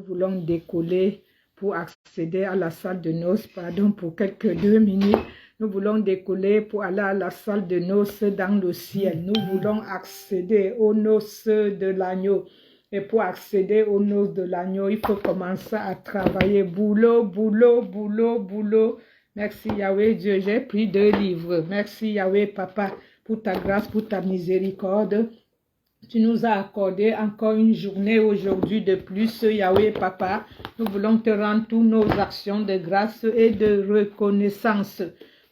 Nous voulons décoller pour accéder à la salle de noces, pardon, pour quelques 2 minutes. Nous voulons décoller pour aller à la salle de noces dans le ciel. Nous voulons accéder aux noces de l'agneau. Et pour accéder aux noces de l'agneau, il faut commencer à travailler. Boulot, boulot, boulot, boulot. Merci Yahweh Dieu, j'ai pris 2 livres. Merci Yahweh Papa pour ta grâce, pour ta miséricorde. Tu nous as accordé encore une journée aujourd'hui de plus, Yahweh Papa. Nous voulons te rendre toutes nos actions de grâce et de reconnaissance.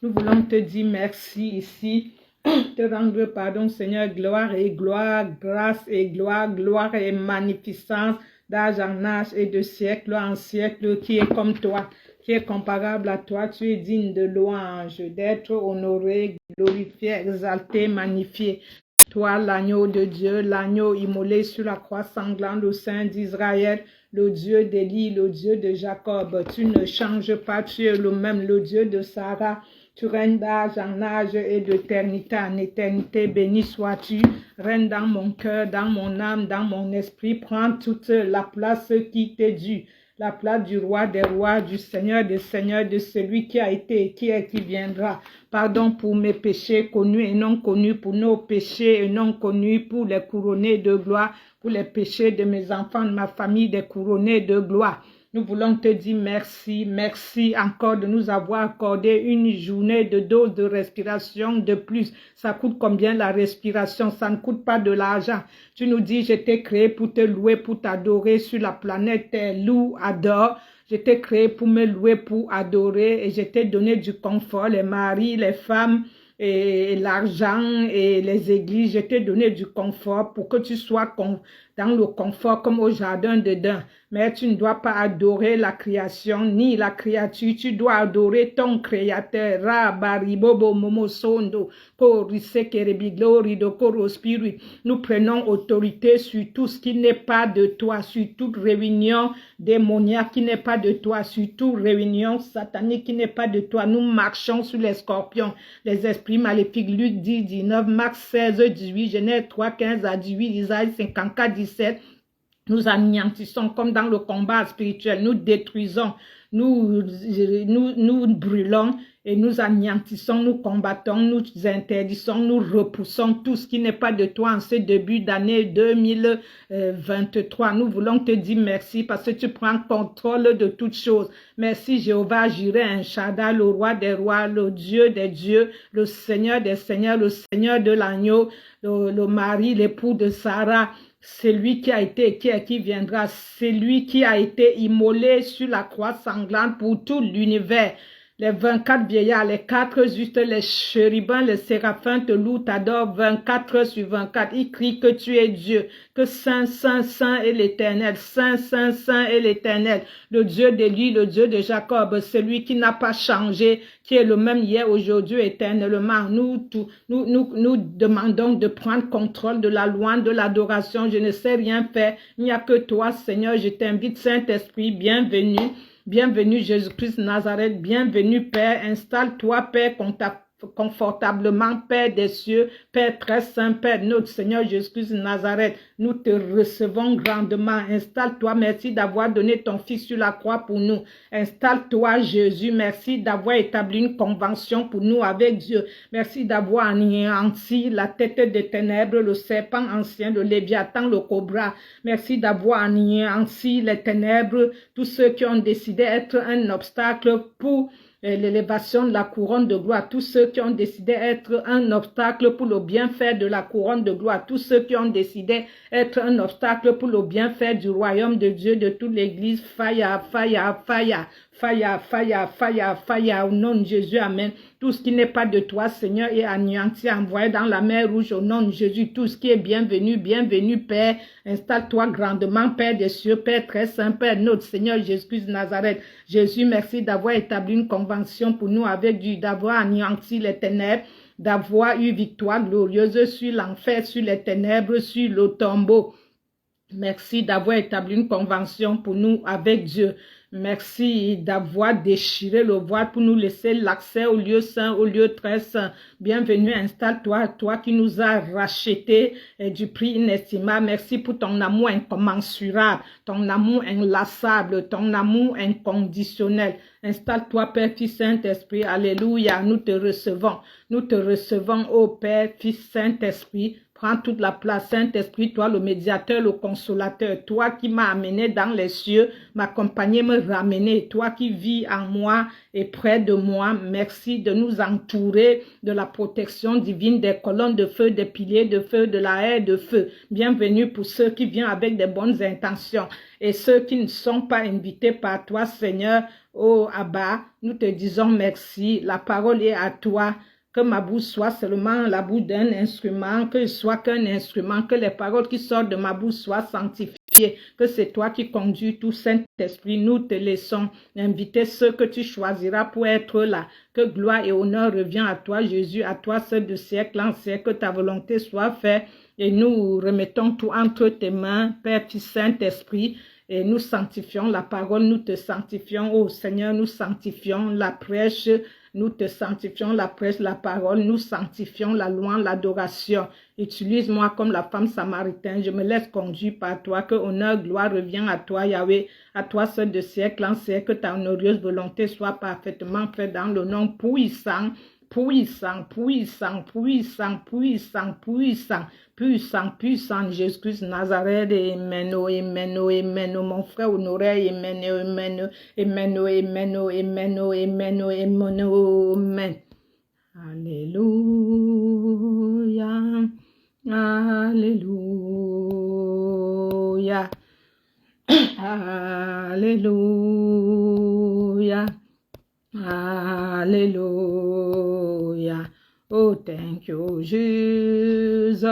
Nous voulons te dire merci ici, te rendre pardon Seigneur, gloire et gloire, grâce et gloire, gloire et magnificence, d'âge en âge et de siècle en siècle, qui est comme toi, qui est comparable à toi. Tu es digne de louange, d'être honoré, glorifié, exalté, magnifié. Toi, l'agneau de Dieu, l'agneau immolé sur la croix sanglante, le Saint d'Israël, le Dieu d'Élie, le Dieu de Jacob. Tu ne changes pas, tu es le même, le Dieu de Sarah. Tu règnes d'âge en âge et d'éternité en éternité. Béni sois-tu. Règne dans mon cœur, dans mon âme, dans mon esprit. Prends toute la place qui t'est due. La place du roi des rois, du Seigneur des seigneurs, de celui qui a été, qui est, qui viendra. Pardon pour mes péchés connus et non connus, pour nos péchés et non connus, pour les couronnés de gloire, pour les péchés de mes enfants, de ma famille, des couronnés de gloire. Nous voulons te dire merci, merci encore de nous avoir accordé une journée de dose de respiration de plus. Ça coûte combien la respiration? Ça ne coûte pas de l'argent. Tu nous dis, je t'ai créé pour te louer, pour t'adorer sur la planète Terre. Loue, adore. Je t'ai créé pour me louer, pour adorer, et je t'ai donné du confort, les maris, les femmes, et l'argent et les églises. Je t'ai donné du confort pour que tu sois dans le confort comme au jardin d'Éden. Mais tu ne dois pas adorer la création ni la créature. Tu dois adorer ton créateur. Rabaribobo momosondo korise kerebiglo do korospiru. Nous prenons autorité sur tout ce qui n'est pas de toi, sur toute réunion démoniaque qui n'est pas de toi, sur toute réunion satanique qui n'est pas de toi. Nous marchons sur les scorpions, les esprits maléfiques. Luc 10, 19, Marc 16, 18, Genèse 3, 15 à 18, Isaïe 54, 17. Nous anéantissons comme dans le combat spirituel. Nous détruisons, nous brûlons et nous anéantissons, nous combattons, nous interdisons, nous repoussons tout ce qui n'est pas de toi en ce début d'année 2023. Nous voulons te dire merci parce que tu prends contrôle de toutes choses. Merci Jéhovah Jireh, un Shaddai, le roi des rois, le Dieu des dieux, le Seigneur des seigneurs, le Seigneur de l'agneau, le mari, l'époux de Sarah. C'est lui qui a été, qui viendra, c'est lui qui a été immolé sur la croix sanglante pour tout l'univers. Les 24 vieillards, les 4 justes, les chérubins, les séraphins te louent, t'adorent 24 sur 24. Ils crient que tu es Dieu, que Saint, Saint, Saint est l'Éternel, Saint, Saint, Saint est l'Éternel, le Dieu d'Élie, le Dieu de Jacob, celui qui n'a pas changé, qui est le même hier, aujourd'hui, éternellement. Nous demandons de prendre contrôle de la louange, de l'adoration. Je ne sais rien faire, il n'y a que toi, Seigneur. Je t'invite, Saint-Esprit, bienvenue. Bienvenue Jésus-Christ Nazareth, bienvenue Père, installe-toi Père confortablement, Père des cieux, Père très saint, Père notre Seigneur Jésus-Christ Nazareth. Nous te recevons grandement, installe-toi, merci d'avoir donné ton Fils sur la croix pour nous. Installe-toi Jésus, merci d'avoir établi une convention pour nous avec Dieu. Merci d'avoir anéanti la tête des ténèbres, le serpent ancien, le léviathan, le cobra. Merci d'avoir anéanti les ténèbres, tous ceux qui ont décidé d'être un obstacle pour l'élévation de la couronne de gloire, tous ceux qui ont décidé être un obstacle pour le bienfait de la couronne de gloire, tous ceux qui ont décidé être un obstacle pour le bienfait du royaume de Dieu, de toute l'église, fire, fire, fire, fire, fire, fire, fire, au nom de Jésus, amen. Tout ce qui n'est pas de toi, Seigneur, est anéanti, envoyé dans la mer rouge, au nom de Jésus. Tout ce qui est bienvenu, bienvenue, Père. Installe-toi grandement, Père des cieux, Père très saint, Père notre Seigneur Jésus-Christ de Nazareth. Jésus, merci d'avoir établi une convention pour nous avec Dieu, d'avoir anéanti les ténèbres, d'avoir eu victoire glorieuse sur l'enfer, sur les ténèbres, sur le tombeau. Merci d'avoir établi une convention pour nous avec Dieu. Merci d'avoir déchiré le voile pour nous laisser l'accès au lieu saint, au lieu très saint. Bienvenue, installe-toi, toi qui nous as rachetés du prix inestimable. Merci pour ton amour incommensurable, ton amour inlassable, ton amour inconditionnel. Installe-toi, Père, Fils, Saint-Esprit. Alléluia, nous te recevons, ô Père, Fils, Saint-Esprit. Prends toute la place, Saint-Esprit, toi le médiateur, le consolateur, toi qui m'as amené dans les cieux, m'accompagner, me ramener, toi qui vis en moi et près de moi. Merci de nous entourer de la protection divine, des colonnes de feu, des piliers de feu, de la haie de feu. Bienvenue pour ceux qui viennent avec des bonnes intentions et ceux qui ne sont pas invités par toi, Seigneur. Oh Abba, nous te disons merci, la parole est à toi. Que ma bouche soit seulement la bouche d'un instrument, que je sois qu'un instrument, que les paroles qui sortent de ma bouche soient sanctifiées, que c'est toi qui conduis tout Saint-Esprit. Nous te laissons inviter ceux que tu choisiras pour être là. Que gloire et honneur revient à toi, Jésus, à toi seul de siècle en siècle, que ta volonté soit faite. Et nous remettons tout entre tes mains, Père, Fils, Saint-Esprit. Et nous sanctifions la parole, nous te sanctifions, ô Seigneur, nous sanctifions la prêche, nous te sanctifions la prêche, la parole, nous sanctifions la louange, l'adoration. Utilise-moi comme la femme samaritaine, je me laisse conduire par toi, que honneur, gloire revient à toi, Yahweh, à toi seul de siècle en siècle, que ta honoreuse volonté soit parfaitement faite dans le nom puissant, puissant, puissant, puissant, puissant, puissant, puissant, puissant, Jésus-Christ, Nazareth, amen, amen, amen, mon frère honoré, amen, amen, amen, amen, amen, amen, amen, amen. Alléluia, alléluia, alléluia, alléluia. Oh, thank you, Jesus.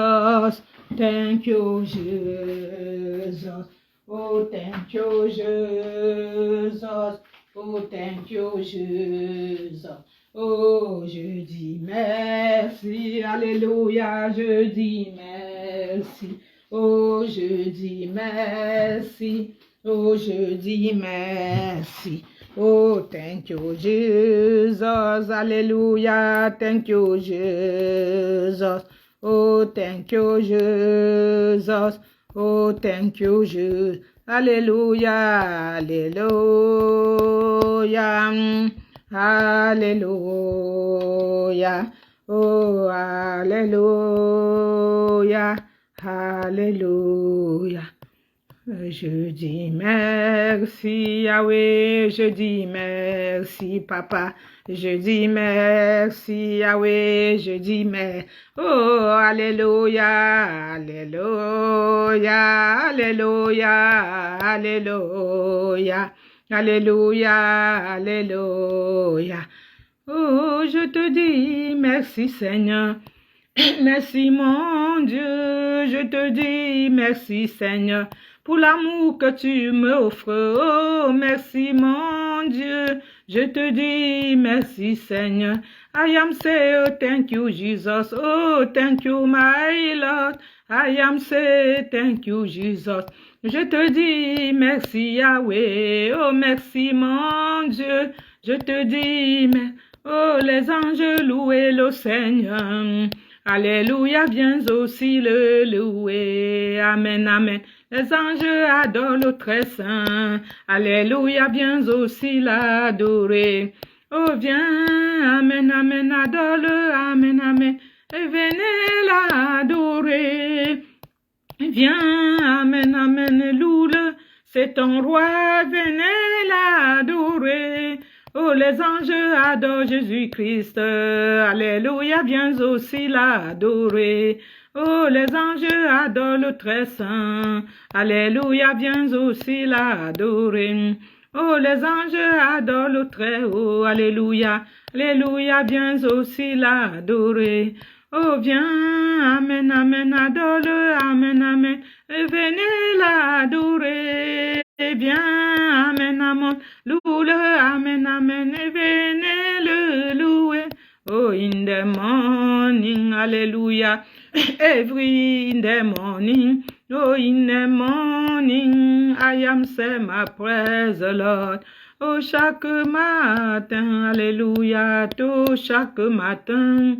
Thank you, Jesus. Oh, thank you, Jesus. Oh, thank you, Jesus. Oh, je dis merci. Alléluia, je dis merci. Oh, je dis merci. Oh, je dis merci. Oh, thank you, Jesus. Hallelujah. Thank you, Jesus. Oh, thank you, Jesus. Oh, thank you, Jesus. Hallelujah. Hallelujah. Hallelujah. Oh, hallelujah. Hallelujah. Je dis merci Yahweh, je dis merci Papa, je dis merci Yahweh, je dis merci. Oh, alléluia, alléluia, alléluia, alléluia, alléluia, alléluia. Oh, je te dis merci Seigneur. Merci mon Dieu, je te dis merci Seigneur pour l'amour que tu me offres. Oh, merci mon Dieu, je te dis merci Seigneur. I am say, oh, thank you Jesus. Oh, thank you my Lord. I am say, thank you Jesus. Je te dis merci Yahweh. Oh, merci mon Dieu, je te dis merci. Oh, les anges louez le Seigneur. Alléluia, viens aussi le louer. Amen, amen. Les anges adorent le très saint. Alléluia, viens aussi l'adorer. Oh, viens, amen, amen, adore-le, amen, amen. Et venez l'adorer. Viens, amen, amen, loue-le. C'est ton roi, venez l'adorer. Oh, les anges adorent Jésus-Christ. Alléluia, viens aussi l'adorer. Oh, les anges adorent le très saint. Alléluia, viens aussi l'adorer. Oh, les anges adorent le très haut. Alléluia, alléluia, viens aussi l'adorer. Oh, viens, amen, amen, adore-le, amen, amen, et venez l'adorer. Et bien, amen, amen, loue-le, amen, amen, et venez le louer. Oh, in the morning, hallelujah, every in the morning. morning, oh, in the morning, I am say my praise the Lord. Oh, chaque matin, alléluia, tout chaque matin,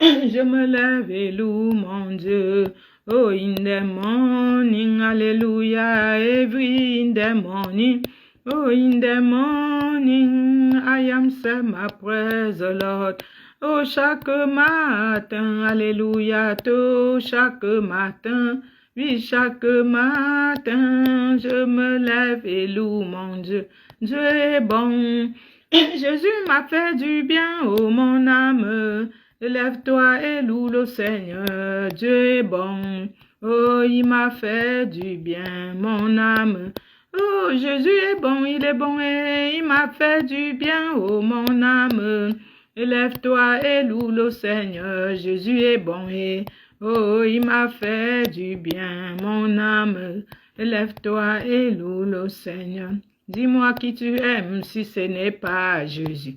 je me lève et loue mon Dieu. Oh, in the morning, hallelujah, every in the morning. Oh, in the morning, I am say my praise the Lord. Oh, chaque matin, alléluia, tout chaque matin. Oui, chaque matin, je me lève et loue mon Dieu. Dieu est bon. Jésus m'a fait du bien, oh mon âme. Lève-toi et loue le Seigneur. Dieu est bon. Oh, il m'a fait du bien, mon âme. Oh, Jésus est bon, il est bon et il m'a fait du bien, oh mon âme. Lève-toi et loue le Seigneur. Jésus est bon et oh, il m'a fait du bien, mon âme. Lève-toi et loue le Seigneur. Dis-moi qui tu aimes si ce n'est pas Jésus.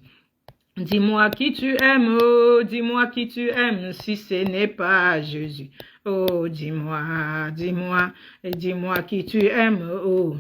Dis-moi qui tu aimes, oh, dis-moi qui tu aimes si ce n'est pas Jésus. Oh, dis-moi, dis-moi, et dis-moi qui tu aimes, oh.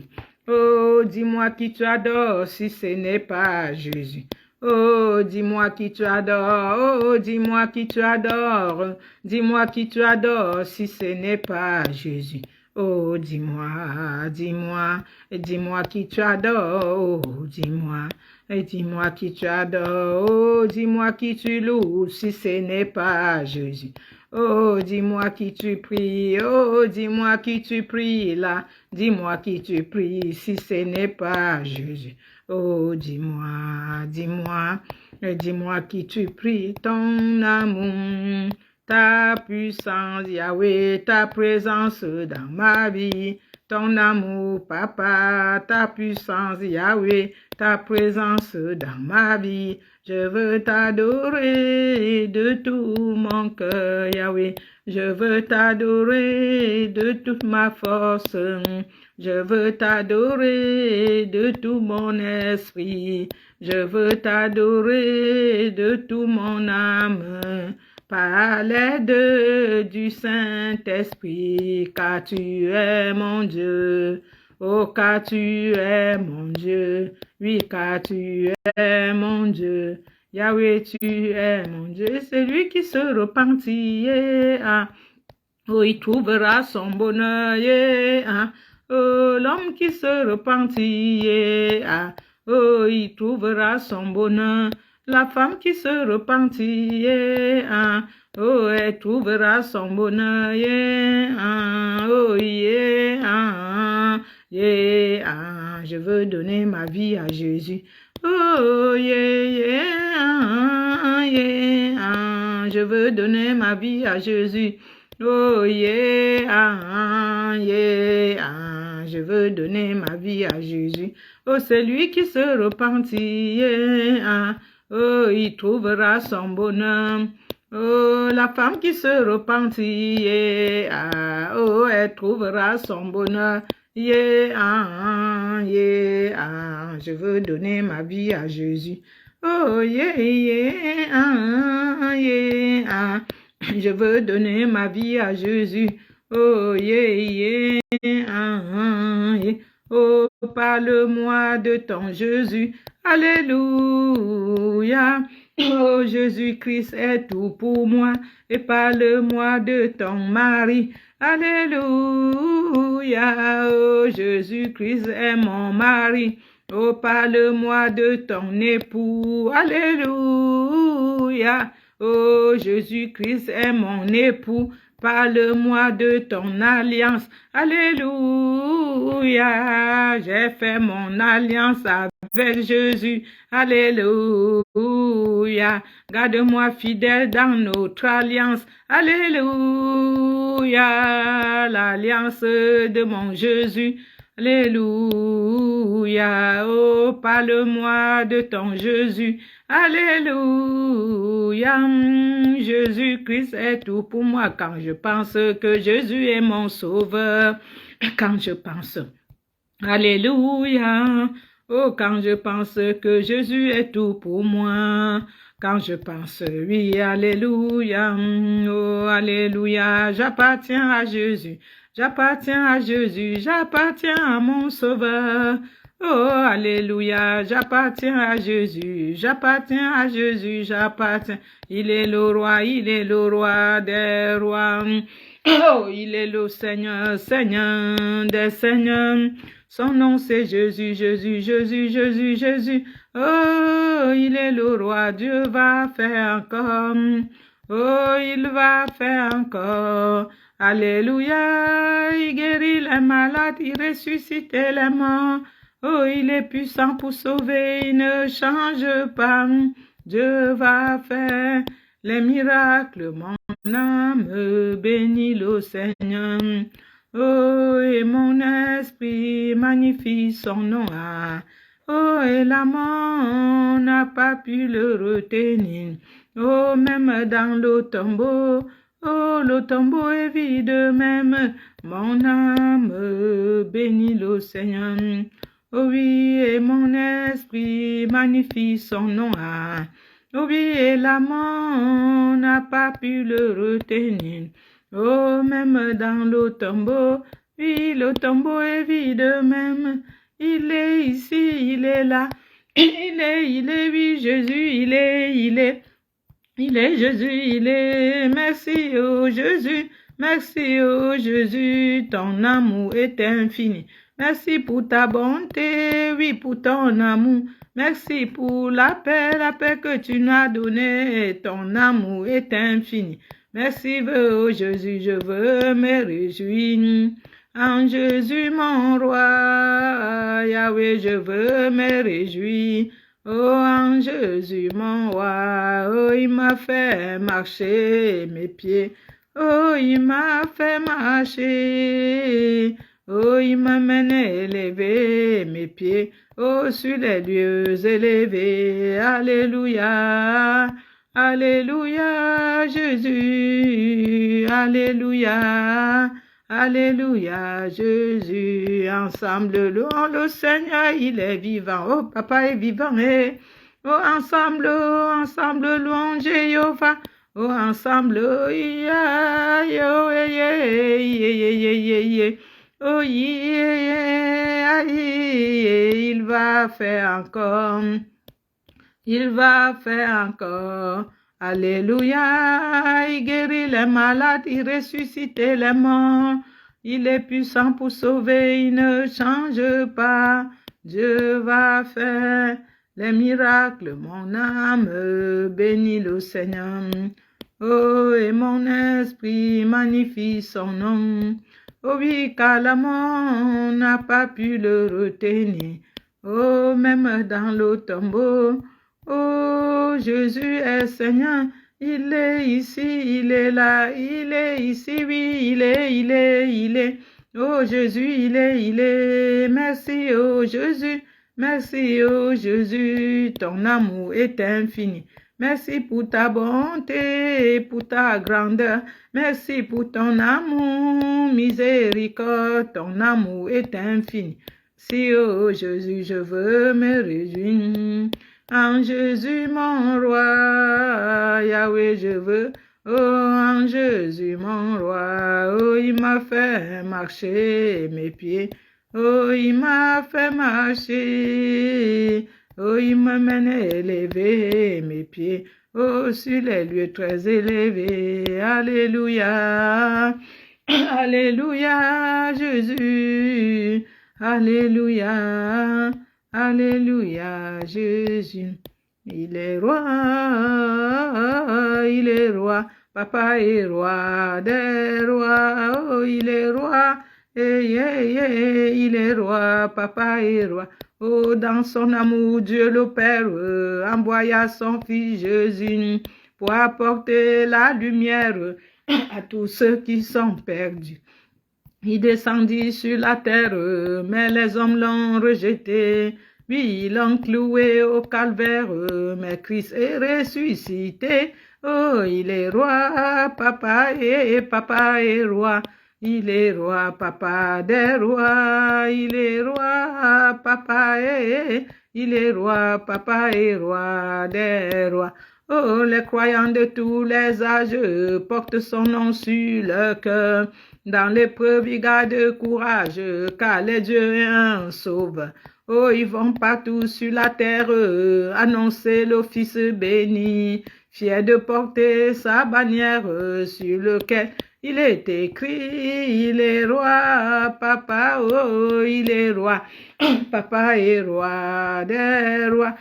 Oh, dis-moi qui tu adores si ce n'est pas Jésus. Oh, dis-moi qui tu adores, oh, dis-moi qui tu adores, dis-moi qui tu adores si ce n'est pas Jésus. Oh, dis-moi, dis-moi, et dis-moi qui tu adores, oh, dis-moi, et dis-moi qui tu adores, oh, dis-moi qui tu loues si ce n'est pas Jésus. Oh, dis-moi qui tu pries, oh, dis-moi qui tu pries là, dis-moi qui tu pries si ce n'est pas Jésus. Oh, dis-moi, dis-moi, et dis-moi qui tu pries, ton amour, ta puissance, Yahweh, ta présence dans ma vie, ton amour, papa, ta puissance, Yahweh, ta présence dans ma vie. Je veux t'adorer de tout mon cœur, Yahweh. Je veux t'adorer de toute ma force. Je veux t'adorer de tout mon esprit. Je veux t'adorer de tout mon âme. Par l'aide du Saint-Esprit, car tu es mon Dieu. Oh, car tu es mon Dieu. Oui, car tu es mon Dieu. Yahweh, tu es mon Dieu. C'est lui qui se repentit. Yeah. Oh, il trouvera son bonheur. Yeah. Oh, l'homme qui se repentit. Yeah. Oh, il trouvera son bonheur. La femme qui se repentit, yeah, oh, elle trouvera son bonheur, yeah, oh, yeah, yeah, je veux donner ma vie à Jésus. Oh, yeah, yeah, je veux donner ma vie à Jésus. Oh, yeah, yeah, je veux donner ma vie à Jésus. Oh, c'est lui qui se repentit, yeah. Oh, il trouvera son bonheur. Oh, la femme qui se repentit, yeah. Oh, elle trouvera son bonheur. Yeah, yeah, je veux donner ma vie à Jésus. Oh, yeah, yeah, yeah, je veux donner ma vie à Jésus. Oh, yeah, yeah, oh, parle-moi de ton Jésus. Alléluia. Oh, Jésus-Christ est tout pour moi. Et parle-moi de ton mari. Alléluia. Oh, Jésus-Christ est mon mari. Oh, parle-moi de ton époux. Alléluia. Oh, Jésus-Christ est mon époux. Parle-moi de ton alliance. Alléluia. J'ai fait mon alliance avec Jésus. Alléluia. Garde-moi fidèle dans notre alliance. Alléluia. L'alliance de mon Jésus. Alléluia. Oh, parle-moi de ton Jésus. Alléluia. Jésus-Christ est tout pour moi quand je pense que Jésus est mon sauveur. Quand je pense. Alléluia. Oh, quand je pense que Jésus est tout pour moi. Quand je pense, oui, alléluia, oh, alléluia, j'appartiens à Jésus. J'appartiens à Jésus, j'appartiens à mon Sauveur. Oh, alléluia, j'appartiens à Jésus, j'appartiens à Jésus, j'appartiens. Il est le roi des rois. Oh, il est le Seigneur, Seigneur des seigneurs. Son nom c'est Jésus, Jésus, Jésus, Jésus, Jésus. Oh, il est le roi, Dieu va faire encore. Oh, il va faire encore. Alléluia, il guérit les malades, il ressuscite les morts. Oh, il est puissant pour sauver, il ne change pas. Dieu va faire les miracles, mon âme bénit le Seigneur. Oh, et mon esprit magnifie son nom. Oh, et la mort n'a pas pu le retenir. Oh, même dans le tombeau, oh, le tombeau est vide même. Mon âme bénit le Seigneur. Oh oui, et mon esprit magnifie son nom. Oh oui, et la mort n'a pas pu le retenir. Oh, même dans le tombeau, oui, le tombeau est vide même. Il est ici, il est là. Il est, oui, Jésus, il est Jésus, il est. Merci, oh Jésus, merci, oh Jésus, ton amour est infini. Merci pour ta bonté, oui, pour ton amour. Merci pour la paix que tu nous as donnée. Ton amour est infini. Merci, oh Jésus, je veux me réjouir. En Jésus, mon roi, Yahweh, je veux me réjouir. Oh, en Jésus, mon roi, oh, il m'a fait marcher mes pieds. Oh, il m'a fait marcher. Oh, il m'a mené élever mes pieds. Oh, sur les lieux élevés. Alléluia. Alléluia, Jésus. Alléluia. Alléluia, Jésus, ensemble, louons le Seigneur, il est vivant. Oh, papa est vivant, eh. Oh, ensemble, louons Jéhovah. Oh, ensemble, oh, yeah, yo, yeah, yeah, yeah, yeah. Oh, yeah, yeah, il va faire encore. Il va faire encore. Alléluia, il guérit les malades, il ressuscite les morts. Il est puissant pour sauver, il ne change pas. Dieu va faire les miracles, mon âme bénit le Seigneur. Oh, et mon esprit magnifie son nom. Oh oui, car la mort n'a pas pu le retenir. Oh, même dans le tombeau. Oh, Jésus est Seigneur, il est ici, il est là, il est ici, oui, il est. Oh, Jésus, il est. Merci, oh Jésus, merci, oh Jésus, ton amour est infini. Merci pour ta bonté et pour ta grandeur. Merci pour ton amour, miséricorde, ton amour est infini. Si, oh Jésus, je veux me réjouir. En Jésus, mon roi, Yahweh, je veux. Oh, en Jésus, mon roi, oh, il m'a fait marcher mes pieds. Oh, il m'a fait marcher. Oh, il m'a mené élever mes pieds. Oh, sur les lieux très élevés. Alléluia. Alléluia, Jésus. Alléluia. Alléluia, Jésus. Il est roi. Papa est roi des rois. Oh, il est roi. Il est roi. Papa est roi. Oh, dans son amour, Dieu le Père envoya son Fils Jésus pour apporter la lumière à tous ceux qui sont perdus. Il descendit sur la terre, mais les hommes l'ont rejeté. Oui, ils l'ont cloué au calvaire, mais Christ est ressuscité. Oh, il est roi, papa est roi. Il est roi, papa des rois. Il est roi, papa, il est roi, papa est roi des rois. Oh, les croyants de tous les âges portent son nom sur le cœur. Dans l'épreuve, il garde courage, car les dieux est un sauveur. Oh, ils vont partout sur la terre annoncer l'office béni, fier de porter sa bannière sur lequel il est écrit, il est roi, papa, oh, il est roi, papa est roi des rois,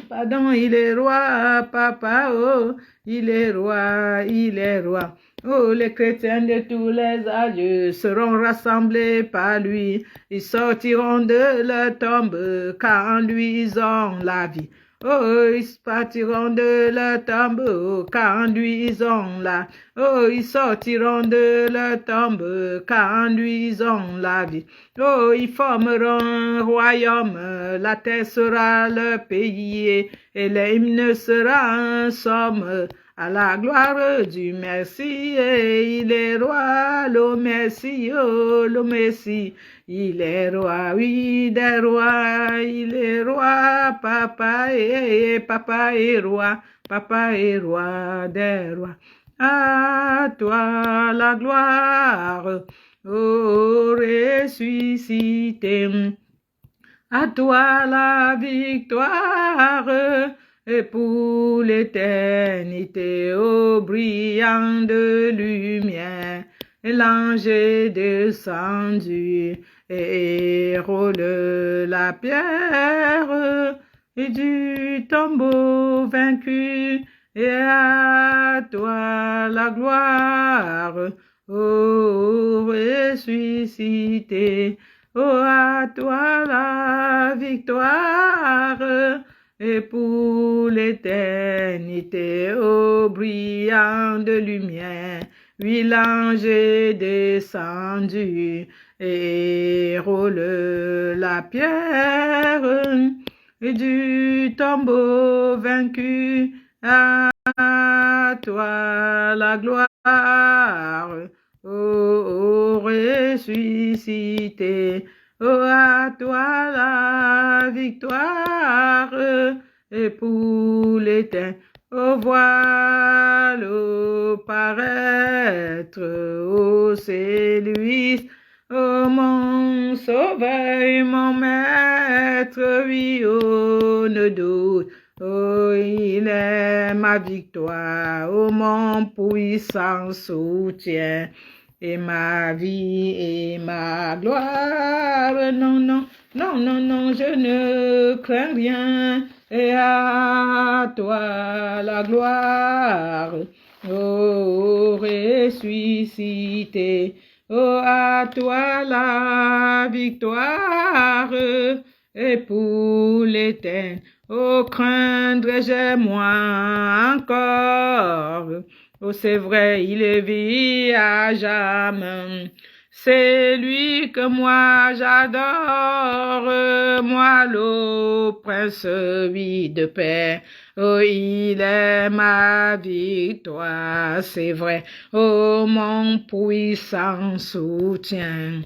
pardon, il est roi, papa, oh, il est roi, il est roi. Oh, les chrétiens de tous les âges seront rassemblés par lui, ils sortiront de leur tombe, car en lui ils ont la vie. Oh, ils partiront de leur tombe, car en lui ils ont la. Oh, ils sortiront de leur tombe, car en lui ils ont la vie. Oh, ils formeront un royaume, la terre sera leur pays, et l'hymne sera un somme. À la gloire du Messie, il est roi, le Messie, oh, le Messie. Il est roi, oui, des rois, il est roi, papa est roi, papa est roi des rois. À toi la gloire, ô ressuscité, à toi la victoire, et pour l'éternité, ô brillant de lumière, l'ange est descendu et roule la pierre et du tombeau vaincu, et à toi la gloire, ô ressuscité, ô à toi la victoire, et pour l'éternité, ô brillant de lumière, oui, l'ange est descendu et roule la pierre et du tombeau vaincu. À toi la gloire, ô ressuscité, ô à toi la victoire, et pour l'éternité. Au voile paraître, ô c'est lui, ô mon sauveur, mon maître, oui, oh, ne doute, oh, il est ma victoire, oh, mon puissant soutien, et ma vie et ma gloire, non, non, non, non, non, je ne crains rien, et à toi la gloire, ô ressuscité, ô à toi la victoire, et pour l'éternité, ô craindrai-je moi encore, oh c'est vrai, il est vie à jamais. C'est lui que moi j'adore, moi le prince oui de paix. Oh, il est ma victoire, c'est vrai. Oh, mon puissant soutien,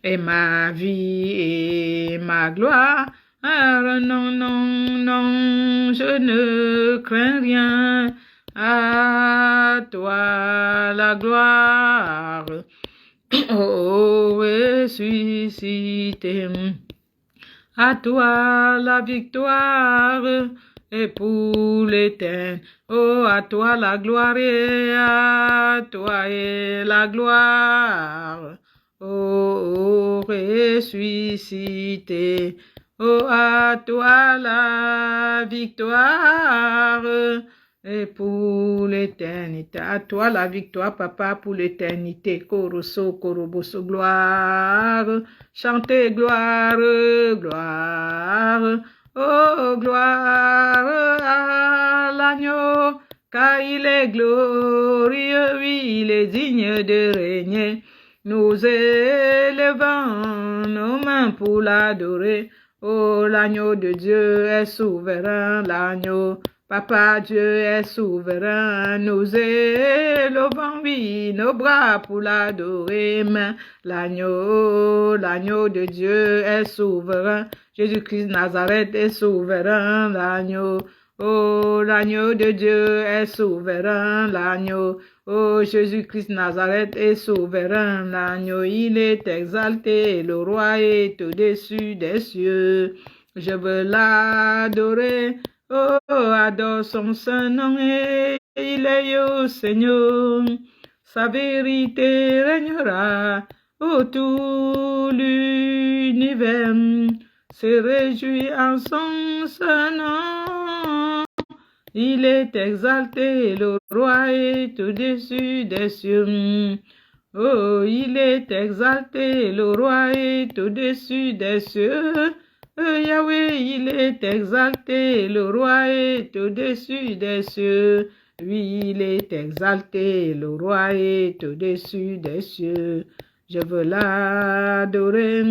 et ma vie et ma gloire. Ah, non, non, non, je ne crains rien. À toi la gloire. Oh, ressuscité, à toi la victoire, et pour l'éternité, oh, à toi la gloire, et à toi est la gloire, oh, ressuscité, oh, à toi la victoire, et pour l'éternité, à toi la victoire, papa, pour l'éternité. Koroso, koroboso, gloire. Chantez gloire, gloire. Oh, gloire à l'agneau, car il est glorieux, oui, il est digne de régner. Nous élevons nos mains pour l'adorer. Oh, l'agneau de Dieu est souverain, l'agneau Papa Dieu est souverain, nous élevons, oui, nos bras pour l'adorer. L'agneau, l'agneau de Dieu est souverain. Jésus-Christ Nazareth est souverain, l'agneau. Oh, l'agneau de Dieu est souverain, l'agneau. Oh, Jésus-Christ Nazareth est souverain, l'agneau. Il est exalté, le roi est au-dessus des cieux. Je veux l'adorer. Oh, adore son saint nom et il est au Seigneur. Sa vérité régnera autour l'univers. Se réjouit en son saint nom. Il est exalté, le roi est au-dessus des cieux. Oh, il est exalté, le roi est au-dessus des cieux. Yahweh, il est exalté, le roi est au-dessus des cieux. Oui, il est exalté, le roi est au-dessus des cieux. Je veux l'adorer.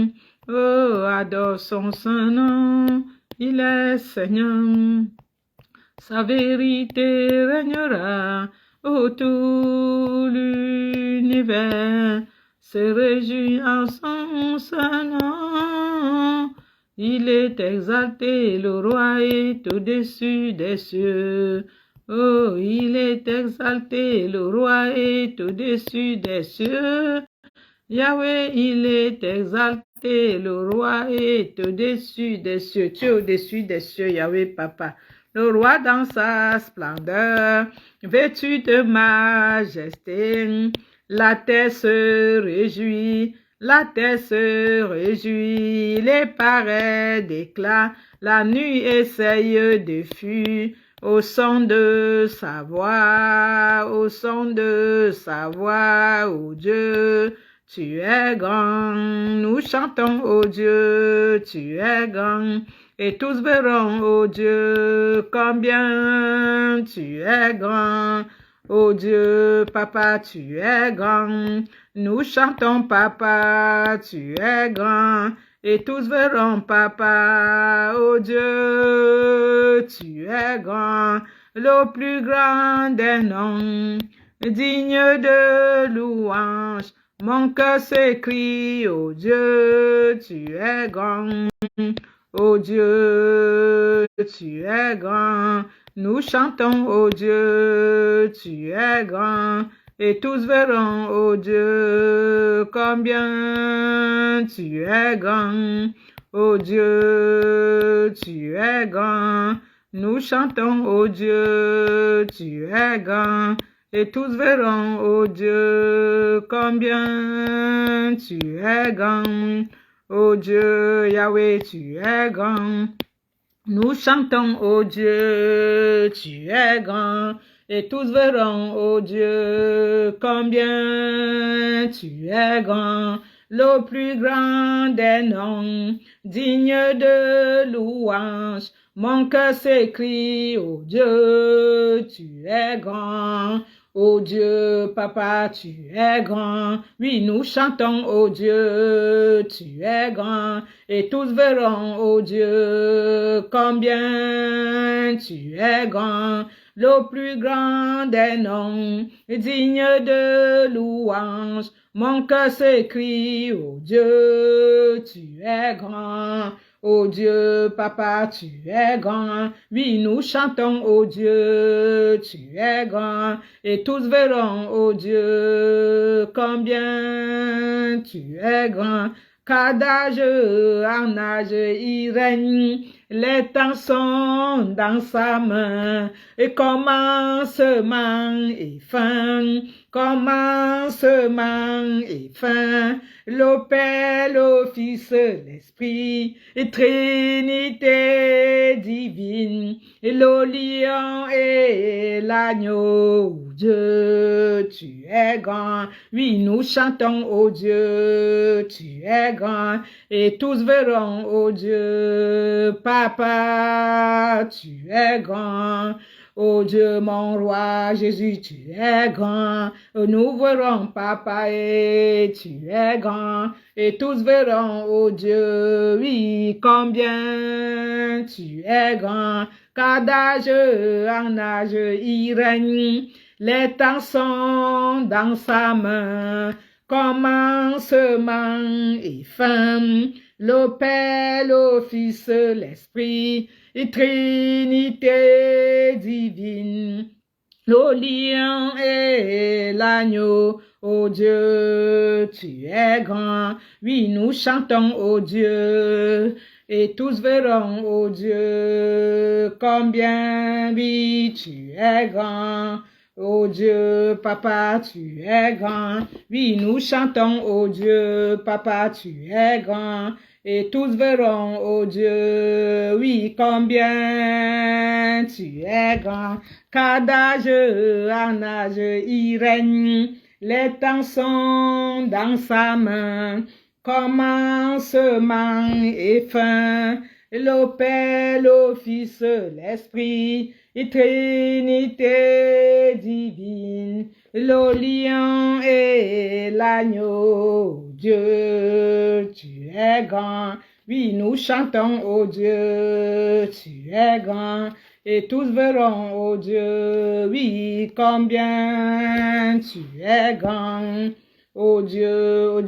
Oh, adore son saint nom, il est Seigneur. Sa vérité régnera autour l'univers. Se réjouit en son saint nom. Il est exalté, le roi est au-dessus des cieux. Oh, il est exalté, le roi est au-dessus des cieux. Yahweh, il est exalté, le roi est au-dessus des cieux. Tu es au-dessus des cieux, Yahweh, Papa. Le roi dans sa splendeur, vêtu de majesté, la terre se réjouit. La terre se réjouit, les paraît d'éclat, la nuit essaye de fuir, au son de sa voix, au son de sa voix, ô Dieu, tu es grand, nous chantons, ô Dieu, tu es grand, et tous verront, ô Dieu, combien tu es grand. Oh Dieu, Papa, tu es grand. Nous chantons, Papa, tu es grand. Et tous verront, Papa, oh Dieu, tu es grand. Le plus grand des noms, digne de louange. Mon cœur s'écrie, oh Dieu, tu es grand. Oh Dieu, tu es grand. Nous chantons, ô Dieu, tu es grand, et tous verront, ô Dieu, combien tu es grand. Ô Dieu, tu es grand. Nous chantons, ô Dieu, tu es grand, et tous verront, ô Dieu, combien tu es grand. Ô Dieu, Yahweh, tu es grand. Nous chantons, ô Dieu, tu es grand, et tous verront, ô Dieu, combien tu es grand, le plus grand des noms, digne de louange. Mon cœur s'écrie, ô Dieu, tu es grand. Ô Dieu, Papa, tu es grand. Oui, nous chantons, ô Dieu, tu es grand. Et tous verront, ô Dieu, combien tu es grand. Le plus grand des noms, digne de louange. Mon cœur s'écrie, ô Dieu, tu es grand. Ô Dieu, Papa, tu es grand. Oui, nous chantons, ô Dieu, tu es grand. Et tous verront, ô Dieu, combien tu es grand. Car d'âge en âge, il règne. Les temps sont dans sa main. Et commencement et fin. Commencement et fin. Le Père, le Fils, l'Esprit, et Trinité divine, et le lion et l'agneau. Dieu, tu es grand. Oui, nous chantons, ô Dieu, tu es grand. Et tous verront, ô Dieu, Papa, tu es grand. Ô Dieu, mon roi, Jésus, tu es grand. Nous verrons, Papa, et tu es grand. Et tous verront, ô Dieu, oui, combien tu es grand. car d'âge en âge il règne. Les temps sont dans sa main, commencement et fin. Le Père, le Fils, l'Esprit, et Trinité divine. Le lion et l'agneau, ô Dieu, tu es grand. Oui, nous chantons, ô Dieu, et tous verront, ô Dieu, combien, oui, tu es grand. Ô Dieu, papa, tu es grand. Oui, nous chantons, ô Dieu, papa, tu es grand. Et tous verront, ô Dieu, oui, combien tu es grand. Car d'âge en âge il règne. Les temps sont dans sa main. Commencement et fin. Le Père, le Fils, l'Esprit, et Trinité divine, le lion et l'agneau. Dieu, tu es grand. Oui, nous chantons, ô Dieu, tu es grand. Et tous verront, ô Dieu, oui, combien tu es grand. Ô Dieu,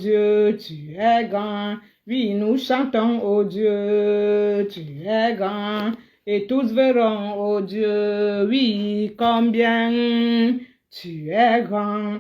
tu es grand. Oui, nous chantons, ô Dieu, tu es grand. Et tous verront, ô Dieu, oui, combien tu es grand.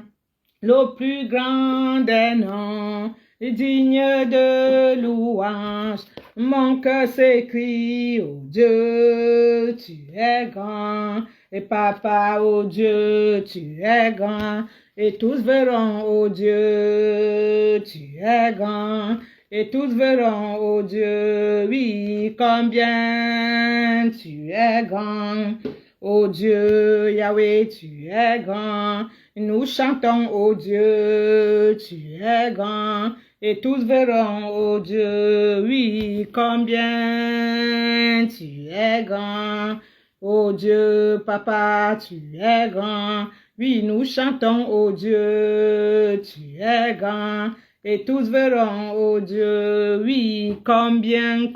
Le plus grand des noms, digne de louange. Mon cœur s'écrie, ô Dieu, tu es grand. Et papa, ô Dieu, tu es grand. Et tous verront, ô Dieu, tu es grand. Et tous verront, ô Dieu, oui, combien tu es grand. Ô Dieu, Yahweh, tu es grand. Nous chantons, ô Dieu, tu es grand. Et tous verront, ô Dieu, oui, combien tu es grand. Ô Dieu, papa, tu es grand. Oui, nous chantons, ô Dieu, tu es grand. Et tous verront, ô Dieu, oui, combien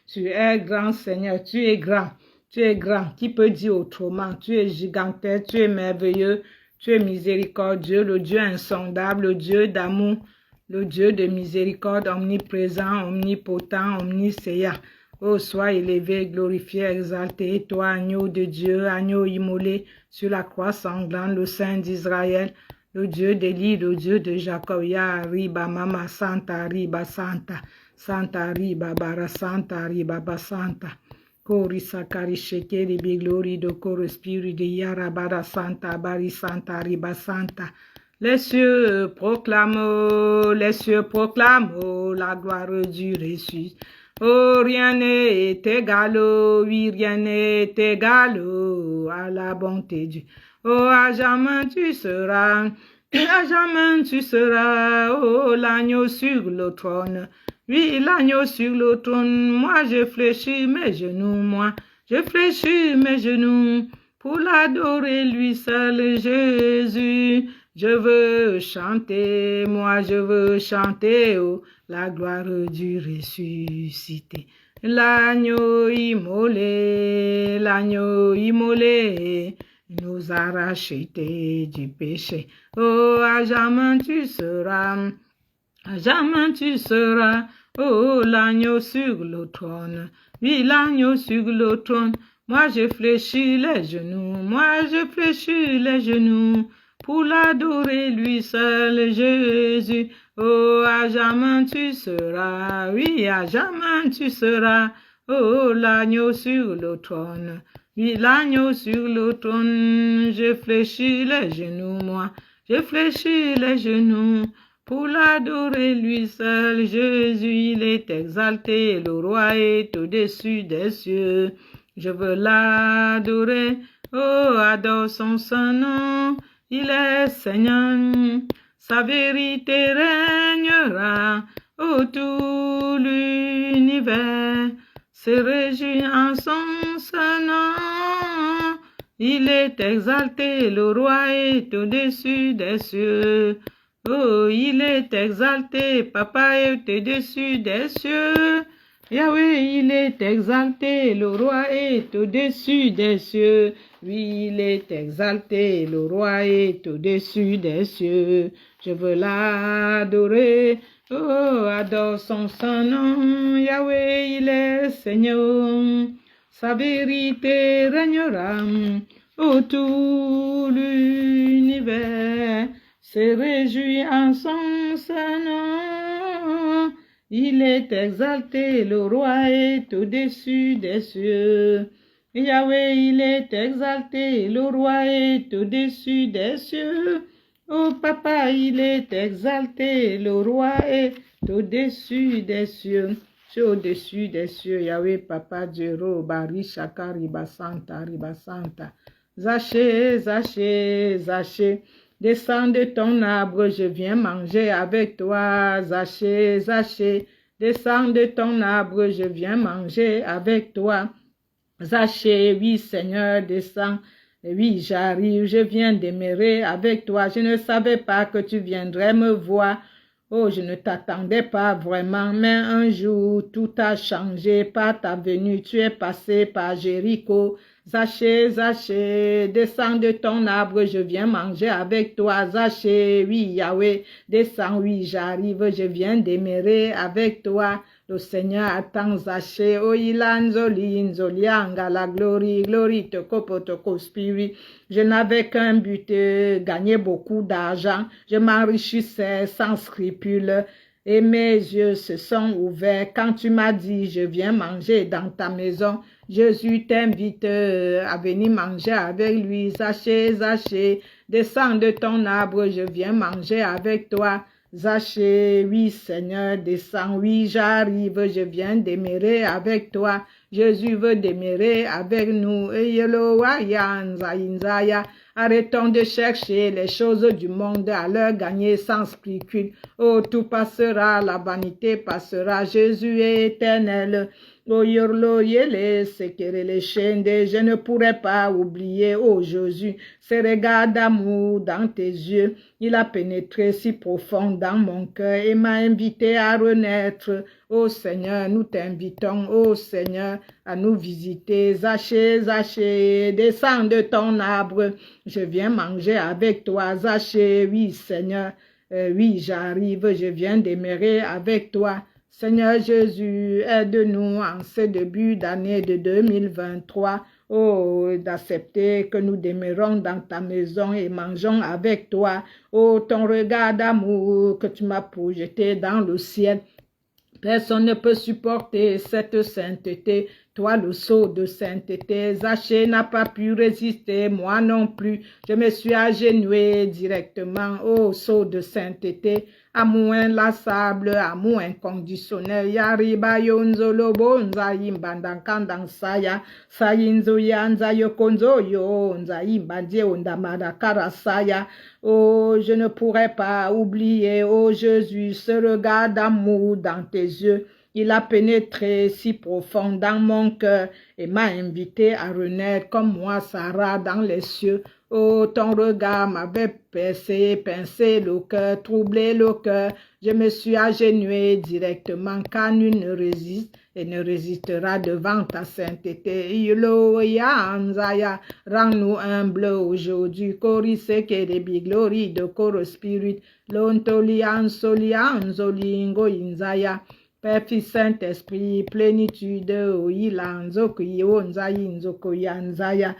tu es grand, Seigneur, tu es grand. Tu es grand, qui peut dire autrement? Tu es gigantesque, tu es merveilleux, tu es miséricordieux, le Dieu insondable, le Dieu d'amour, le Dieu de miséricorde, omniprésent, omnipotent, omniscient. Oh, sois élevé, glorifié, exalté, toi, agneau de Dieu, agneau immolé sur la croix sanglante, le Saint d'Israël, le Dieu d'Élie, le Dieu de Jacob, ya riba mama santa riba santa, santa riba bara santa riba basanta. Kori sakari shekeri bi glory de coro spirit de yarabara santa bari santa riba santa. Les cieux proclament la gloire du ressuscité. Oh, rien n'est égal, oui, rien n'est égal à la bonté de Dieu. Oh, à jamais tu seras, oh, l'agneau sur le trône. Oui, l'agneau sur le trône, moi je fléchis mes genoux, pour l'adorer lui seul, Jésus. Je veux chanter, moi je veux chanter, oh, la gloire du ressuscité. L'agneau immolé, nous a rachetés du péché. Oh, à jamais tu seras, oh, l'agneau sur le trône. Oui, l'agneau sur le trône. Moi, je fléchis les genoux, pour l'adorer lui seul, Jésus. Oh, à jamais tu seras, oui, à jamais tu seras, oh, l'agneau sur le trône. Oui, l'agneau sur le trône, je fléchis les genoux, je fléchis les genoux, pour l'adorer lui seul, Jésus, il est exalté, le roi est au-dessus des cieux. Je veux l'adorer, oh, adore son saint nom, il est Seigneur, sa vérité régnera, oh, tout l'univers se réjouit en son saint nom. Il est exalté, le roi est au-dessus des cieux. Oh, il est exalté, papa est au-dessus des cieux. Yahweh, il est exalté, le roi est au-dessus des cieux. Oui, il est exalté, le roi est au-dessus des cieux. Je veux l'adorer, oh, adore son saint nom. Yahweh, il est Seigneur, sa vérité régnera. Oh, tout l'univers se réjouit en son saint nom. Il est exalté, le roi est au-dessus des cieux. Yahweh, il est exalté, le roi est au-dessus des cieux. Oh papa, il est exalté, le roi est au-dessus des cieux. C'est au-dessus des cieux, Yahweh, papa, Jero, Bari, Shaka, Ribasanta, Ribasanta. Zaché, Zaché, Zaché. Descends de ton arbre, je viens manger avec toi. Zaché, Zaché, descends de ton arbre, je viens manger avec toi. Zaché, oui Seigneur, descends. Oui, j'arrive, je viens demeurer avec toi. Je ne savais pas que tu viendrais me voir. Oh, je ne t'attendais pas vraiment, mais un jour, tout a changé par ta venue. Tu es passé par Jéricho. Zaché, Zaché, descends de ton arbre, je viens manger avec toi. Zaché, oui, Yahweh, descends, oui, j'arrive, je viens demeurer avec toi. Le Seigneur attend Zaché, oh, ilan, zoli, zolianga, la glorie, te kopo, spirit. Je n'avais qu'un but, gagner beaucoup d'argent. Je m'enrichissais sans scrupule. Et mes yeux se sont ouverts quand tu m'as dit, je viens manger dans ta maison. Jésus t'invite à venir manger avec lui. Zaché, Zaché, descends de ton arbre, je viens manger avec toi. Zaché, oui Seigneur, descends, oui j'arrive, je viens demeurer avec toi. Jésus veut demeurer avec nous. Arrêtons de chercher les choses du monde à leur gagner sans scrupule. Oh, tout passera, la vanité passera. Jésus est éternel. Oh, yorlo, yele, sekere, les chaînes, je ne pourrais pas oublier, oh Jésus, ce regard d'amour dans tes yeux. Il a pénétré si profond dans mon cœur et m'a invité à renaître. Oh Seigneur, nous t'invitons, oh Seigneur, à nous visiter. Zaché, Zaché, descends de ton arbre, je viens manger avec toi. Zaché, oui Seigneur, oui j'arrive, je viens demeurer avec toi. Seigneur Jésus, aide-nous en ce début d'année de 2023, oh, d'accepter que nous demeurons dans ta maison et mangeons avec toi. Oh, ton regard d'amour que tu m'as projeté dans le ciel. Personne ne peut supporter cette sainteté. Toi, le sceau de sainteté, Zaché n'a pas pu résister, moi non plus. Je me suis agenouillé directement au sceau de sainteté. Amour inlassable, amour inconditionnel. Yariba yonzo lobo nza yimbandankanda saya. Sayinzo yanza yokonzo yo nza yimbandie ondamadakara saya. Oh, je ne pourrais pas oublier, oh Jésus, ce regard d'amour dans tes yeux. Il a pénétré si profond dans mon cœur et m'a invité à renaître comme moi, Sarah, dans les cieux. Oh, ton regard m'avait pincé le cœur, troublé le cœur. Je me suis agenouillé directement car nul ne résiste et ne résistera devant ta sainteté. Rends-nous humbles aujourd'hui. Korise kerebi glory de Koro Spirit. Lontolian solian zolingo inzaya. Père, Fils, Saint-Esprit, plénitude, oilanzo kuyonza inzoko yanzaya.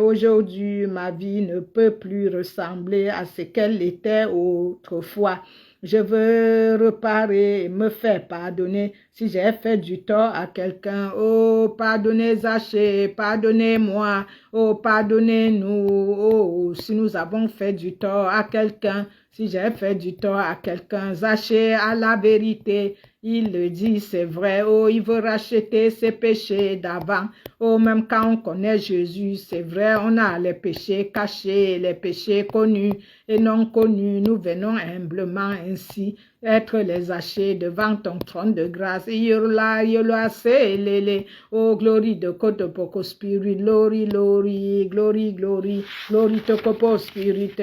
Aujourd'hui, ma vie ne peut plus ressembler à ce qu'elle était autrefois. Je veux réparer et me faire pardonner si j'ai fait du tort à quelqu'un. Oh, pardonnez Zaché, pardonnez-moi. Oh, pardonnez-nous. Oh, si nous avons fait du tort à quelqu'un, si j'ai fait du tort à quelqu'un, Zaché à la vérité. Il le dit, c'est vrai. Oh, il veut racheter ses péchés d'avant. Oh, même quand on connaît Jésus, c'est vrai, on a les péchés cachés, les péchés connus et non connus. Nous venons humblement ainsi être les hachés devant ton trône de grâce. Yola, yola, selele. Oh, glory de Koto Poko Spirit, glory, glory, glory, glory, glory to Kopo Spirit.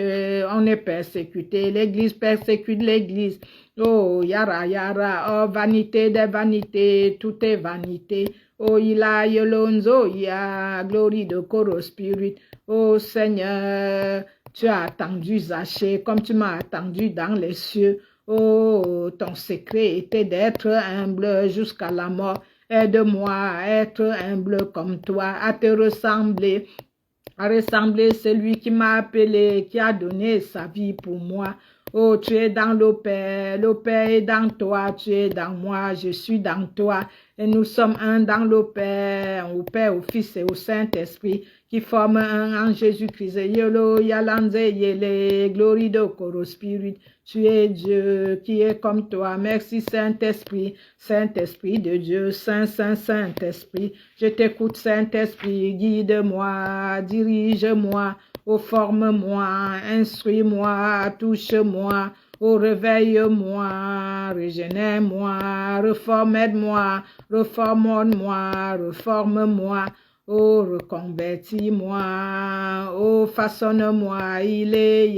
On est persécuté, l'église persécute l'église. Oh, yara, yara, oh, vanité des vanités, tout est vanité. Oh, ila, yolonzo, ya, glory de Koro Spirit. Oh, Seigneur, tu as attendu Zaché comme tu m'as attendu dans les cieux. Oh, ton secret était d'être humble jusqu'à la mort. Aide-moi à être humble comme toi, à te ressembler, à ressembler celui qui m'a appelé, qui a donné sa vie pour moi. Oh, tu es dans le Père est dans toi, tu es dans moi, je suis dans toi. Et nous sommes un dans le Père, au Père, au Fils et au Saint-Esprit, qui forment un en Jésus-Christ. Yolo, yalanze, yele, glory de Koro Spirit. Tu es Dieu qui est comme toi. Merci Saint-Esprit, Saint-Esprit de Dieu, Saint, Saint, Saint-Esprit. Je t'écoute Saint-Esprit, guide-moi, dirige-moi. Oh, forme-moi, instruis-moi, touche-moi, oh, réveille-moi, régénère-moi, reforme-moi, reforme-moi, reforme-moi, oh, reconvertis-moi, oh, façonne-moi, il est.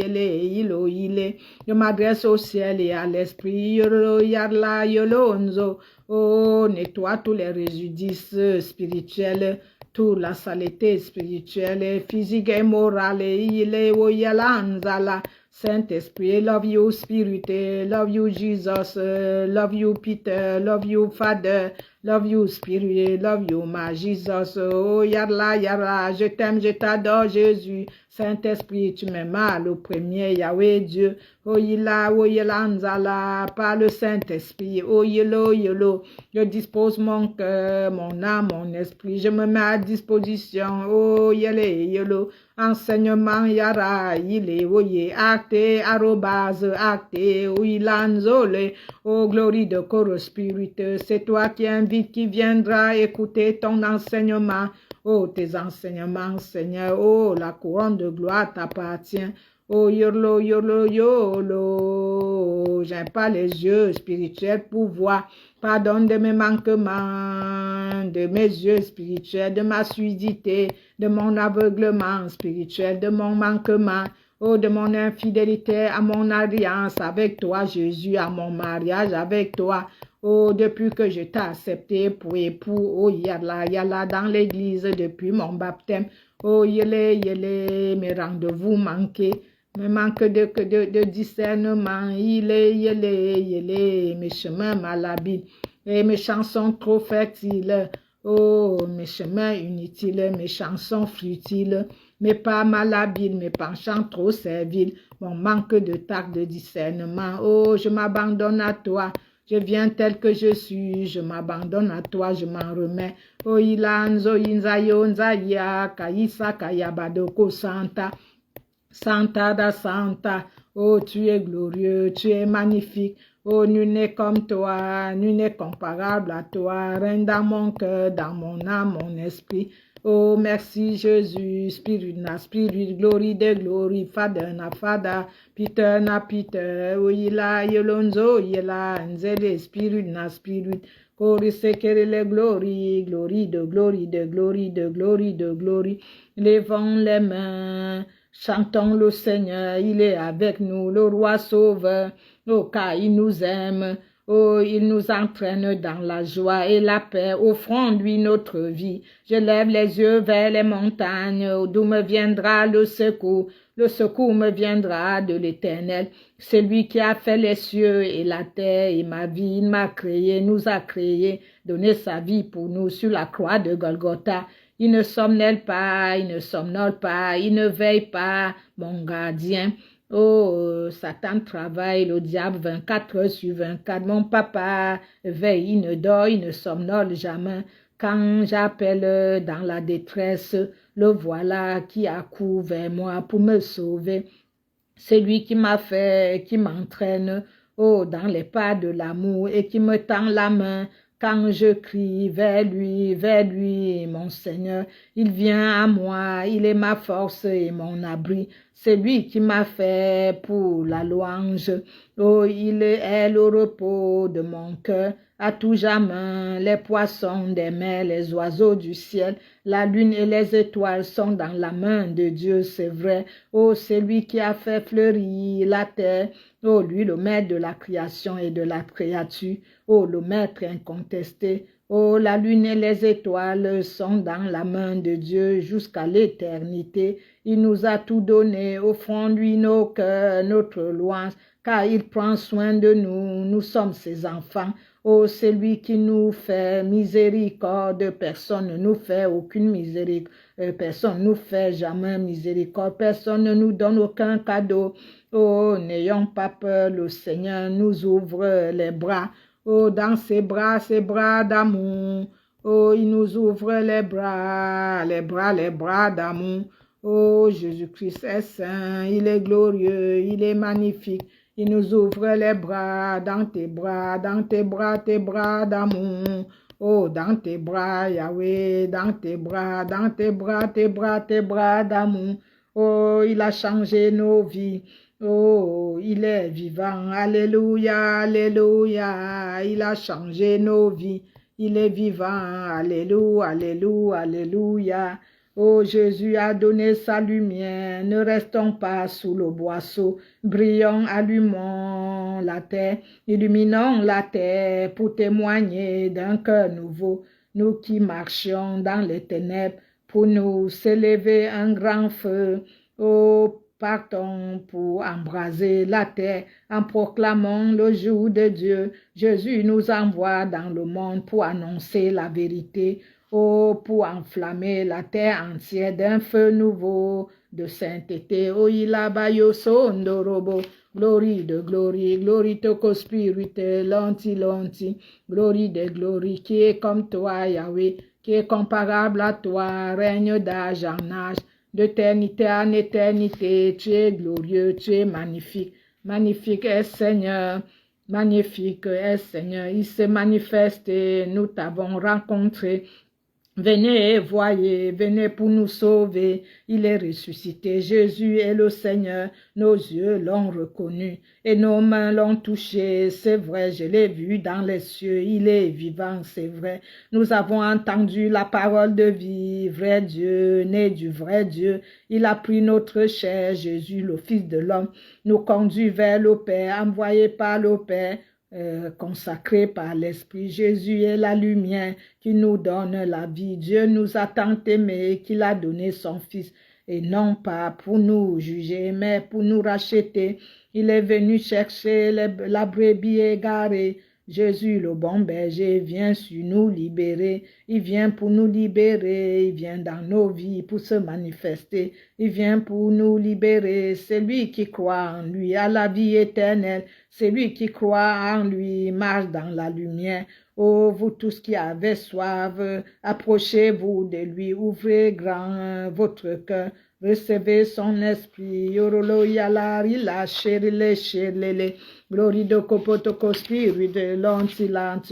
Je m'adresse au ciel et à l'esprit, yolo, yarla, yolonzo, oh, nettoie tous les réjudices spirituels, toute la saleté spirituelle, physique et morale, il est au yalanzala. Saint-Esprit, love you, Spirit, love you, Jesus, love you, Peter, love you, Father, love you, Spirit, love you, my Jesus, oh, yara, yara, je t'aime, je t'adore, Jésus, Saint-Esprit, tu m'aimes le premier, Yahweh Dieu, oh, yelanzala, par le Saint-Esprit, oh, yelo, je dispose mon cœur, mon âme, mon esprit, je me mets à disposition, oh, yelo, enseignement, yara, il est, oye, acte, arrobase, acte, ouilanzole, oh, glory de Koro Spirit, c'est toi qui invites, qui viendra écouter ton enseignement, oh, tes enseignements, Seigneur, oh, la couronne de gloire t'appartient, oh, yolo, j'ai pas les yeux spirituels pour voir. Pardonne de mes manquements, de mes yeux spirituels, de ma surdité, de mon aveuglement spirituel, de mon manquement, oh, de mon infidélité à mon alliance avec toi, Jésus, à mon mariage avec toi. Oh, depuis que je t'ai accepté pour époux, oh, yalla, dans l'église, depuis mon baptême. Oh, yele, mes rendez-vous manqués. Me manque de discernement, yele, mes chemins malhabiles, et mes chansons trop fertiles, oh, mes chemins inutiles, mes chansons futiles, mes pas malhabiles, mes penchants trop serviles, mon manque de tact, de discernement, oh, je m'abandonne à toi, je viens tel que je suis, je m'abandonne à toi, je m'en remets, oh, ilanzo, inzayo, nzaya, kaisa, kayabadoko, santa, Santa da Santa, oh tu es glorieux, tu es magnifique, oh nul n'est comme toi, nul n'est comparable à toi, règne dans mon cœur, dans mon âme, mon esprit, oh merci Jésus, Spirit na Spirit, glory de glory, Father na Father, Peter na Peter, oh ila yolonzo, ila nzele, Spirit na Spirit, Kori sekere le glory, glory de glory de glory de glory de glory, levons les mains. Chantons le Seigneur, il est avec nous, le roi sauveur, oh car il nous aime, oh il nous entraîne dans la joie et la paix, offrons-lui notre vie. Je lève les yeux vers les montagnes, d'où me viendra le secours me viendra de l'Éternel, celui qui a fait les cieux et la terre et ma vie, il m'a créé, nous a créé, donné sa vie pour nous sur la croix de Golgotha. Il ne somnole pas, il ne veille pas, mon gardien. Oh, Satan travaille, le diable 24 heures sur 24. Mon papa veille, il ne dort, il ne somnole jamais. Quand j'appelle dans la détresse, le voilà qui accourt vers moi pour me sauver. C'est lui qui m'a fait, qui m'entraîne, oh, dans les pas de l'amour et qui me tend la main Quand je crie vers lui, mon Seigneur, il vient à moi, il est ma force et mon abri. C'est lui qui m'a fait pour la louange. Oh, il est le repos de mon cœur. À tout jamais, les poissons des mers, les oiseaux du ciel, la lune et les étoiles sont dans la main de Dieu, c'est vrai. Oh, c'est lui qui a fait fleurir la terre. Oh, lui, le maître de la création et de la créature. Oh, le maître incontesté. Oh, la lune et les étoiles sont dans la main de Dieu jusqu'à l'éternité. Il nous a tout donné, offrons-lui nos cœurs, notre louange, car il prend soin de nous, nous sommes ses enfants. Oh, c'est lui qui nous fait miséricorde, personne ne nous fait aucune miséricorde, personne ne nous fait jamais miséricorde, personne ne nous donne aucun cadeau. Oh, n'ayons pas peur, le Seigneur nous ouvre les bras. Oh, dans ses bras d'amour. Oh, il nous ouvre les bras d'amour. Oh, Jésus-Christ est saint, il est glorieux, il est magnifique. Il nous ouvre les bras, tes bras d'amour. Oh, dans tes bras, Yahweh, dans tes bras d'amour. Oh, il a changé nos vies. Oh, il est vivant. Alléluia, alléluia. Il a changé nos vies. Il est vivant. Alléluia, alléluia, alléluia. Oh, Jésus a donné sa lumière, ne restons pas sous le boisseau, brillons, allumons la terre, illuminons la terre pour témoigner d'un cœur nouveau, nous qui marchions dans les ténèbres, pour nous s'élever un grand feu. Oh, partons pour embraser la terre en proclamant le jour de Dieu. Jésus nous envoie dans le monde pour annoncer la vérité. Oh, pour enflammer la terre entière d'un feu nouveau de sainteté. Oh, il a bayo sondorobo. Glory de glory, glory toko spirit, lonti, glory de glory, qui est comme toi, Yahweh, qui est comparable à toi, règne d'âge en âge, d'éternité en éternité, tu es glorieux, tu es magnifique. Magnifique est Seigneur. Magnifique est Seigneur. Il s'est manifesté, nous t'avons rencontré. Venez et voyez, venez pour nous sauver. Il est ressuscité. Jésus est le Seigneur. Nos yeux l'ont reconnu et nos mains l'ont touché. C'est vrai, je l'ai vu dans les cieux. Il est vivant, c'est vrai. Nous avons entendu la parole de vie. Vrai Dieu, né du vrai Dieu. Il a pris notre chair. Jésus, le Fils de l'homme, nous conduit vers le Père, envoyé par le Père. Consacré par l'Esprit. Jésus est la lumière qui nous donne la vie. Dieu nous a tant aimés qu'il a donné son Fils, et non pas pour nous juger, mais pour nous racheter. Il est venu chercher la brebis égarée. Jésus, le bon berger, vient sur nous libérer. Il vient pour nous libérer. Il vient dans nos vies pour se manifester. Il vient pour nous libérer. C'est lui qui croit en lui a la vie éternelle. C'est lui qui croit en lui marche dans la lumière. Oh, vous tous qui avez soif, approchez-vous de lui. Ouvrez grand votre cœur. Recevez son esprit. Yorolo yalari la sherile shelele. Glory de kopotoko spirit de lanti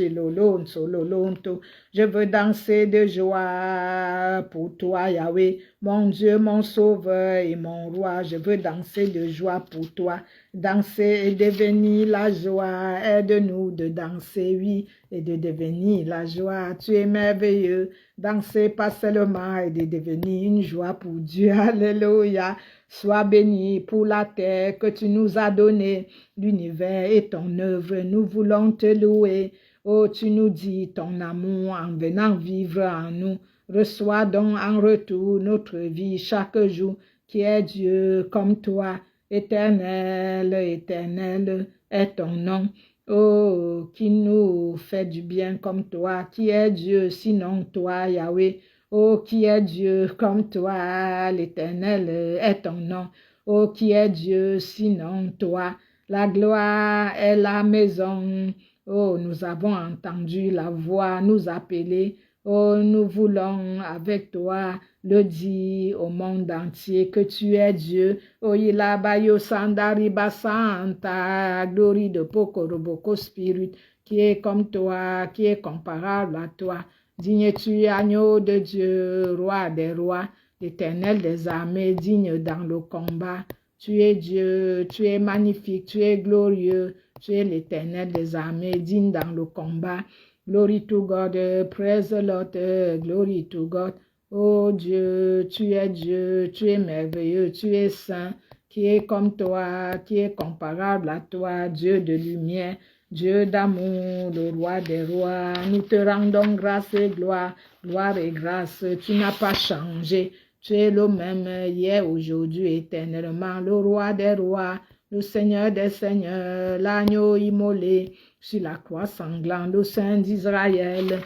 lolonto. Je veux danser de joie pour toi, Yahweh, mon Dieu, mon sauveur et mon roi. Je veux danser de joie pour toi. Danser et devenir la joie. Aide-nous de danser, oui, et de devenir la joie. Tu es merveilleux. Danser pas seulement et de devenir une joie pour Dieu. Alléluia. Sois béni pour la terre que tu nous as donnée. L'univers est ton œuvre. Nous voulons te louer. Oh, tu nous dis ton amour en venant vivre en nous. Reçois donc en retour notre vie chaque jour, qui est Dieu comme toi. Éternel, éternel est ton nom. Oh, qui nous fait du bien comme toi, qui est Dieu sinon toi, Yahweh. Oh, qui est Dieu comme toi, l'Éternel est ton nom. Oh, qui est Dieu sinon toi. La gloire est la maison. Oh, nous avons entendu la voix nous appeler. Oh, nous voulons avec toi le dire au monde entier que tu es Dieu. Oh, il a bayo sandari basanta, glory de pokoroboko spirit. qui est comme toi, qui est comparable à toi. Digne tu es, agneau de Dieu, roi des rois, l'Éternel des armées, digne dans le combat. Tu es Dieu, tu es magnifique, tu es glorieux, tu es l'Éternel des armées, digne dans le combat. Glory to God, praise the Lord, glory to God. Oh Dieu, tu es merveilleux, tu es saint, qui est comme toi, qui est comparable à toi, Dieu de lumière, Dieu d'amour, le roi des rois. Nous te rendons grâce et gloire, gloire et grâce. Tu n'as pas changé. Tu es le même hier, aujourd'hui, éternellement, le roi des rois, le Seigneur des seigneurs, l'agneau immolé sur la croix sanglante, le Saint d'Israël,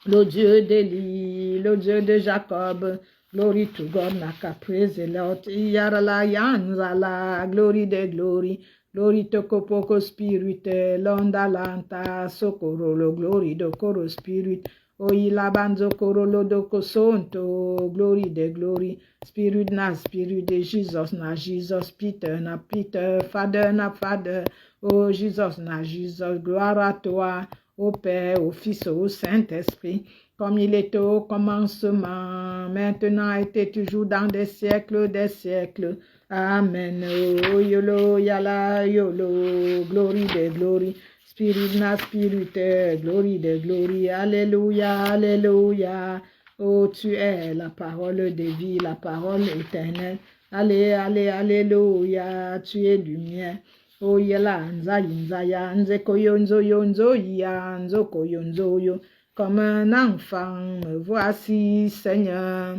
le Dieu d'Élie, le Dieu de Jacob. Glory to God, naka praise the Lord. Yarala yanzala, glory de glory. Glory to Kopoko Spirit, Londa Lanta, Socorro, lo glory do Coro Spirit. Oila banzo korolo doko sonto, glory de glory, spirit de Jesus na Jesus, Peter na Peter, Father na Father, oh Jesus na Jesus, gloire à toi, au Père, au Fils, au Saint-Esprit, comme il était au commencement, maintenant et toujours dans des siècles des siècles. Amen. Oh yolo yala yolo, glory de glory. Spirit na spirit, glory de glory, alléluia, alléluia. Oh, tu es la parole de vie, la parole éternelle. Allez, allez, alléluia, tu es lumière. Oh, yela, nza, ya, nzeko yonzo, ya, nzoko yonzo, yo. Comme un enfant, me voici, Seigneur.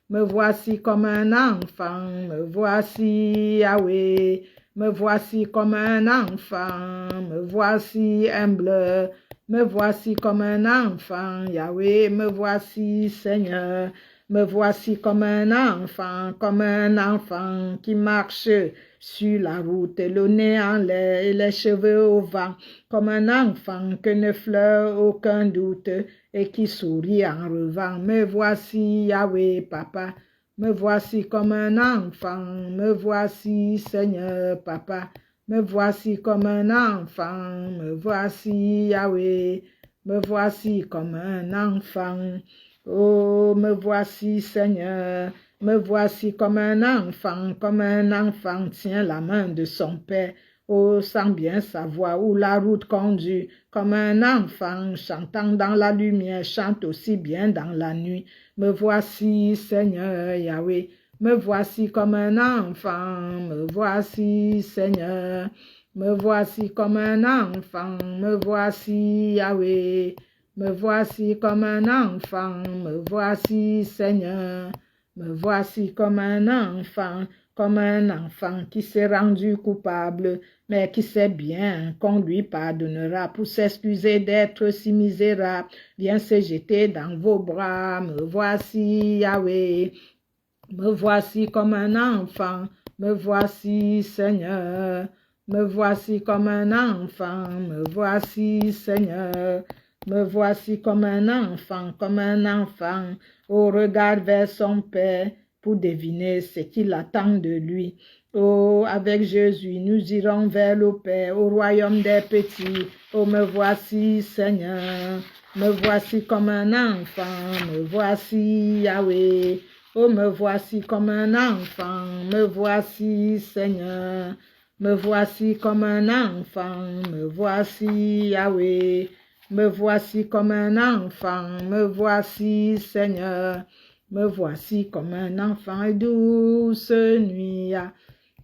Me voici comme un enfant, me voici, Yahweh. Me voici comme un enfant, me voici humble, me voici comme un enfant, Yahweh, me voici Seigneur, me voici comme un enfant qui marche sur la route, le nez en l'air et les cheveux au vent, comme un enfant que ne fleure aucun doute et qui sourit en revant. Me voici Yahweh, Papa. Me voici comme un enfant, me voici Seigneur Papa, me voici comme un enfant, me voici Yahweh, me voici comme un enfant. Oh, me voici Seigneur, me voici comme un enfant tient la main de son père. Oh, sans bien savoir où la route conduit, comme un enfant chantant dans la lumière, chante aussi bien dans la nuit. Me voici, Seigneur Yahweh, me voici comme un enfant, me voici, Seigneur, me voici comme un enfant, me voici, Yahweh, me voici comme un enfant, me voici, Seigneur, me voici comme un enfant qui s'est rendu coupable, mais qui sait bien qu'on lui pardonnera pour s'excuser d'être si misérable. Viens se jeter dans vos bras, me voici Yahweh, me voici comme un enfant, me voici Seigneur, me voici comme un enfant, me voici Seigneur, me voici comme un enfant, au regard vers son Père, pour deviner ce qu'il attend de lui. Oh, avec Jésus, nous irons vers le Père, au royaume des petits. Oh, me voici, Seigneur. Me voici comme un enfant. Me voici, Yahweh. Oh, me voici comme un enfant. Me voici, Seigneur. Me voici comme un enfant. Me voici, Yahweh. Me voici comme un enfant. Me voici, Seigneur. Me voici comme un enfant, douce nuit,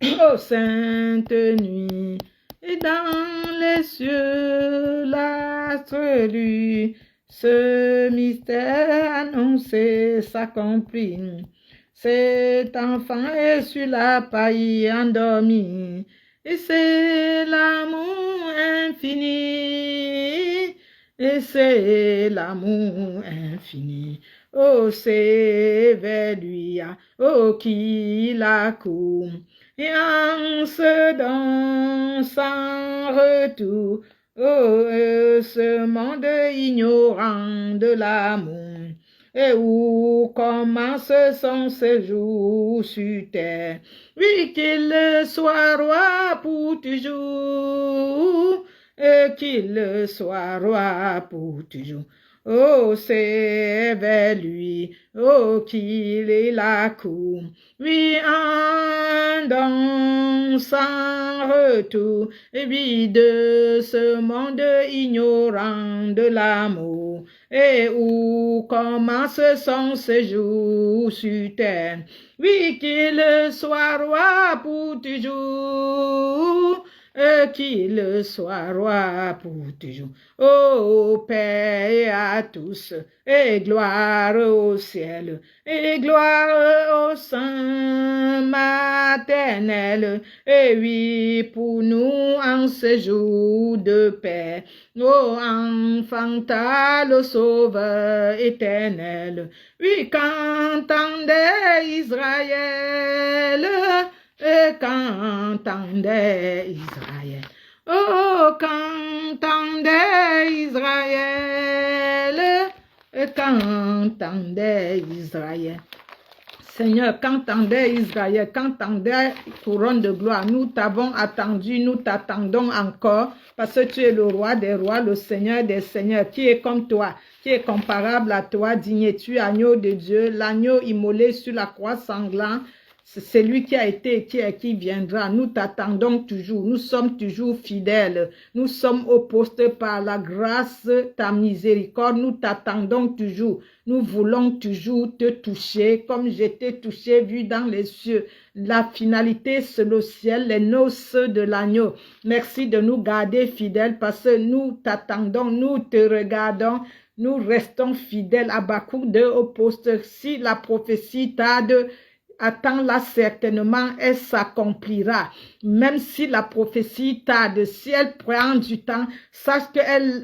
oh sainte nuit, et dans les cieux l'astre lui, ce mystère annoncé s'accomplit. Cet enfant est sur la paille endormi, et c'est l'amour infini, et c'est l'amour infini. Oh, c'est vers lui, oh, qu'il accourt, et en se donnant sans retour, oh, ce monde ignorant de l'amour, et où commence son séjour sur terre, oui, qu'il soit roi pour toujours, et qu'il soit roi pour toujours. Oh, c'est vers lui, oh, qu'il est la cour. Oui, un don sans retour, et puis de ce monde ignorant de l'amour, et où commence son séjour sur terre. Oui, qu'il soit roi pour toujours, qu'il soit roi pour toujours. Ô Père à tous, et gloire au ciel, et gloire au sein maternel, et oui, pour nous en ce jour de paix, ô enfanta le sauveur éternel. Oui, qu'entendait Israël, et qu'entendait Israël. Oh, qu'entendait Israël, et qu'entendait Israël. Seigneur, qu'entendait Israël, qu'entendait couronne de gloire. Nous t'avons attendu, nous t'attendons encore, parce que tu es le roi des rois, le Seigneur des seigneurs, qui est comme toi, qui est comparable à toi, digne tu, agneau de Dieu, l'agneau immolé sur la croix sanglante. C'est lui qui a été et qui est qui viendra. Nous t'attendons toujours. Nous sommes toujours fidèles. Nous sommes au poste par la grâce, ta miséricorde. Nous t'attendons toujours. Nous voulons toujours te toucher comme j'étais touché, vu dans les cieux. La finalité, c'est le ciel, les noces de l'agneau. Merci de nous garder fidèles parce que nous t'attendons, nous te regardons. Nous restons fidèles. Habakkuk 2 au poste. Si la prophétie tarde, attends-la certainement, elle s'accomplira. Même si la prophétie tarde, si elle prend du temps, sache qu'elle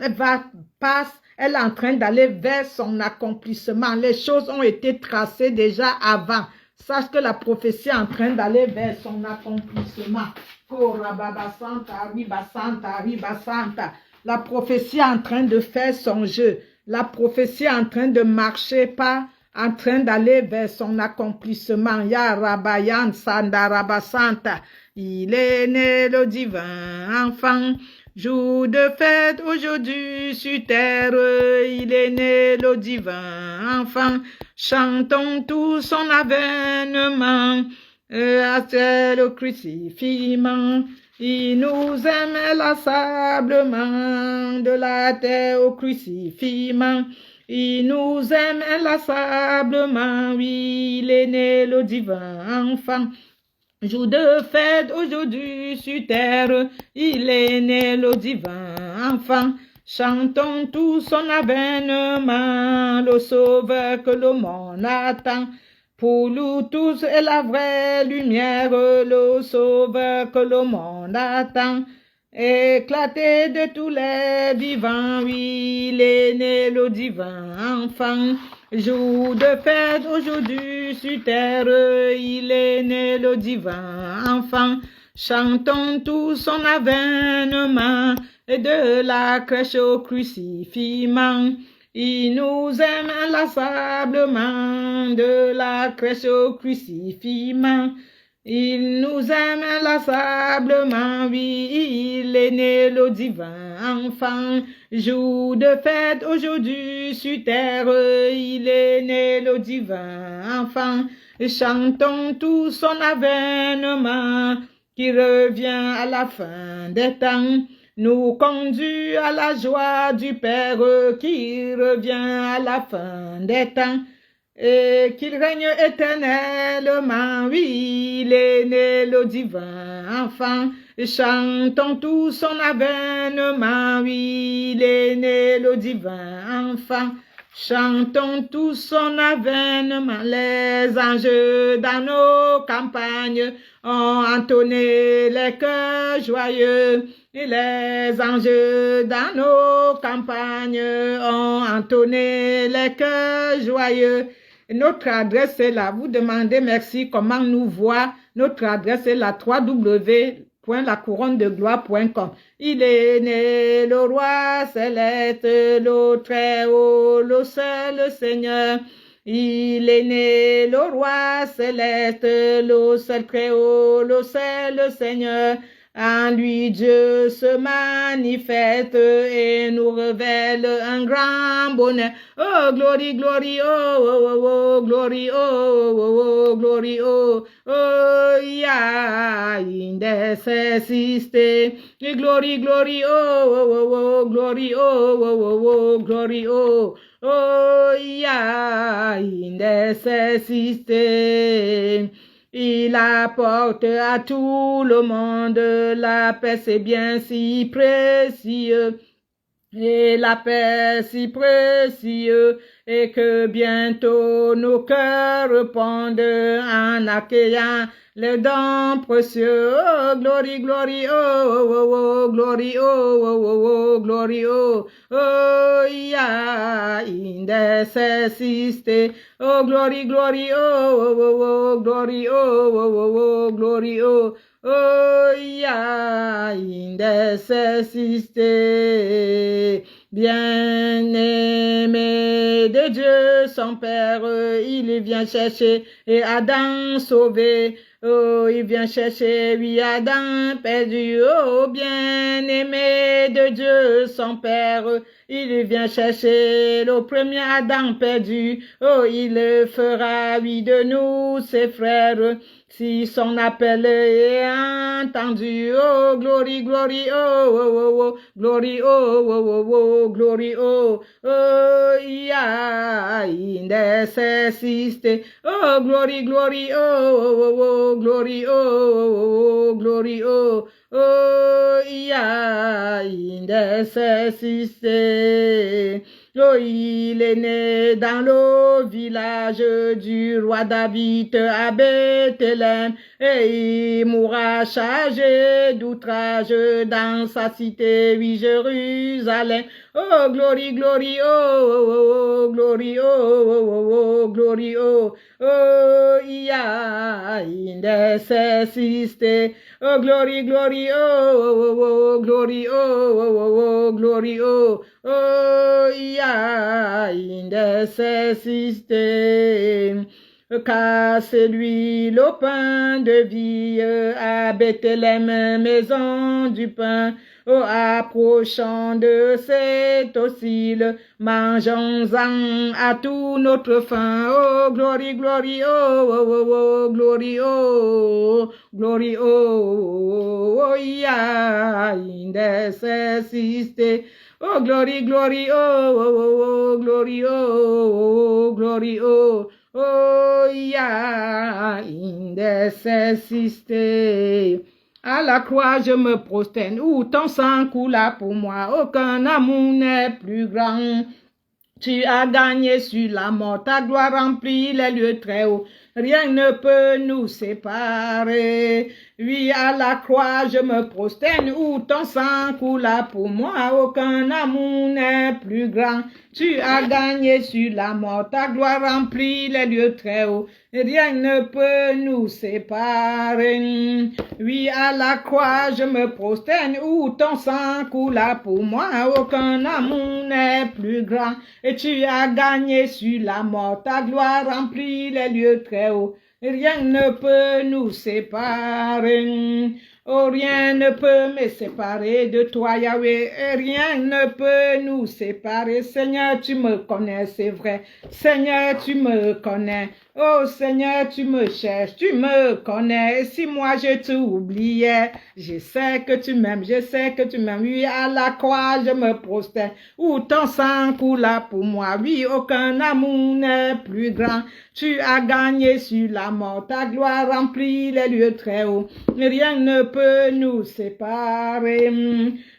elle est en train d'aller vers son accomplissement. Les choses ont été tracées déjà avant. Sache que la prophétie est en train d'aller vers son accomplissement. La prophétie est en train de faire son jeu. La prophétie est en train de marcher pas en train d'aller vers son accomplissement. Ya Rabayan Sandarabasanta, il est né le divin enfant. Jour de fête aujourd'hui sur terre, il est né le divin enfant. Chantons tout son avènement, à le crucifiement. Il nous aime inlassablement, de la terre au crucifiement. Il nous aime inlassablement, oui, il est né le divin enfant. Jour de fête aujourd'hui sur terre, il est né le divin enfant. Chantons tout son avènement, le sauveur que le monde attend. Pour nous tous est la vraie lumière, le sauveur que le monde attend. Éclaté de tous les vivants, oui, il est né le divin enfant. Jour de fête aujourd'hui sur terre, il est né le divin enfant. Chantons tout son avènement, et de la crèche au crucifiement. Il nous aime inlassablement, de la crèche au crucifiement. Il nous aime inlassablement, oui, il est né le divin enfant. Jour de fête aujourd'hui sur terre, il est né le divin enfant. Chantons tout son avènement, qui revient à la fin des temps. Nous conduit à la joie du Père, qui revient à la fin des temps. Et qu'il règne éternellement, oui, il est né le divin enfant. Chantons tout son avènement, oui, il est né le divin enfant. Chantons tout son avènement, les anges dans nos campagnes ont entonné les chœurs joyeux. Et les anges dans nos campagnes ont entonné les chœurs joyeux. Et notre adresse est là. Vous demandez merci, comment nous voir. Notre adresse est là, www.lacouronne-de-gloire.com. Il est né le roi céleste, le très haut, le seul Seigneur. Il est né le roi céleste, le seul très haut, le seul Seigneur. En lui, Dieu se manifeste et nous révèle un grand bonheur. Oh, glory, glory, oh, oh, oh, oh, glory, oh, oh, oh, oh, glory, oh, oh, yeah, in necessité. Glory, glory, oh, oh, oh, oh, glory, oh, oh, oh, oh, glory, oh, oh, yeah, in necessité. Il apporte à tout le monde la paix, c'est bien si précieux. Et la paix si précieux, et que bientôt nos cœurs répondent en accueillant les dons précieux. Oh, glory, glory, oh, oh, oh, oh, glory, oh, oh, oh, oh, glory, oh, oh, yeah, in necessité. Oh, glory, glory, oh, oh, oh, oh, glory, oh, oh, oh, oh, glory, oh, oh, yeah, in necessité. Bien-aimé de Dieu, son Père, il vient chercher et Adam sauvé. Oh, il vient chercher, oui, Adam perdu. Oh, bien-aimé de Dieu, son Père, il vient chercher le premier Adam perdu. Oh, il fera, oui, de nous, ses frères, si son appel est entendu. Oh, glory, glory, oh, oh, oh, oh, glory, oh, oh, oh, oh, glory, oh, oh, yeah, in necessité. Oh, glory, glory, oh, oh, oh, oh, glory, oh, oh, oh, glory, oh, oh, yeah, in necessité. Oh, il est né dans le village du roi David à Bethléem et il mourra chargé d'outrage dans sa cité, oui, Jérusalem. Oh, glory, glory, oh, oh, oh, glory, oh, oh, oh, oh, glory, oh, oh, yeah, in necessité. Oh, glory, glory, oh, oh, oh, glory, oh, oh, oh, glory, oh, oh, yeah, in necessité. Car c'est lui le pain de vie à Bethléem, maison du pain. Oh, approchant de cet oscille, mangeons-en à tout notre faim. Oh, glory, glory, oh, oh, oh, oh, glory, oh, glory, oh, oh, yeah, in necessité. Oh, glory, glory, oh, oh, oh, oh, glory, oh, glory, oh, oh, yeah, in necessité. À la croix, je me prosterne, où ton sang coula pour moi. Aucun amour n'est plus grand. Tu as gagné sur la mort, ta gloire remplit les lieux très hauts. Rien ne peut nous séparer. Oui, à la croix, je me prosterne, où ton sang coula pour moi. Aucun amour n'est plus grand. Tu as gagné sur la mort, ta gloire remplit les lieux très hauts. Rien ne peut nous séparer. Oui, à la croix, je me prosterne, où ton sang coula pour moi. Aucun amour n'est plus grand. Et tu as gagné sur la mort, ta gloire remplit les lieux très hauts. Rien ne peut nous séparer. Oh, rien ne peut me séparer de toi, Yahweh. Rien ne peut nous séparer. Seigneur, tu me connais, c'est vrai. Seigneur, tu me connais. Oh, Seigneur, tu me cherches, tu me connais. Et si moi je t'oubliais, je sais que tu m'aimes, je sais que tu m'aimes. Oui, à la croix, je me prosterne, où ton sang coula pour moi. Oui, aucun amour n'est plus grand. Tu as gagné sur la mort, ta gloire remplit les lieux très hauts. Rien ne peut nous séparer.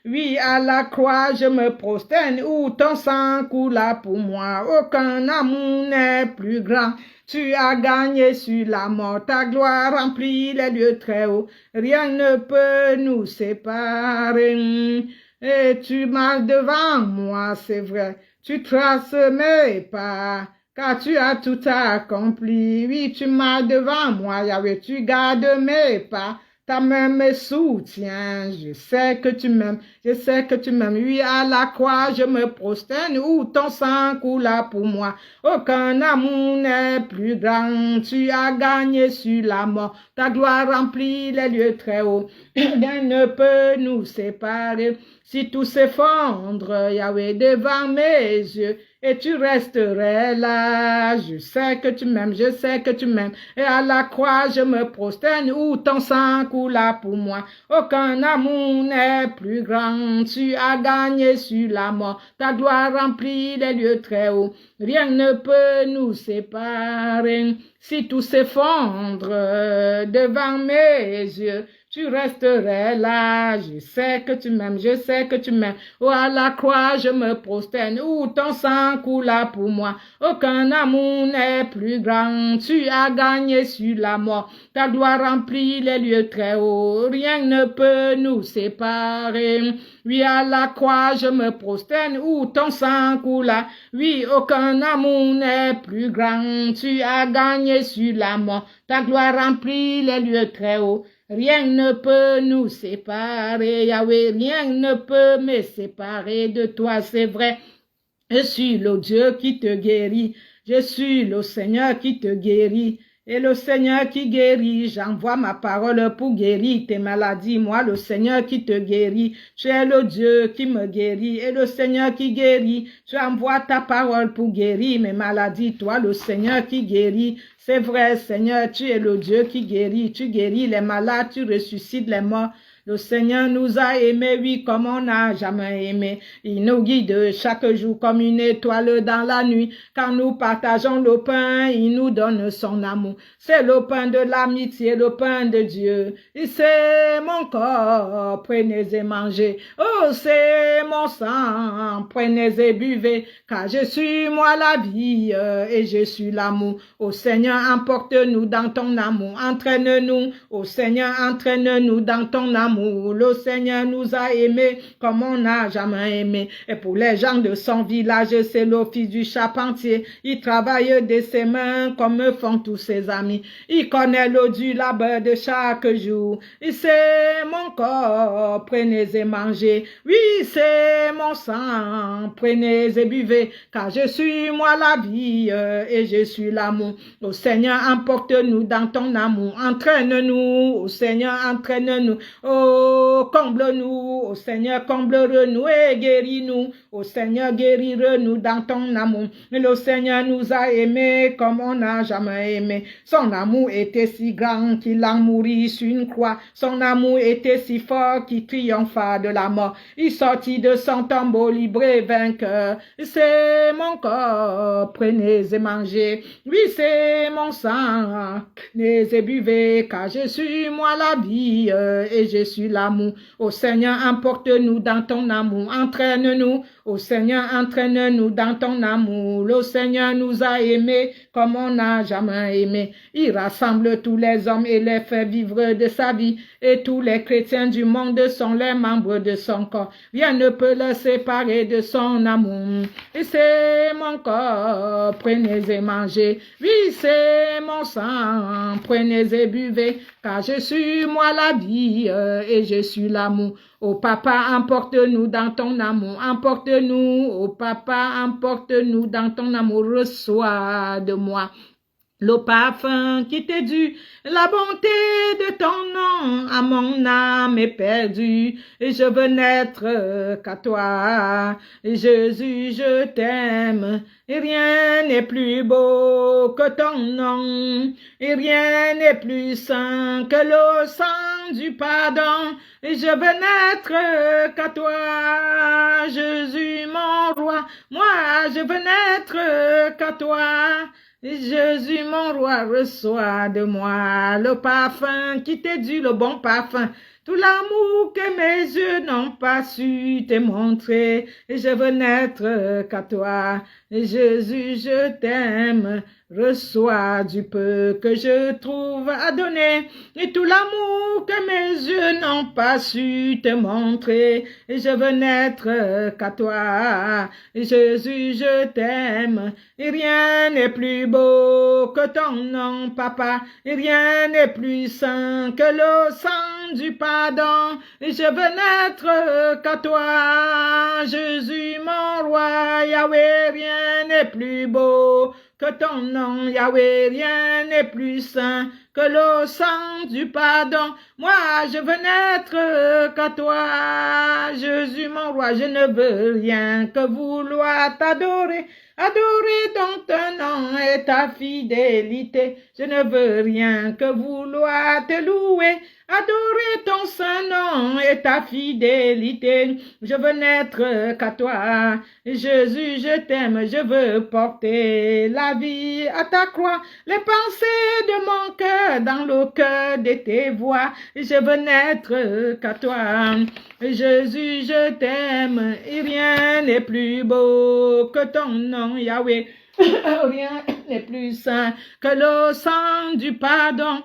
Oui, à la croix, je me prosterne, où ton sang coula pour moi. Aucun amour n'est plus grand. Tu as gagné sur la mort, ta gloire remplit les lieux très hauts. Rien ne peut nous séparer. Et tu marches devant moi, c'est vrai. Tu traces mes pas, car tu as tout accompli. Oui, tu marches devant moi, Yahweh, tu gardes mes pas. Ta main me soutient, je sais que tu m'aimes, je sais que tu m'aimes. Oui, à la croix, je me prosterne, où ton sang coula pour moi. Aucun amour n'est plus grand, tu as gagné sur la mort. Ta gloire remplit les lieux très hauts, rien ne peut nous séparer. Si tout s'effondre, Yahweh, devant mes yeux, et tu resterais là. Je sais que tu m'aimes, je sais que tu m'aimes. Et à la croix, je me prosterne, où ton sang coula pour moi. Aucun amour n'est plus grand, tu as gagné sur la mort. Ta gloire remplit les lieux très hauts, rien ne peut nous séparer. Si tout s'effondre devant mes yeux, tu resterais là. Je sais que tu m'aimes, je sais que tu m'aimes. Oh, à la croix, je me prosterne, où ton sang coula pour moi. Aucun amour n'est plus grand, tu as gagné sur la mort. Ta gloire remplit les lieux très hauts, rien ne peut nous séparer. Oui, à la croix, je me prosterne, où ton sang coula. Oui, aucun amour n'est plus grand, tu as gagné sur la mort. Ta gloire remplit les lieux très hauts. Rien ne peut nous séparer, Yahweh, rien ne peut me séparer de toi, c'est vrai. Je suis le Dieu qui te guérit, je suis le Seigneur qui te guérit. Et le Seigneur qui guérit, j'envoie ma parole pour guérir tes maladies. Moi, le Seigneur qui te guérit, tu es le Dieu qui me guérit. Et le Seigneur qui guérit, tu envoies ta parole pour guérir mes maladies. Toi, le Seigneur qui guérit, c'est vrai, Seigneur, tu es le Dieu qui guérit. Tu guéris les malades, tu ressuscites les morts. Le Seigneur nous a aimés, oui, comme on n'a jamais aimé. Il nous guide chaque jour comme une étoile dans la nuit. Quand nous partageons le pain, il nous donne son amour. C'est le pain de l'amitié, le pain de Dieu. Et c'est mon corps, prenez et mangez. Oh, c'est mon sang, prenez et buvez. Car je suis moi la vie et je suis l'amour. Ô Seigneur, emporte-nous dans ton amour. Entraîne-nous, ô Seigneur, entraîne-nous dans ton amour. Le Seigneur nous a aimés comme on n'a jamais aimé. Et pour les gens de son village, c'est l'office du charpentier. Il travaille de ses mains comme font tous ses amis. Il connaît l'eau du labeur de chaque jour. Et c'est mon corps, prenez et mangez. Oui, c'est mon sang, prenez et buvez. Car je suis moi la vie et je suis l'amour. Ô Seigneur, emporte-nous dans ton amour. Entraîne-nous, ô Seigneur, entraîne-nous. Oh, comble-nous, ô Seigneur, comble-nous et guéris-nous. Ô Seigneur, guéris-nous dans ton amour. Le Seigneur nous a aimés comme on n'a jamais aimé. Son amour était si grand qu'il a mouru sur une croix. Son amour était si fort qu'il triompha de la mort. Il sortit de son tombeau libre et vainqueur. C'est mon corps, prenez et mangez. Oui, c'est mon sang, prenez et buvez, car je suis moi la vie et je suis l'amour. Ô Seigneur, emporte-nous dans ton amour, entraîne-nous. Ô Seigneur, entraîne-nous dans ton amour. Le Seigneur nous a aimés comme on n'a jamais aimé. Il rassemble tous les hommes et les fait vivre de sa vie. Et tous les chrétiens du monde sont les membres de son corps. Rien ne peut le séparer de son amour. Et c'est mon corps, prenez et mangez. Oui, c'est mon sang, prenez et buvez. Car je suis moi la vie et je suis l'amour. Ô Papa, emporte-nous dans ton amour, emporte-nous, ô Papa, emporte-nous dans ton amour, reçois de moi le parfum qui t'est dû, la bonté de ton nom, à mon âme est perdue, et je veux n'être qu'à toi. Et Jésus, je t'aime, et rien n'est plus beau que ton nom, et rien n'est plus saint que le sang du pardon, et je veux n'être qu'à toi, Jésus mon roi, moi je veux n'être qu'à toi. Jésus, mon roi, reçois de moi le parfum qui t'est dû, le bon parfum. Tout l'amour que mes yeux n'ont pas su te montrer. Et je veux n'être qu'à toi. Et Jésus, je t'aime. reçois du peu que je trouve à donner, et tout l'amour que mes yeux n'ont pas su te montrer. Et je veux n'être qu'à toi, et Jésus, je t'aime, et rien n'est plus beau que ton nom, papa, et rien n'est plus saint que le sang du pardon. Et je veux n'être qu'à toi, Jésus, mon roi, Yahweh, rien n'est plus beau que ton nom, Yahweh, rien n'est plus saint que le sang du pardon. Moi, je veux n'être qu'à toi, Jésus, mon roi, je ne veux rien que vouloir t'adorer. Adorer donc ton nom et ta fidélité. Je ne veux rien que vouloir te louer. Adorer ton saint nom et ta fidélité. Je veux n'être qu'à toi. Jésus, je t'aime. Je veux porter la vie à ta croix. Les pensées de mon cœur dans le cœur de tes voix. Je veux n'être qu'à toi. Jésus, je t'aime. Et rien n'est plus beau que ton nom, Yahweh. Rien n'est plus saint que le sang du pardon.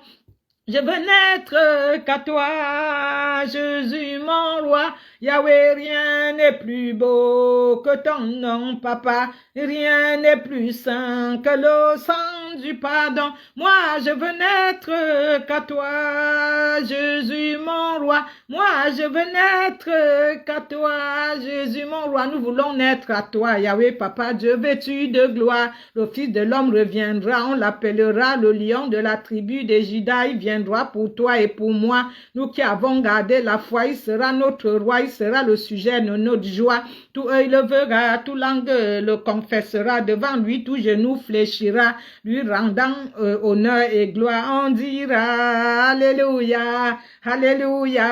Je veux n'être qu'à toi, Jésus, mon roi. Yahweh, rien n'est plus beau que ton nom, papa. Rien n'est plus saint que le sang du pardon. Moi, je veux n'être qu'à toi, Jésus, mon roi. Moi, je veux n'être qu'à toi, Jésus, mon roi. Nous voulons naître à toi, Yahweh, papa, Dieu vêtu de gloire. Le Fils de l'homme reviendra, on l'appellera le lion de la tribu de Juda. Il viendra pour toi et pour moi. Nous qui avons gardé la foi, il sera notre roi, il sera le sujet de notre joie. Tout œil le verra, tout langue le confessera devant lui, tout genou fléchira, lui rendant honneur et gloire. On dira Alléluia, Alléluia,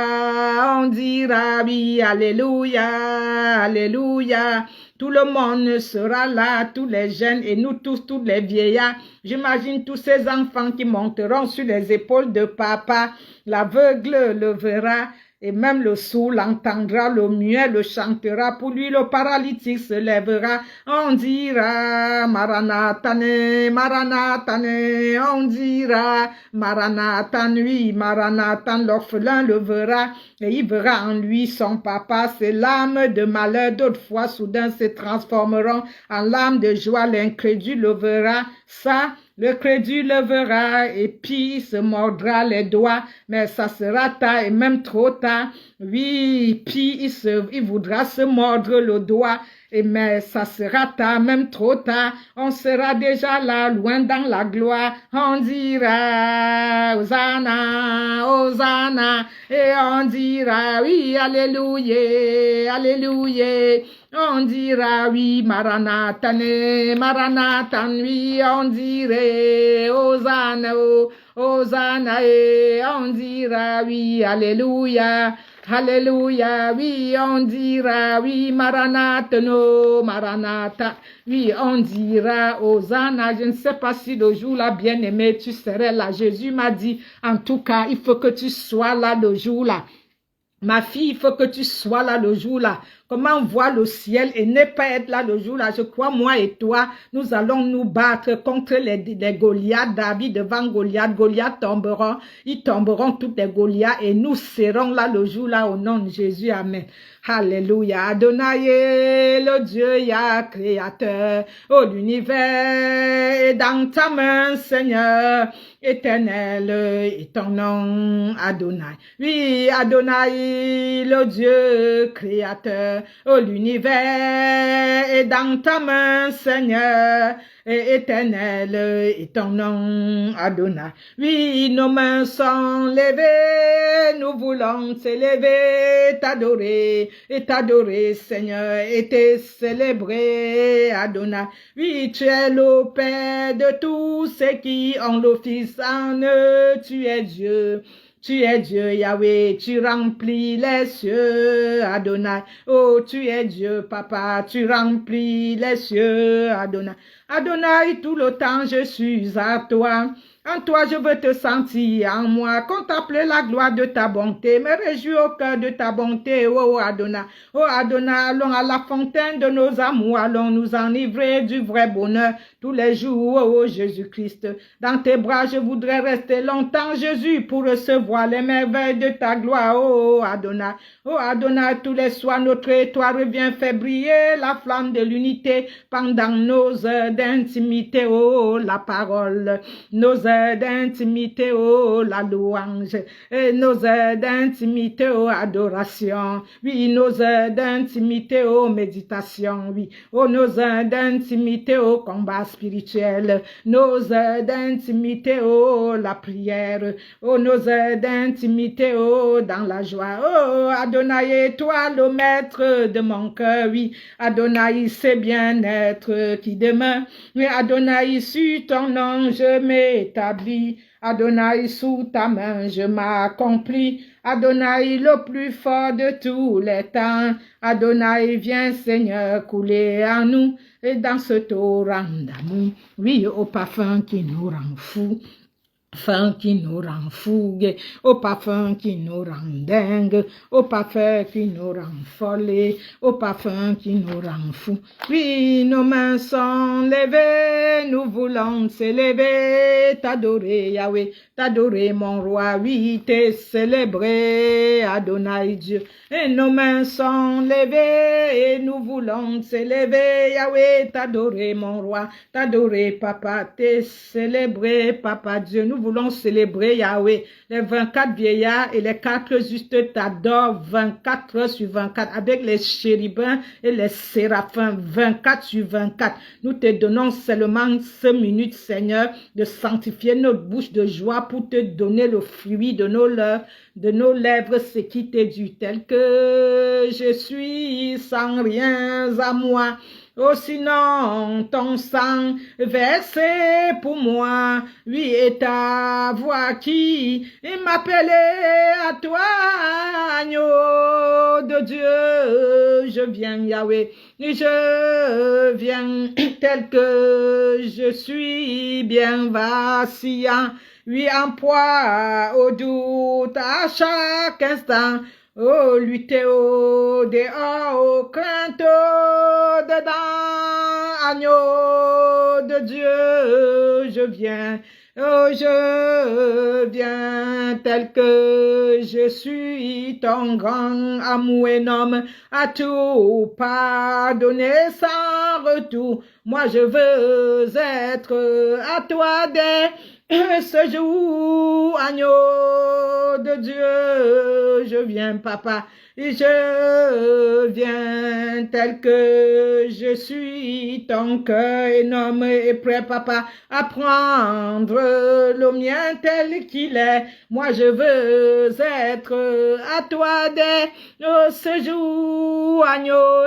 on dira oui, Alléluia, Alléluia. Tout le monde sera là, tous les jeunes et nous tous les vieillards. J'imagine tous ces enfants qui monteront sur les épaules de papa. L'aveugle le verra et même le sourd l'entendra, le muet le chantera. Pour lui, le paralytique se lèvera. On dira Maranatane, Maranatane. On dira Maranatane, oui, Maranatane. L'orphelin le verra et il verra en lui son papa. Ses larmes de malheur d'autrefois soudain se transformeront en larmes de joie. L'incrédule le verra. Ça, le crédule le verra et puis se mordra les doigts, mais ça sera tard et même trop tard. Oui, puis il voudra se mordre le doigt, mais ça sera tard, même trop tard. On sera déjà là, loin dans la gloire. On dira Hosanna, Hosanna, et on dira oui, Alléluia, Alléluia. On dira oui, Maranatane, Maranatane, oui, on dirait Hosanna, Hosanna, et on dira oui, Alléluia, Alléluia, oui, on dira oui, Maranatano, Maranatha, oui, on dira Hosanna. Je ne sais pas si le jour-là, bien-aimé, tu serais là. Jésus m'a dit, en tout cas, il faut que tu sois là le jour-là. Ma fille, il faut que tu sois là le jour-là. Comment voir le ciel et ne pas être là le jour-là? Je crois, moi et toi, nous allons nous battre contre les Goliaths. David devant Goliath, Goliath tomberont. Ils tomberont tous les Goliaths et nous serons là le jour-là au nom de Jésus. Amen. Alléluia. Adonai, le Dieu Yah, créateur, oh l'univers est dans ta main, Seigneur. Éternel est ton nom, Adonai. Oui, Adonai, le Dieu créateur, oh l'univers est dans ta main, Seigneur. Et éternel est ton nom, Adonai. Oui, nos mains sont levées, nous voulons s'élever, t'adorer, et t'adorer, Seigneur, et te célébrer, Adonai. Oui, tu es le Père de tous ceux qui ont le Fils en eux, tu es Dieu. Tu es Dieu, Yahweh, tu remplis les cieux, Adonai. Oh, tu es Dieu, Papa, tu remplis les cieux, Adonai. Adonai, tout le temps je suis à toi. En toi, je veux te sentir en moi, contempler la gloire de ta bonté, me réjouir au cœur de ta bonté, oh Adonai. Oh Adonai, allons à la fontaine de nos amours, allons nous enivrer du vrai bonheur tous les jours, oh Jésus-Christ. Dans tes bras, je voudrais rester longtemps, Jésus, pour recevoir les merveilles de ta gloire, oh Adonai. Oh Adonai, tous les soirs, notre étoile revient faire briller la flamme de l'unité pendant nos heures d'intimité, oh la parole, nos heures d'intimité, oh la louange, et nos heures d'intimité, oh adoration, oui, nos heures d'intimité, oh méditation, oui, oh nos heures d'intimité, oh combat spirituel, nos heures d'intimité, oh la prière, oh nos heures d'intimité, oh dans la joie, oh Adonai, toi le maître de mon cœur, oui, Adonai, c'est bien-être qui demeure, oui, Adonai, sur ton nom je m'établis, Adonai, sous ta main je m'accomplis, Adonai, le plus fort de tous les temps, Adonai, viens Seigneur couler en nous, et dans ce torrent d'amour, oui, au parfum qui nous rend fous, parfum qui nous rend fougue, au parfum qui nous rend dingue, au parfum qui nous rend folle, au parfum qui nous rend fou. Oui, nos mains sont levées, nous voulons s'élever, t'adorer Yahweh, t'adorer mon roi, oui, t'es célébré, Adonai Dieu. Et nos mains sont levées et nous voulons s'élever, Yahweh, t'adorer mon roi, t'adorer papa, t'es célébré, papa Dieu. Nous voulons célébrer Yahweh. Les 24 vieillards et les 4 justes t'adorent 24 heures sur 24 avec les chérubins et les séraphins 24 sur 24. Nous te donnons seulement 5 minutes, Seigneur, de sanctifier notre bouche de joie pour te donner le fruit de nos lèvres, ce qui t'est dû, tel que je suis sans rien à moi. Oh, sinon, ton sang versé pour moi, oui, et ta voix qui m'appelait à toi, agneau de Dieu, je viens, Yahweh, je viens tel que je suis, bien vacillant, oui, en proie au doute à chaque instant. Oh, lutter au dehors, au crainte au dedans, agneau de Dieu, je viens, oh, je viens tel que je suis, ton grand amour énorme, à tout pardonner sans retour. Moi, je veux être à toi dès ce jour, agneau de Dieu, je viens, papa, et je viens tel que je suis, ton cœur énorme et prêt, papa, à prendre le mien tel qu'il est. Moi, je veux être à toi dès ce jour, agneau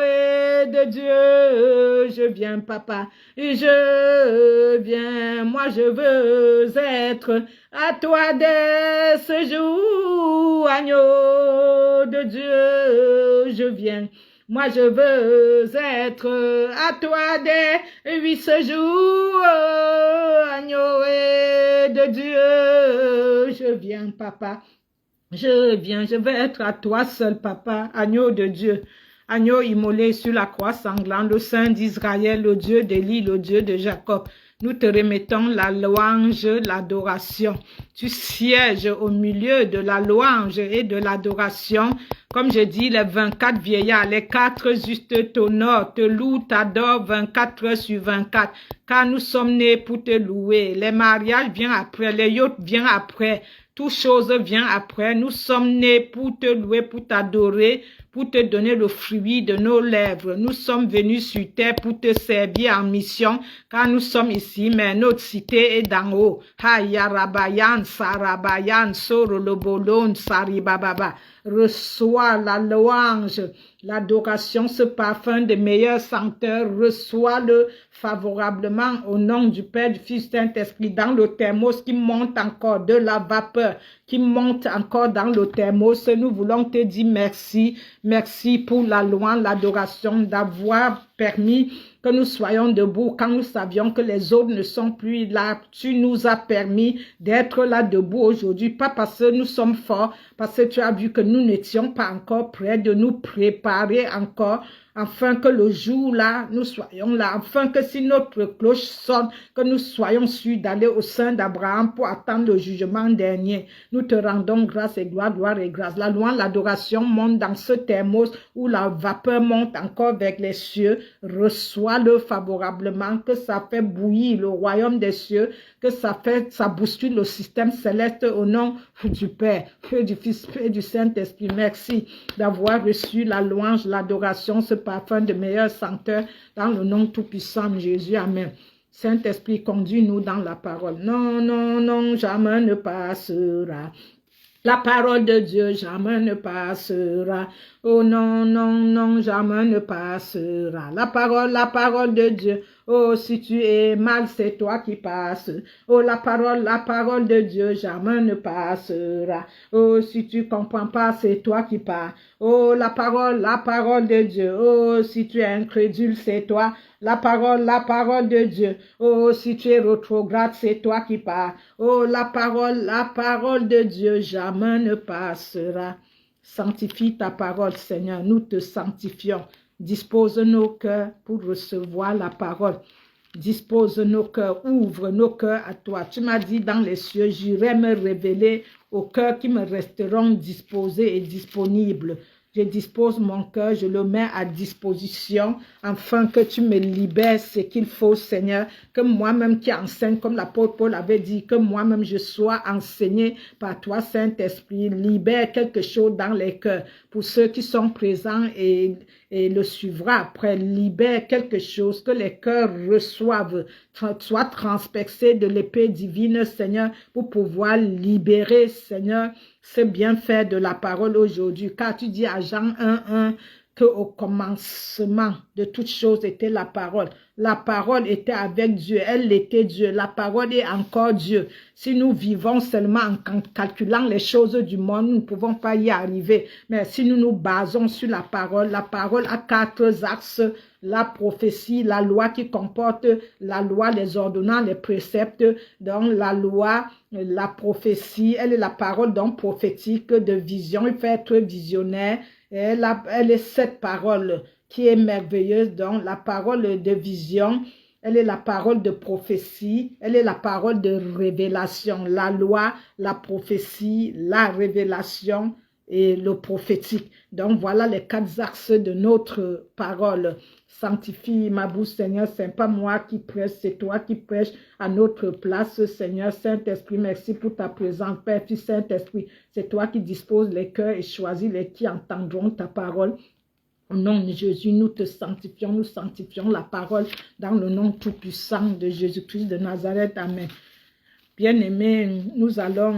de Dieu, je viens, papa, et je viens, moi, je veux être à toi dès ce jour, agneau de Dieu, je viens. Moi, je veux être à toi dès ce jour, agneau de Dieu, je viens, papa. Je viens, je veux être à toi seul, papa, agneau de Dieu. Agneau immolé sur la croix sanglante, le Saint d'Israël, le Dieu d'Élie, le Dieu de Jacob. Nous te remettons la louange, l'adoration. Tu sièges au milieu de la louange et de l'adoration. Comme je dis, les 24 vieillards, les 4 justes t'honorent, te louent, t'adorent 24 heures sur 24. Car nous sommes nés pour te louer. Les mariages viennent après, les yachts viennent après. Toute chose vient après. Nous sommes nés pour te louer, pour t'adorer, pour te donner le fruit de nos lèvres. Nous sommes venus sur terre pour te servir en mission, car nous sommes ici, mais notre cité est d'en haut. Hayarabayan, Sarabayan, Sorolobolon, Saribababa. Reçois la louange, l'adoration, ce parfum de meilleure senteur, reçois-le favorablement au nom du Père, du Fils, du Saint-Esprit, dans le thermos qui monte encore, de la vapeur qui monte encore dans le thermos. Nous voulons te dire merci, merci pour la louange, l'adoration, d'avoir permis que nous soyons debout quand nous savions que les autres ne sont plus là. Tu nous as permis d'être là debout aujourd'hui, pas parce que nous sommes forts, parce que tu as vu que nous n'étions pas encore prêts de nous préparer encore, afin que le jour là, nous soyons là, afin que si notre cloche sonne, que nous soyons sûrs d'aller au sein d'Abraham pour attendre le jugement dernier. Nous te rendons grâce et gloire, gloire et grâce. La louange, l'adoration monte dans ce thermos où la vapeur monte encore vers les cieux. Reçois-le favorablement, que ça fait bouillir le royaume des cieux, que ça bouscule le système céleste au nom du Père, du Fils et du Saint-Esprit. Merci d'avoir reçu la louange, l'adoration, ce parfum de meilleure senteur dans le nom tout-puissant de Jésus. Amen. Saint-Esprit, conduis-nous dans la parole. Non, non, non, jamais ne passera. La parole de Dieu jamais ne passera. Oh non, non, non, jamais ne passera. La parole de Dieu. Oh, si tu es mal, c'est toi qui passes. Oh, la parole de Dieu jamais ne passera. Oh, si tu comprends pas, c'est toi qui pars. Oh, la parole de Dieu. Oh, si tu es incrédule, c'est toi. La parole de Dieu. Oh, si tu es rétrograde, c'est toi qui pars. Oh, la parole de Dieu jamais ne passera. Sanctifie ta parole, Seigneur. Nous te sanctifions. Dispose nos cœurs pour recevoir la parole. Dispose nos cœurs, ouvre nos cœurs à toi. Tu m'as dit dans les cieux, j'irai me révéler aux cœurs qui me resteront disposés et disponibles. Je dispose mon cœur, je le mets à disposition, afin que tu me libères ce qu'il faut, Seigneur, que moi-même qui enseigne, comme l'apôtre Paul avait dit, que moi-même je sois enseigné par toi, Saint-Esprit. Libère quelque chose dans les cœurs. Pour ceux qui sont présents et le suivra après, libère quelque chose, que les cœurs reçoivent, soient transpercés de l'épée divine, Seigneur, pour pouvoir libérer, Seigneur, ce bienfait de la parole aujourd'hui. Car tu dis à Jean 1:1 qu'au commencement de toutes choses était la parole. La parole était avec Dieu, elle était Dieu. La parole est encore Dieu. Si nous vivons seulement en calculant les choses du monde, nous ne pouvons pas y arriver. Mais si nous nous basons sur la parole a 4 axes. La prophétie, la loi qui comporte la loi, les ordonnances, les préceptes. Donc la loi, la prophétie, elle est la parole donc prophétique de vision. Il faut être visionnaire. Elle est cette parole qui est merveilleuse. Donc la parole de vision, elle est la parole de prophétie, elle est la parole de révélation. La loi, la prophétie, la révélation et le prophétique. Donc voilà les 4 axes de notre parole. Sanctifie ma bouche, Seigneur, c'est pas moi qui prêche, c'est toi qui prêches à notre place, Seigneur. Saint-Esprit, merci pour ta présence, Père, Fils, Saint-Esprit. C'est toi qui disposes les cœurs et choisis les qui entendront ta parole. Au nom de Jésus, nous te sanctifions, nous sanctifions la parole dans le nom tout-puissant de Jésus-Christ de Nazareth. Amen. Bien-aimés, nous allons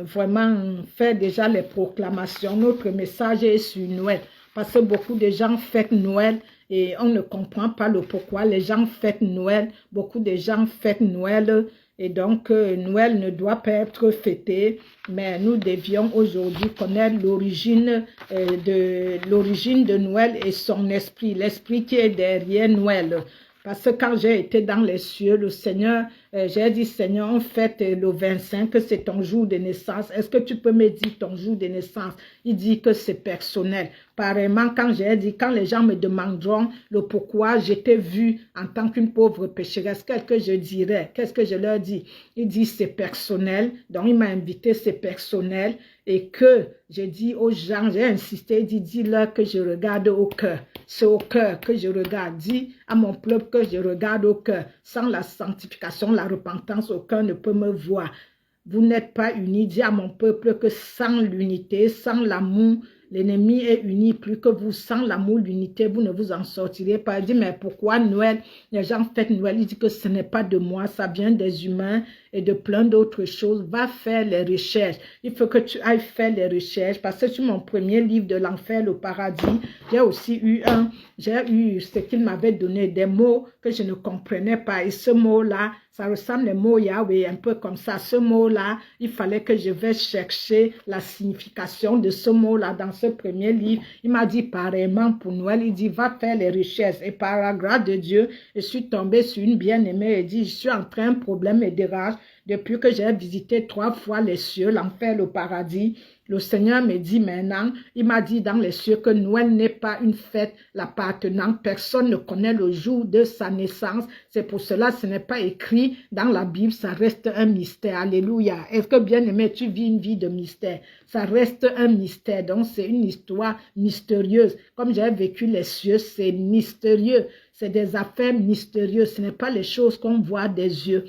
vraiment faire déjà les proclamations. Notre message est sur Noël. Parce que beaucoup de gens fêtent Noël et on ne comprend pas le pourquoi. Les gens fêtent Noël, beaucoup de gens fêtent Noël et donc Noël ne doit pas être fêté. Mais nous devions aujourd'hui connaître l'origine de Noël et son esprit, l'esprit qui est derrière Noël. Parce que quand j'ai été dans les cieux, le Seigneur, j'ai dit, Seigneur, on fête le 25, que c'est ton jour de naissance. Est-ce que tu peux me dire ton jour de naissance? Il dit que c'est personnel. Pareillement, quand j'ai dit, quand les gens me demanderont le pourquoi j'étais vue en tant qu'une pauvre pécheresse, qu'est-ce que je dirais? Qu'est-ce que je leur dis? Il dit, c'est personnel. Donc, il m'a invité, c'est personnel. Et que j'ai dit aux gens, j'ai insisté, il dit, dis-leur que je regarde au cœur. C'est au cœur que je regarde. Dis à mon peuple que je regarde au cœur. Sans la sanctification, la repentance, aucun ne peut me voir. Vous n'êtes pas unis. Dis à mon peuple que sans l'unité, sans l'amour, l'ennemi est uni plus que vous. Sans l'amour, l'unité, vous ne vous en sortirez pas. Il dit, mais pourquoi Noël? Les gens fêtent Noël. Il dit que ce n'est pas de moi, ça vient des humains et de plein d'autres choses. Va faire les recherches. Il faut que tu ailles faire les recherches parce que sur mon premier livre de l'enfer, le paradis, j'ai aussi eu ce qu'il m'avait donné, des mots que je ne comprenais pas. Et ce mot-là, ça ressemble aux mots Yahweh, un peu comme ça. Ce mot-là, il fallait que je vais chercher la signification de ce mot-là dans ce premier livre. Il m'a dit pareillement pour Noël, il dit va faire les richesses. Et par la grâce de Dieu, je suis tombée sur une bien-aimée et dit je suis en train de problème et de rage depuis que j'ai visité 3 fois les cieux, l'enfer, le paradis. Le Seigneur me dit maintenant, il m'a dit dans les cieux que Noël n'est pas une fête l'appartenant. Personne ne connaît le jour de sa naissance. C'est pour cela que ce n'est pas écrit dans la Bible, ça reste un mystère. Alléluia. Est-ce que bien aimé, tu vis une vie de mystère? Ça reste un mystère. Donc c'est une histoire mystérieuse. Comme j'ai vécu les cieux, c'est mystérieux. C'est des affaires mystérieuses. Ce n'est pas les choses qu'on voit des yeux.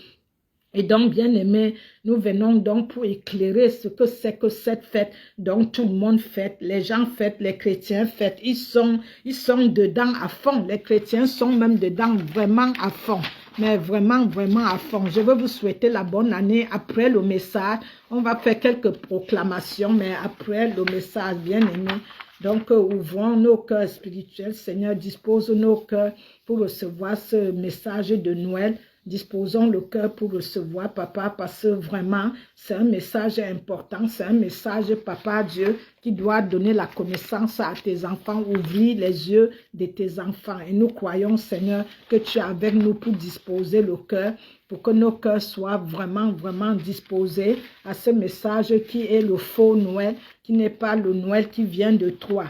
Et donc, bien aimé, nous venons donc pour éclairer ce que c'est que cette fête dont tout le monde fête, les gens fêtent, les chrétiens fêtent, ils sont dedans à fond. Les chrétiens sont même dedans vraiment à fond, mais vraiment, vraiment à fond. Je veux vous souhaiter la bonne année. Après le message, on va faire quelques proclamations, mais après le message, bien aimé. Donc, ouvrons nos cœurs spirituels. Seigneur, dispose nos cœurs pour recevoir ce message de Noël. Disposons le cœur pour recevoir, papa, parce que vraiment, c'est un message important, c'est un message, papa Dieu, qui doit donner la connaissance à tes enfants, ouvrir les yeux de tes enfants. Et nous croyons, Seigneur, que tu es avec nous pour disposer le cœur, pour que nos cœurs soient vraiment, vraiment disposés à ce message qui est le faux Noël, qui n'est pas le Noël qui vient de toi,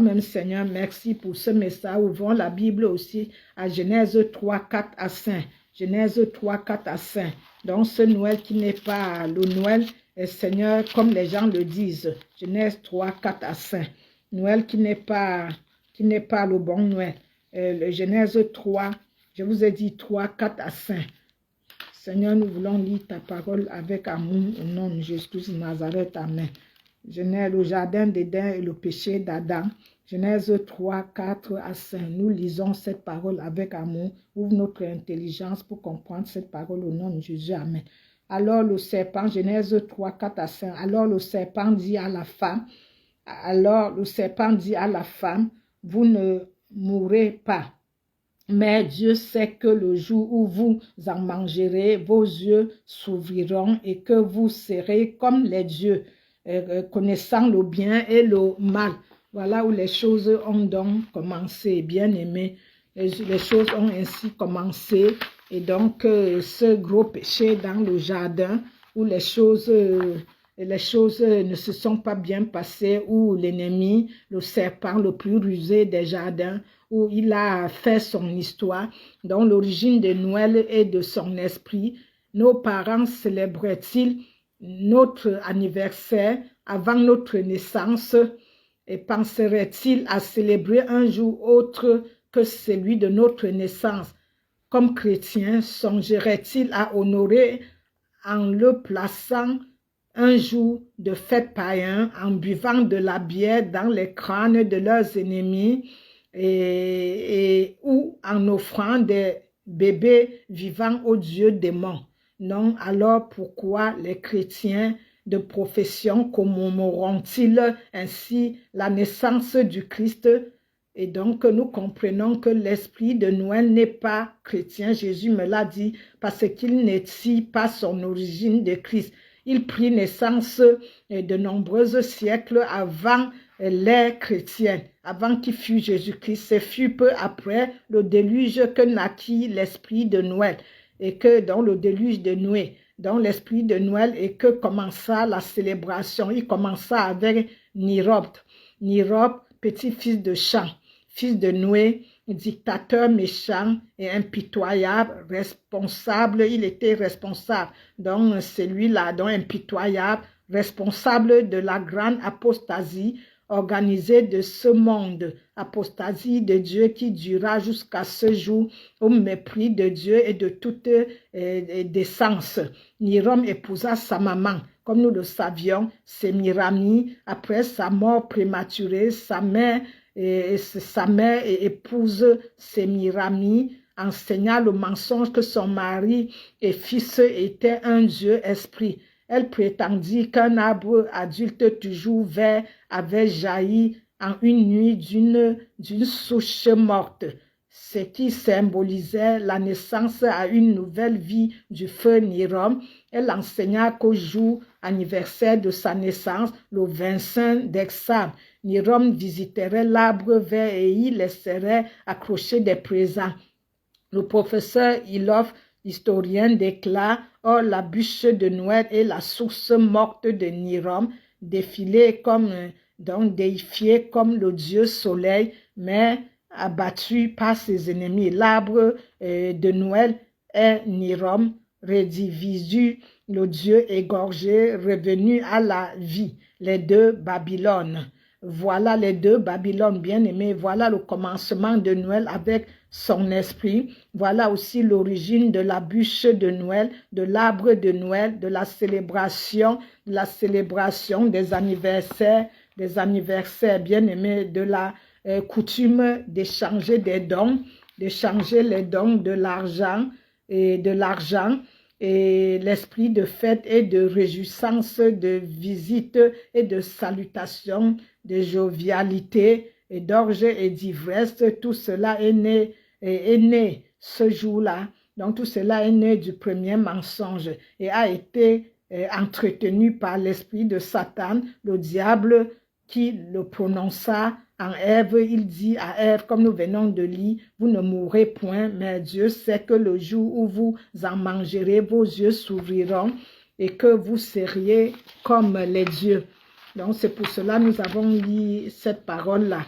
même Seigneur. Merci pour ce message. Ouvrons la Bible aussi à Genèse 3, 4 à 5. Genèse 3, 4 à 5. Donc ce Noël qui n'est pas le Noël, Seigneur, comme les gens le disent. Genèse 3, 4 à 5. Noël qui n'est pas le bon Noël. Le Genèse 3, je vous ai dit 3, 4 à 5. Seigneur, nous voulons lire ta parole avec amour au nom de Jésus de Nazareth. Amen. Genèse, le jardin d'Éden et le péché d'Adam. Genèse 3, 4 à 5. Nous lisons cette parole avec amour. Ouvre notre intelligence pour comprendre cette parole au nom de Jésus. Amen. Alors le serpent, Genèse 3, 4 à 5. Alors le serpent dit à la femme, vous ne mourrez pas. Mais Dieu sait que le jour où vous en mangerez, vos yeux s'ouvriront et que vous serez comme les dieux, connaissant le bien et le mal. Voilà où les choses ont donc commencé, bien aimé. Les choses ont ainsi commencé. Et donc, ce gros péché dans le jardin, où les choses ne se sont pas bien passées, où l'ennemi, le serpent le plus rusé des jardins, où il a fait son histoire, dont l'origine de Noël et de son esprit. Nos parents célébraient-ils notre anniversaire avant notre naissance et penseraient-ils à célébrer un jour autre que celui de notre naissance? Comme chrétiens, songeraient-ils à honorer en le plaçant un jour de fête païen, en buvant de la bière dans les crânes de leurs ennemis ou en offrant des bébés vivants aux dieux démons? Non, alors pourquoi les chrétiens de profession commémoreront-ils ainsi la naissance du Christ? Et donc nous comprenons que l'esprit de Noël n'est pas chrétien. Jésus me l'a dit parce qu'il n'est pas son origine de Christ. Il prit naissance de nombreux siècles avant l'ère chrétienne, avant qu'il fût Jésus-Christ. Ce fut peu après le déluge que naquit l'esprit de Noël et que dans le déluge de Noé, dans l'esprit de Noël et que commença la célébration. Il commença avec Nimrod, petit-fils de Cham, fils de Noé, dictateur méchant et impitoyable, responsable, il était responsable, donc celui-là, donc impitoyable, responsable de la grande apostasie organisée de ce monde, apostasie de Dieu qui durera jusqu'à ce jour au mépris de Dieu et de toute décence. Nimrod épousa sa maman, comme nous le savions, Sémiramis. Après sa mort prématurée, sa mère et épouse Sémiramis enseigna le mensonge que son mari et fils étaient un Dieu esprit. Elle prétendit qu'un arbre adulte toujours vert avait jailli en une nuit d'une souche morte. ce qui symbolisait la naissance à une nouvelle vie du feu Nirom. Elle enseigna qu'au jour anniversaire de sa naissance, le 25 d'Exab, Nirom visiterait l'arbre vert et y laisserait accrocher des présents. Le professeur Ilof, historien, déclare: or la bûche de Noël est la source morte de Nirom, défiée comme déifié comme le dieu soleil, mais abattu par ses ennemis. L'arbre de Noël est Nirom, redivisu, le dieu égorgé, revenu à la vie. Les deux Babylones. Voilà les deux Babylones, bien-aimés. Voilà le commencement de Noël avec son esprit. Voilà aussi l'origine de la bûche de Noël, de l'arbre de Noël, de la célébration des anniversaires, bien-aimés, de la coutume d'échanger des dons, d'échanger les dons de l'argent et l'esprit de fête et de réjouissance, de visite et de salutation, de jovialité et d'orge et d'ivresse. Tout cela est né ce jour-là. Donc tout cela est né du premier mensonge et a été entretenu par l'esprit de Satan, le diable, qui le prononça en Ève. Il dit à Ève, comme nous venons de lire: vous ne mourrez point, mais Dieu sait que le jour où vous en mangerez, vos yeux s'ouvriront et que vous seriez comme les dieux. Donc c'est pour cela que nous avons lu cette parole-là.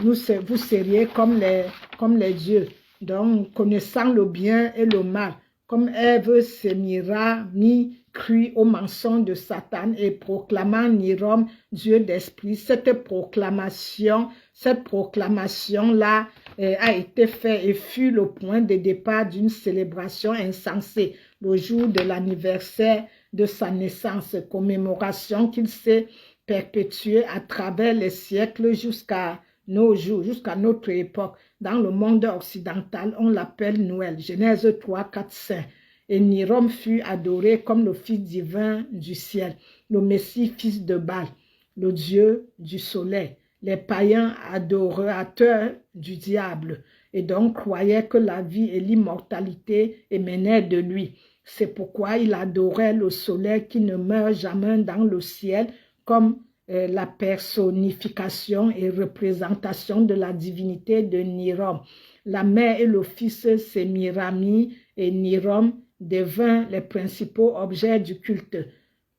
Vous seriez comme les dieux. Donc connaissant le bien et le mal, comme Ève se crut au mensonge de Satan et proclamant Nirom, Dieu d'esprit. Cette proclamation-là a été faite et fut le point de départ d'une célébration insensée, le jour de l'anniversaire de sa naissance, commémoration qu'il s'est perpétuée à travers les siècles jusqu'à nos jours, jusqu'à notre époque. Dans le monde occidental, on l'appelle Noël. Genèse 3, 4, 5. Et Nirom fut adoré comme le Fils divin du ciel, le Messie, fils de Baal, le Dieu du soleil. Les païens adorateurs du diable et donc croyaient que la vie et l'immortalité émanaient de lui. C'est pourquoi il adorait le soleil qui ne meurt jamais dans le ciel comme la personnification et représentation de la divinité de Nirom. La mère et le fils Sémirami et Nirom devinrent les principaux objets du culte.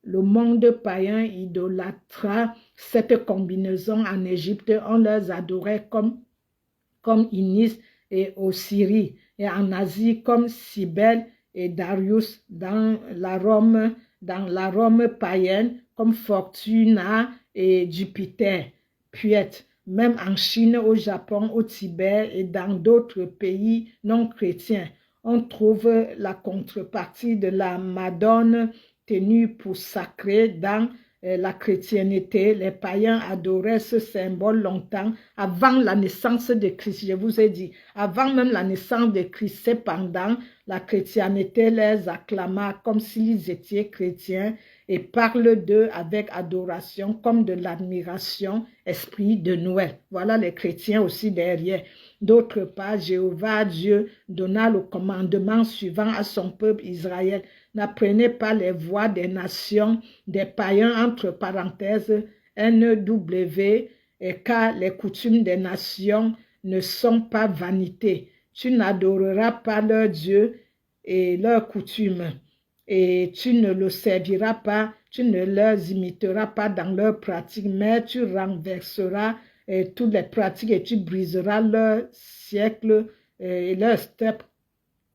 Le monde païen idolâtra cette combinaison en Égypte. On les adorait comme Inis et Osiris, et en Asie comme Cybèle et Darius, dans la Rome païenne comme Fortuna et Jupiter, Puette. Même en Chine, au Japon, au Tibet et dans d'autres pays non chrétiens, on trouve la contrepartie de la Madone tenue pour sacrée dans la chrétienté. Les païens adoraient ce symbole longtemps avant la naissance de Christ. Je vous ai dit, avant même la naissance de Christ. Cependant, la chrétienté les acclama comme s'ils étaient chrétiens et parle d'eux avec adoration comme de l'admiration, esprit de Noël. Voilà les chrétiens aussi derrière. D'autre part, Jéhovah Dieu donna le commandement suivant à son peuple Israël: n'apprenez pas les voies des nations, des païens, entre parenthèses, NW, car les coutumes des nations ne sont pas vanité. Tu n'adoreras pas leur Dieu et leurs coutumes, et tu ne le serviras pas, tu ne les imiteras pas dans leurs pratiques, mais tu renverseras toutes les pratiques et tu briseras leurs siècles et leurs steppes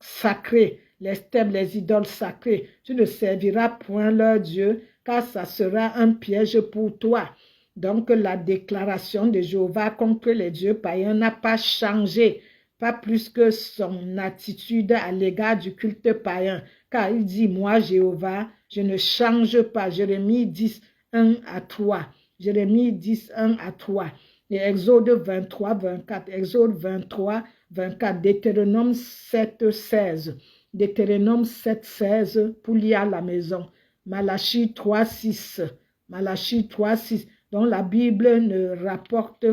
sacrés, les steppes, les idoles sacrées. Tu ne serviras point leur Dieu, car ça sera un piège pour toi. Donc la déclaration de Jéhovah contre les dieux païens n'a pas changé, pas plus que son attitude à l'égard du culte païen, car il dit: moi Jéhovah, je ne change pas. Jérémie 10, 1 à 3. Jérémie 10, 1 à 3. Et Exode 23, 24. Exode 23, 24. Deutéronome 7, 16. Deutéronome 7, 16 pour lire à la maison. Malachie 3, 6. Malachie 3, 6. Donc la Bible ne rapporte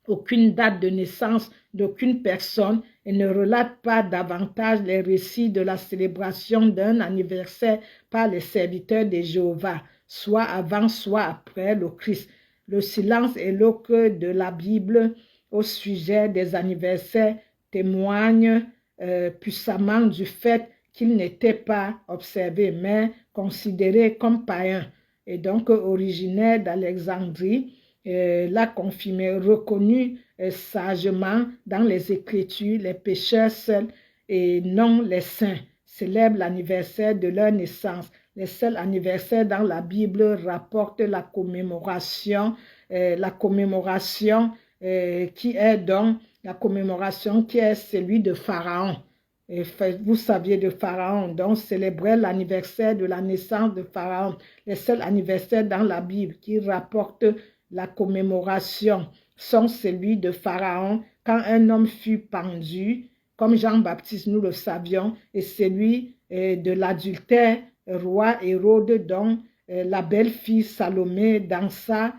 aucune date de naissance d'aucune personne et ne relate pas davantage les récits de la célébration d'un anniversaire par les serviteurs de Jéhovah, soit avant, soit après le Christ. Le silence éloquent de la Bible au sujet des anniversaires témoigne puissamment du fait qu'ils n'étaient pas observés, mais considérés comme païens, et donc originaires d'Alexandrie. L'a confirmé, reconnu sagement dans les Écritures, les pécheurs seuls et non les saints célèbrent l'anniversaire de leur naissance. Les seuls anniversaires dans la Bible rapportent la commémoration qui est donc la commémoration qui est celui de Pharaon. Et vous saviez de Pharaon, donc célébrer l'anniversaire de la naissance de Pharaon. Les seuls anniversaires dans la Bible qui rapportent la commémoration sont celui de Pharaon quand un homme fut pendu, comme Jean-Baptiste nous le savions, et celui de l'adultère roi Hérode dont la belle-fille Salomé dansa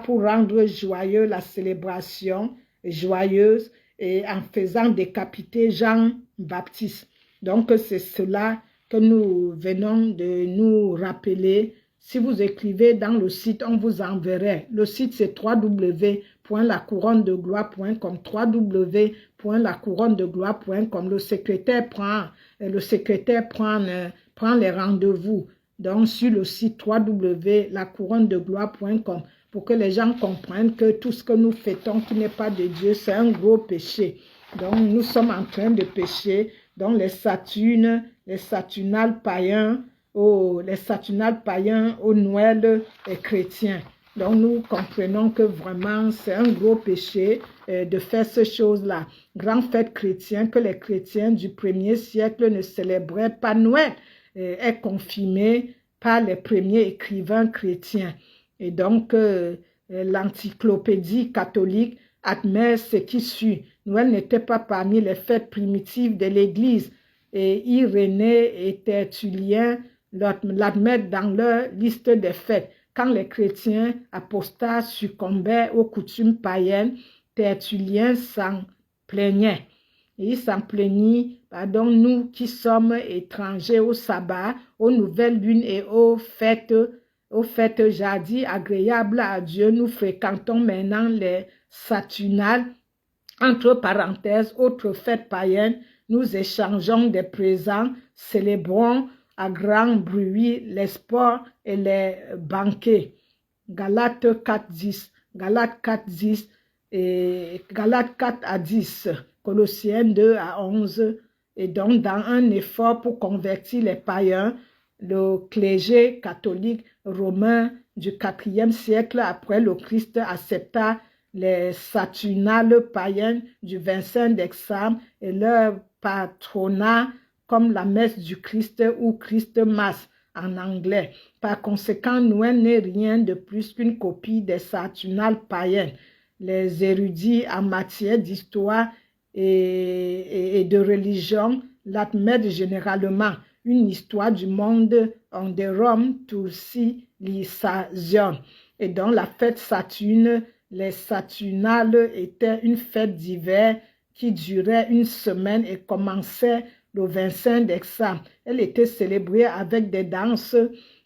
pour rendre joyeux la célébration joyeuse et en faisant décapiter Jean-Baptiste. Donc c'est cela que nous venons de nous rappeler. Si vous écrivez dans le site, on vous enverrait. Le site c'est www.lacouronne-de-gloire.com, www.lacouronne-de-gloire.com. Le secrétaire prend les rendez-vous donc sur le site www.lacouronne-de-gloire.com pour que les gens comprennent que tout ce que nous fêtons qui n'est pas de Dieu, c'est un gros péché. Donc nous sommes en train de pécher. Donc les Saturnales païens au Noël chrétien. Donc nous comprenons que vraiment c'est un gros péché de faire ces choses-là. Grand fête chrétien que les chrétiens du 1er siècle ne célébraient pas Noël est confirmé par les premiers écrivains chrétiens. Et donc l'encyclopédie catholique admet ce qui suit. Noël n'était pas parmi les fêtes primitives de l'Église et Irénée et Tertullien l'admettent dans leur liste des fêtes. Quand les chrétiens apostats succombaient aux coutumes païennes, Tertullien s'en plaignait. Et il s'en plaignit, pardon, nous qui sommes étrangers au sabbat, aux nouvelles lunes et aux fêtes jadis agréables à Dieu, nous fréquentons maintenant les Saturnales, entre parenthèses, autres fêtes païennes, nous échangeons des présents, célébrons à grand bruit les sports et les banquets. Galates 4:10, Galates 4:10 et Galates 4:10, Colossiens 2:11. Et donc dans un effort pour convertir les païens, le clergé catholique romain du 4e siècle après le Christ accepta les Saturnales païennes du 25 décembre et leur patronat comme la messe du Christ ou Christmas en anglais. Par conséquent, Noël n'est rien de plus qu'une copie des Saturnales païennes. Les érudits en matière d'histoire et de religion l'admettent généralement. Une histoire du monde en de Rome Civilisation. Et dans la fête Saturne, les Saturnales étaient une fête d'hiver qui durait une semaine et commençait le 25 décembre. Elle était célébrée avec des danses,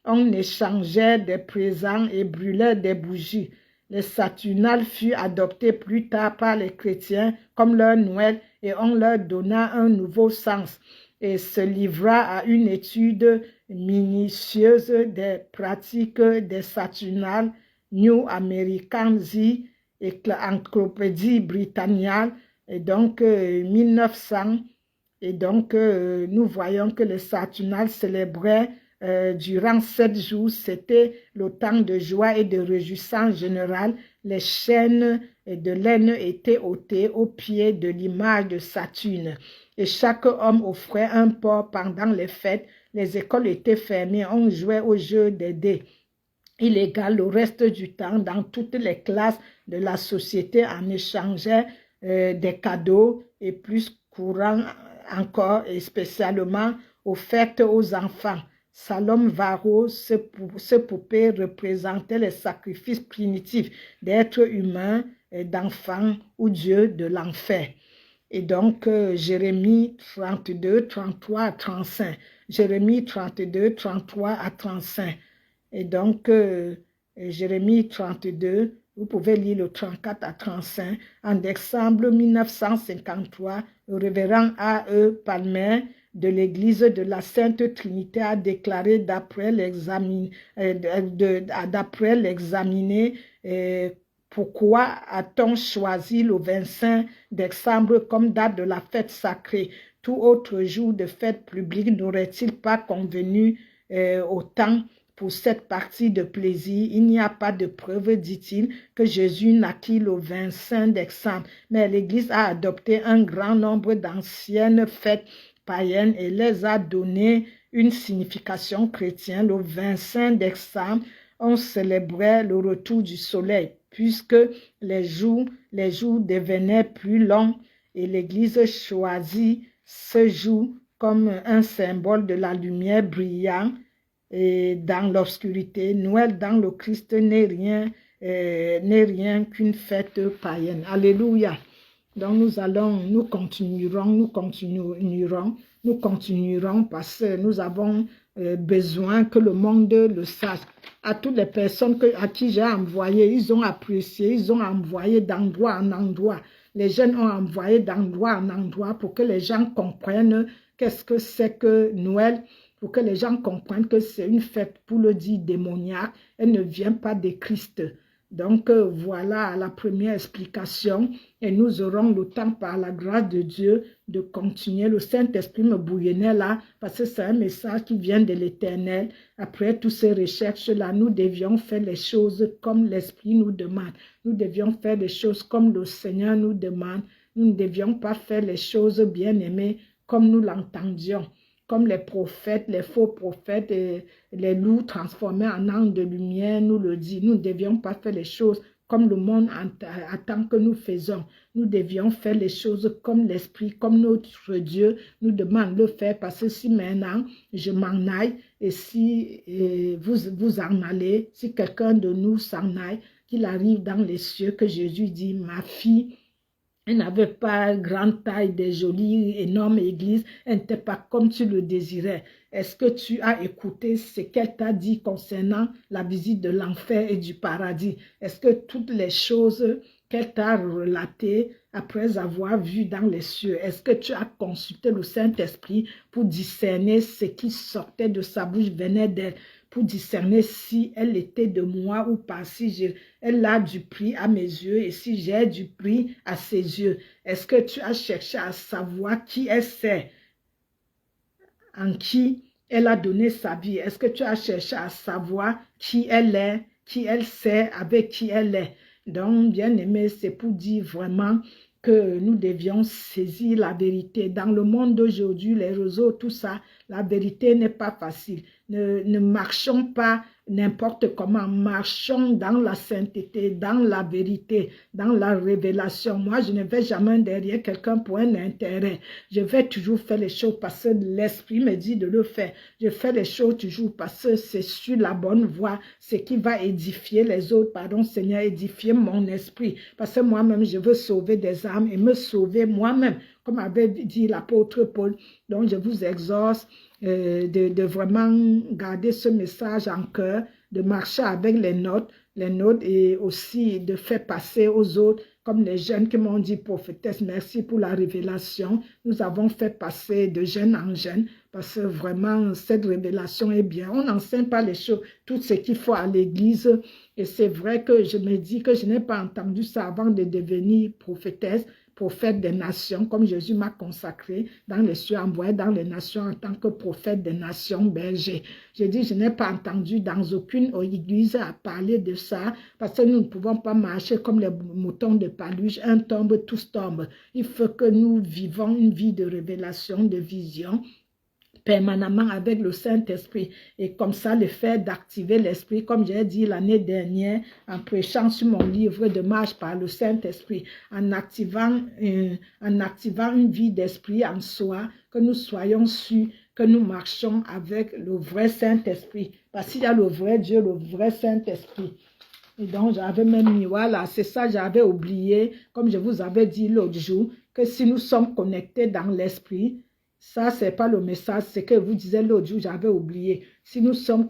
on échangeait des présents et brûlait des bougies. Les Saturnales furent adoptées plus tard par les chrétiens comme leur Noël et on leur donna un nouveau sens et se livra à une étude minutieuse des pratiques des Saturnales, New American Z, et l'Encyclopédie Britannique, et donc 1900. Et donc, nous voyons que les Saturnales célébraient durant 7 jours. C'était le temps de joie et de réjouissance générale. Les chaînes de laine étaient ôtées au pied de l'image de Saturne. Et chaque homme offrait un porc pendant les fêtes. Les écoles étaient fermées. On jouait au jeu des dés. Illégal le reste du temps, dans toutes les classes de la société, en échangeait des cadeaux et plus courant encore et spécialement offertes aux enfants. Salome Varro, ce poupée représentait les sacrifices primitifs d'êtres humains d'enfants ou dieux de l'enfer. Et donc, Jérémie 32, 33 à 35. Jérémie 32, 33 à 35. Et donc, Jérémie 32, vous pouvez lire le 34 à 35. En décembre 1953, le révérend A.E. Palmer de l'Église de la Sainte Trinité a déclaré d'après l'examiner, pourquoi a-t-on choisi le 25 décembre comme date de la fête sacrée? Tout autre jour de fête publique n'aurait-il pas convenu autant pour cette partie de plaisir? Il n'y a pas de preuve, dit-il, que Jésus naquit le 25 décembre, mais l'Église a adopté un grand nombre d'anciennes fêtes païennes et les a donné une signification chrétienne. Le 25 décembre, on célébrait le retour du soleil, puisque les jours devenaient plus longs et l'Église choisit ce jour comme un symbole de la lumière brillant et dans l'obscurité. Noël dans le Christ n'est rien qu'une fête païenne. Alléluia. Donc nous continuerons parce que nous avons besoin que le monde le sache. À toutes les personnes à qui j'ai envoyé, ils ont apprécié, ils ont envoyé d'endroit en endroit. Les jeunes ont envoyé d'endroit en endroit pour que les gens comprennent qu'est-ce que c'est que Noël, pour que les gens comprennent que c'est une fête pour le dit démoniaque, elle ne vient pas de Christ. Donc voilà la première explication et nous aurons le temps par la grâce de Dieu de continuer. Le Saint-Esprit me bouillonnait là parce que c'est un message qui vient de l'Éternel. Après toutes ces recherches-là, nous devions faire les choses comme l'Esprit nous demande. Nous devions faire les choses comme le Seigneur nous demande. Nous ne devions pas faire les choses bien-aimées comme nous l'entendions. Comme les prophètes, les faux prophètes et les loups transformés en anges de lumière nous le disent. Nous ne devions pas faire les choses comme le monde attend que nous faisons. Nous devions faire les choses comme l'Esprit, comme notre Dieu nous demande de le faire. Parce que si maintenant je m'en aille et si vous en allez, si quelqu'un de nous s'en aille, qu'il arrive dans les cieux, que Jésus dit, ma fille, elle n'avait pas grande taille, des jolies, énormes églises. Elle n'était pas comme tu le désirais. Est-ce que tu as écouté ce qu'elle t'a dit concernant la visite de l'enfer et du paradis? Est-ce que toutes les choses qu'elle t'a relatées après avoir vu dans les cieux, est-ce que tu as consulté le Saint-Esprit pour discerner ce qui sortait de sa bouche, venait d'elle? Pour discerner si elle était de moi ou pas, si elle a du prix à mes yeux et si j'ai du prix à ses yeux. Est-ce que tu as cherché à savoir qui elle c'est, en qui elle a donné sa vie? Est-ce que tu as cherché à savoir qui elle est, qui elle sait, avec qui elle est? Donc, bien aimé, c'est pour dire vraiment que nous devions saisir la vérité. Dans le monde d'aujourd'hui, les réseaux, tout ça, la vérité n'est pas facile. Ne marchons pas n'importe comment, marchons dans la sainteté, dans la vérité, dans la révélation. Moi, je ne vais jamais derrière quelqu'un pour un intérêt. Je vais toujours faire les choses parce que l'Esprit me dit de le faire. Je fais les choses toujours parce que c'est sur la bonne voie, ce qui va édifier les autres. Pardon, Seigneur, édifier mon esprit. Parce que moi-même, je veux sauver des âmes et me sauver moi-même, comme avait dit l'apôtre Paul. Donc, je vous exhorte de vraiment garder ce message en cœur, de marcher avec les notes et aussi de faire passer aux autres, comme les jeunes qui m'ont dit, prophétesse, merci pour la révélation. Nous avons fait passer de jeune en jeune, parce que vraiment, cette révélation est bien. On n'enseigne pas les choses, tout ce qu'il faut à l'église. Et c'est vrai que je me dis que je n'ai pas entendu ça avant de devenir prophétesse, prophète des nations, comme Jésus m'a consacré dans les cieux, envoyé dans les nations en tant que prophète des nations, berger. Je dis, je n'ai pas entendu dans aucune église à parler de ça, parce que nous ne pouvons pas marcher comme les moutons de Paluche, un tombe, tous tombent. Il faut que nous vivons une vie de révélation, de vision, permanemment avec le Saint-Esprit. Et comme ça, le fait d'activer l'Esprit, comme j'ai dit l'année dernière, en prêchant sur mon livre de marche par le Saint-Esprit, en activant une vie d'esprit en soi, que nous soyons sûrs que nous marchons avec le vrai Saint-Esprit. Parce qu'il y a le vrai Dieu, le vrai Saint-Esprit. Et donc, j'avais même mis, voilà, c'est ça, j'avais oublié, comme je vous avais dit l'autre jour, que si nous sommes connectés dans l'esprit, ça, c'est pas le message, c'est que vous disiez l'autre jour, j'avais oublié. Si nous sommes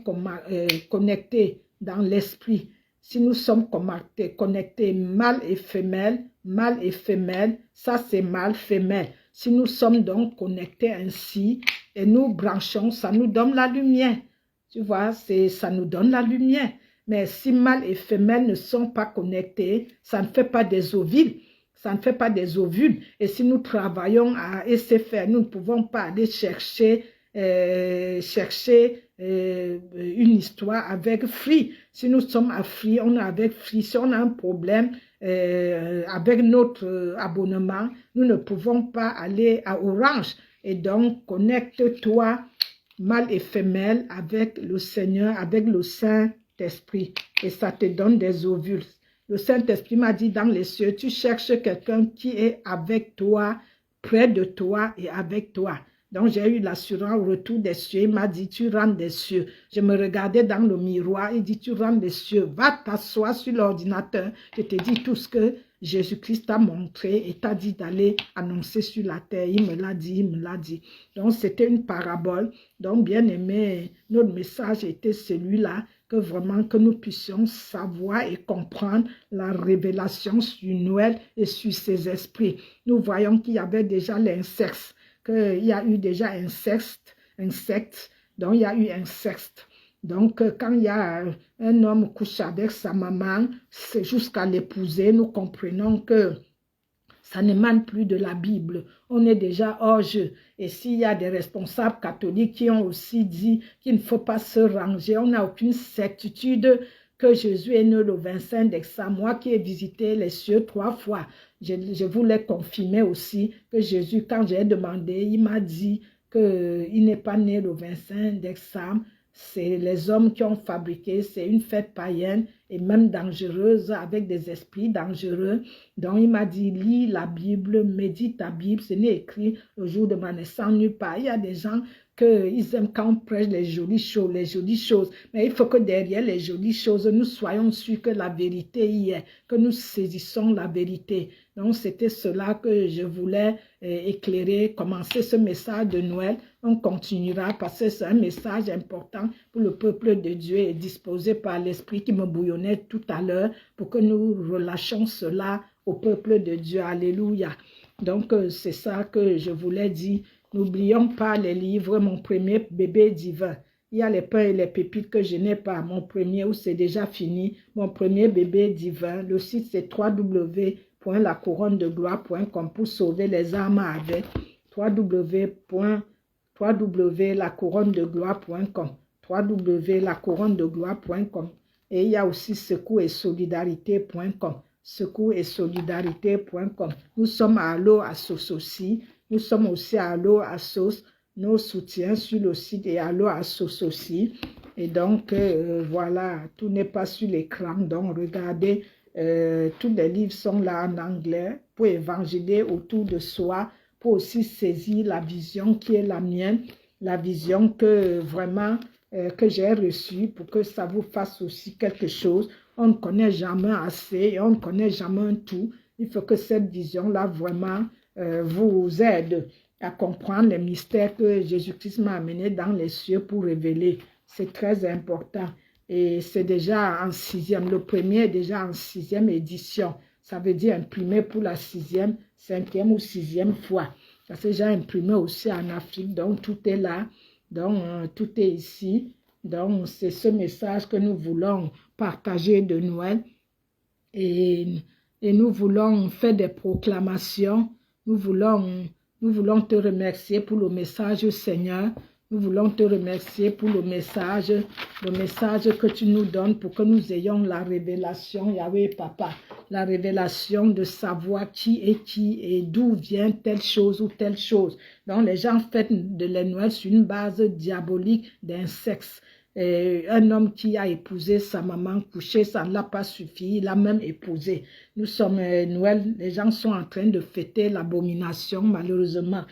connectés dans l'esprit, si nous sommes connectés mâle et femelle, ça c'est mâle, femelle. Si nous sommes donc connectés ainsi, et nous branchons, ça nous donne la lumière. Tu vois, ça nous donne la lumière. Mais si mâle et femelle ne sont pas connectés, ça ne fait pas des ovules. Ça ne fait pas des ovules. Et si nous travaillons à SFR, nous ne pouvons pas aller chercher une histoire avec Free. Si nous sommes à Free, on est avec Free. Si on a un problème avec notre abonnement, nous ne pouvons pas aller à Orange. Et donc, connecte-toi, mâle et femelle, avec le Seigneur, avec le Saint-Esprit. Et ça te donne des ovules. Le Saint-Esprit m'a dit dans les cieux, tu cherches quelqu'un qui est avec toi, près de toi et avec toi. Donc, j'ai eu l'assurance au retour des cieux. Il m'a dit, tu rentres des cieux. Je me regardais dans le miroir. Il dit, tu rentres des cieux. Va t'asseoir sur l'ordinateur. Je te dis tout ce que Jésus-Christ t'a montré et t'a dit d'aller annoncer sur la terre. Il me l'a dit, il me l'a dit. Donc, c'était une parabole. Donc, bien aimé, notre message était celui-là, que vraiment que nous puissions savoir et comprendre la révélation sur Noël et sur ses esprits. Nous voyons qu'il y avait déjà l'inceste, qu'il y a eu déjà insecte, donc il y a eu inceste. Donc, quand il y a un homme couche avec sa maman, c'est jusqu'à l'épouser, nous comprenons que ça n'émane plus de la Bible. On est déjà hors jeu. Et s'il y a des responsables catholiques qui ont aussi dit qu'il ne faut pas se ranger, on n'a aucune certitude que Jésus est né le 25 décembre. Moi qui ai visité les cieux 3 fois, je voulais confirmer aussi que Jésus, quand j'ai demandé, il m'a dit qu'il n'est pas né le 25 décembre. C'est les hommes qui ont fabriqué, c'est une fête païenne et même dangereuse avec des esprits dangereux. Donc il m'a dit, lis la Bible, médite ta Bible, ce n'est écrit le jour de ma naissance nulle part. Il y a des gens qu'ils aiment quand on prêche les jolies choses, mais il faut que derrière les jolies choses, nous soyons sûrs que la vérité y est, que nous saisissons la vérité. Donc c'était cela que je voulais éclairer, commencer ce message de Noël. On continuera parce que c'est un message important pour le peuple de Dieu et disposé par l'esprit qui me bouillonnait tout à l'heure pour que nous relâchions cela au peuple de Dieu. Alléluia. Donc c'est ça que je voulais dire. N'oublions pas les livres, mon premier bébé divin. Il y a les pains et les pépites que je n'ai pas. Mon premier, où c'est déjà fini. Mon premier bébé divin. Le site c'est www.lacouronnedegloire.com pour sauver les âmes avec. www.lacouronnedegloire.com www.lacouronnedegloire.com. Et il y a aussi secours et solidarité.com. Secours et solidarité.com. Nous sommes à Allo Assos aussi. Nous sommes aussi à Allo Assos. Nos soutiens sur le site et Allo Assos aussi. Et donc, voilà, tout n'est pas sur l'écran. Donc, regardez, tous les livres sont là en anglais pour évangéliser autour de soi, pour aussi saisir la vision qui est la mienne, la vision que vraiment que j'ai reçue pour que ça vous fasse aussi quelque chose. On ne connaît jamais assez, on ne connaît jamais un tout. Il faut que cette vision-là vraiment vous aide à comprendre les mystères que Jésus-Christ m'a amenés dans les cieux pour révéler. C'est très important. Et c'est déjà en 6e. Le premier est déjà en 6e édition. Ça veut dire imprimé pour la 6e, 5e ou 6e fois. Ça s'est déjà imprimé aussi en Afrique. Donc, tout est là. Donc, tout est ici. Donc, c'est ce message que nous voulons partager de Noël. Et nous voulons faire des proclamations. Nous voulons te remercier pour le message, Seigneur. Nous voulons te remercier pour le message que tu nous donnes pour que nous ayons la révélation, Yahweh Papa, la révélation de savoir qui et d'où vient telle chose ou telle chose. Donc les gens fêtent de la Noël sur une base diabolique d'inceste. Un homme qui a épousé sa maman couchée, ça ne l'a pas suffi, il a même épousé. Nous sommes Noël, les gens sont en train de fêter l'abomination malheureusement.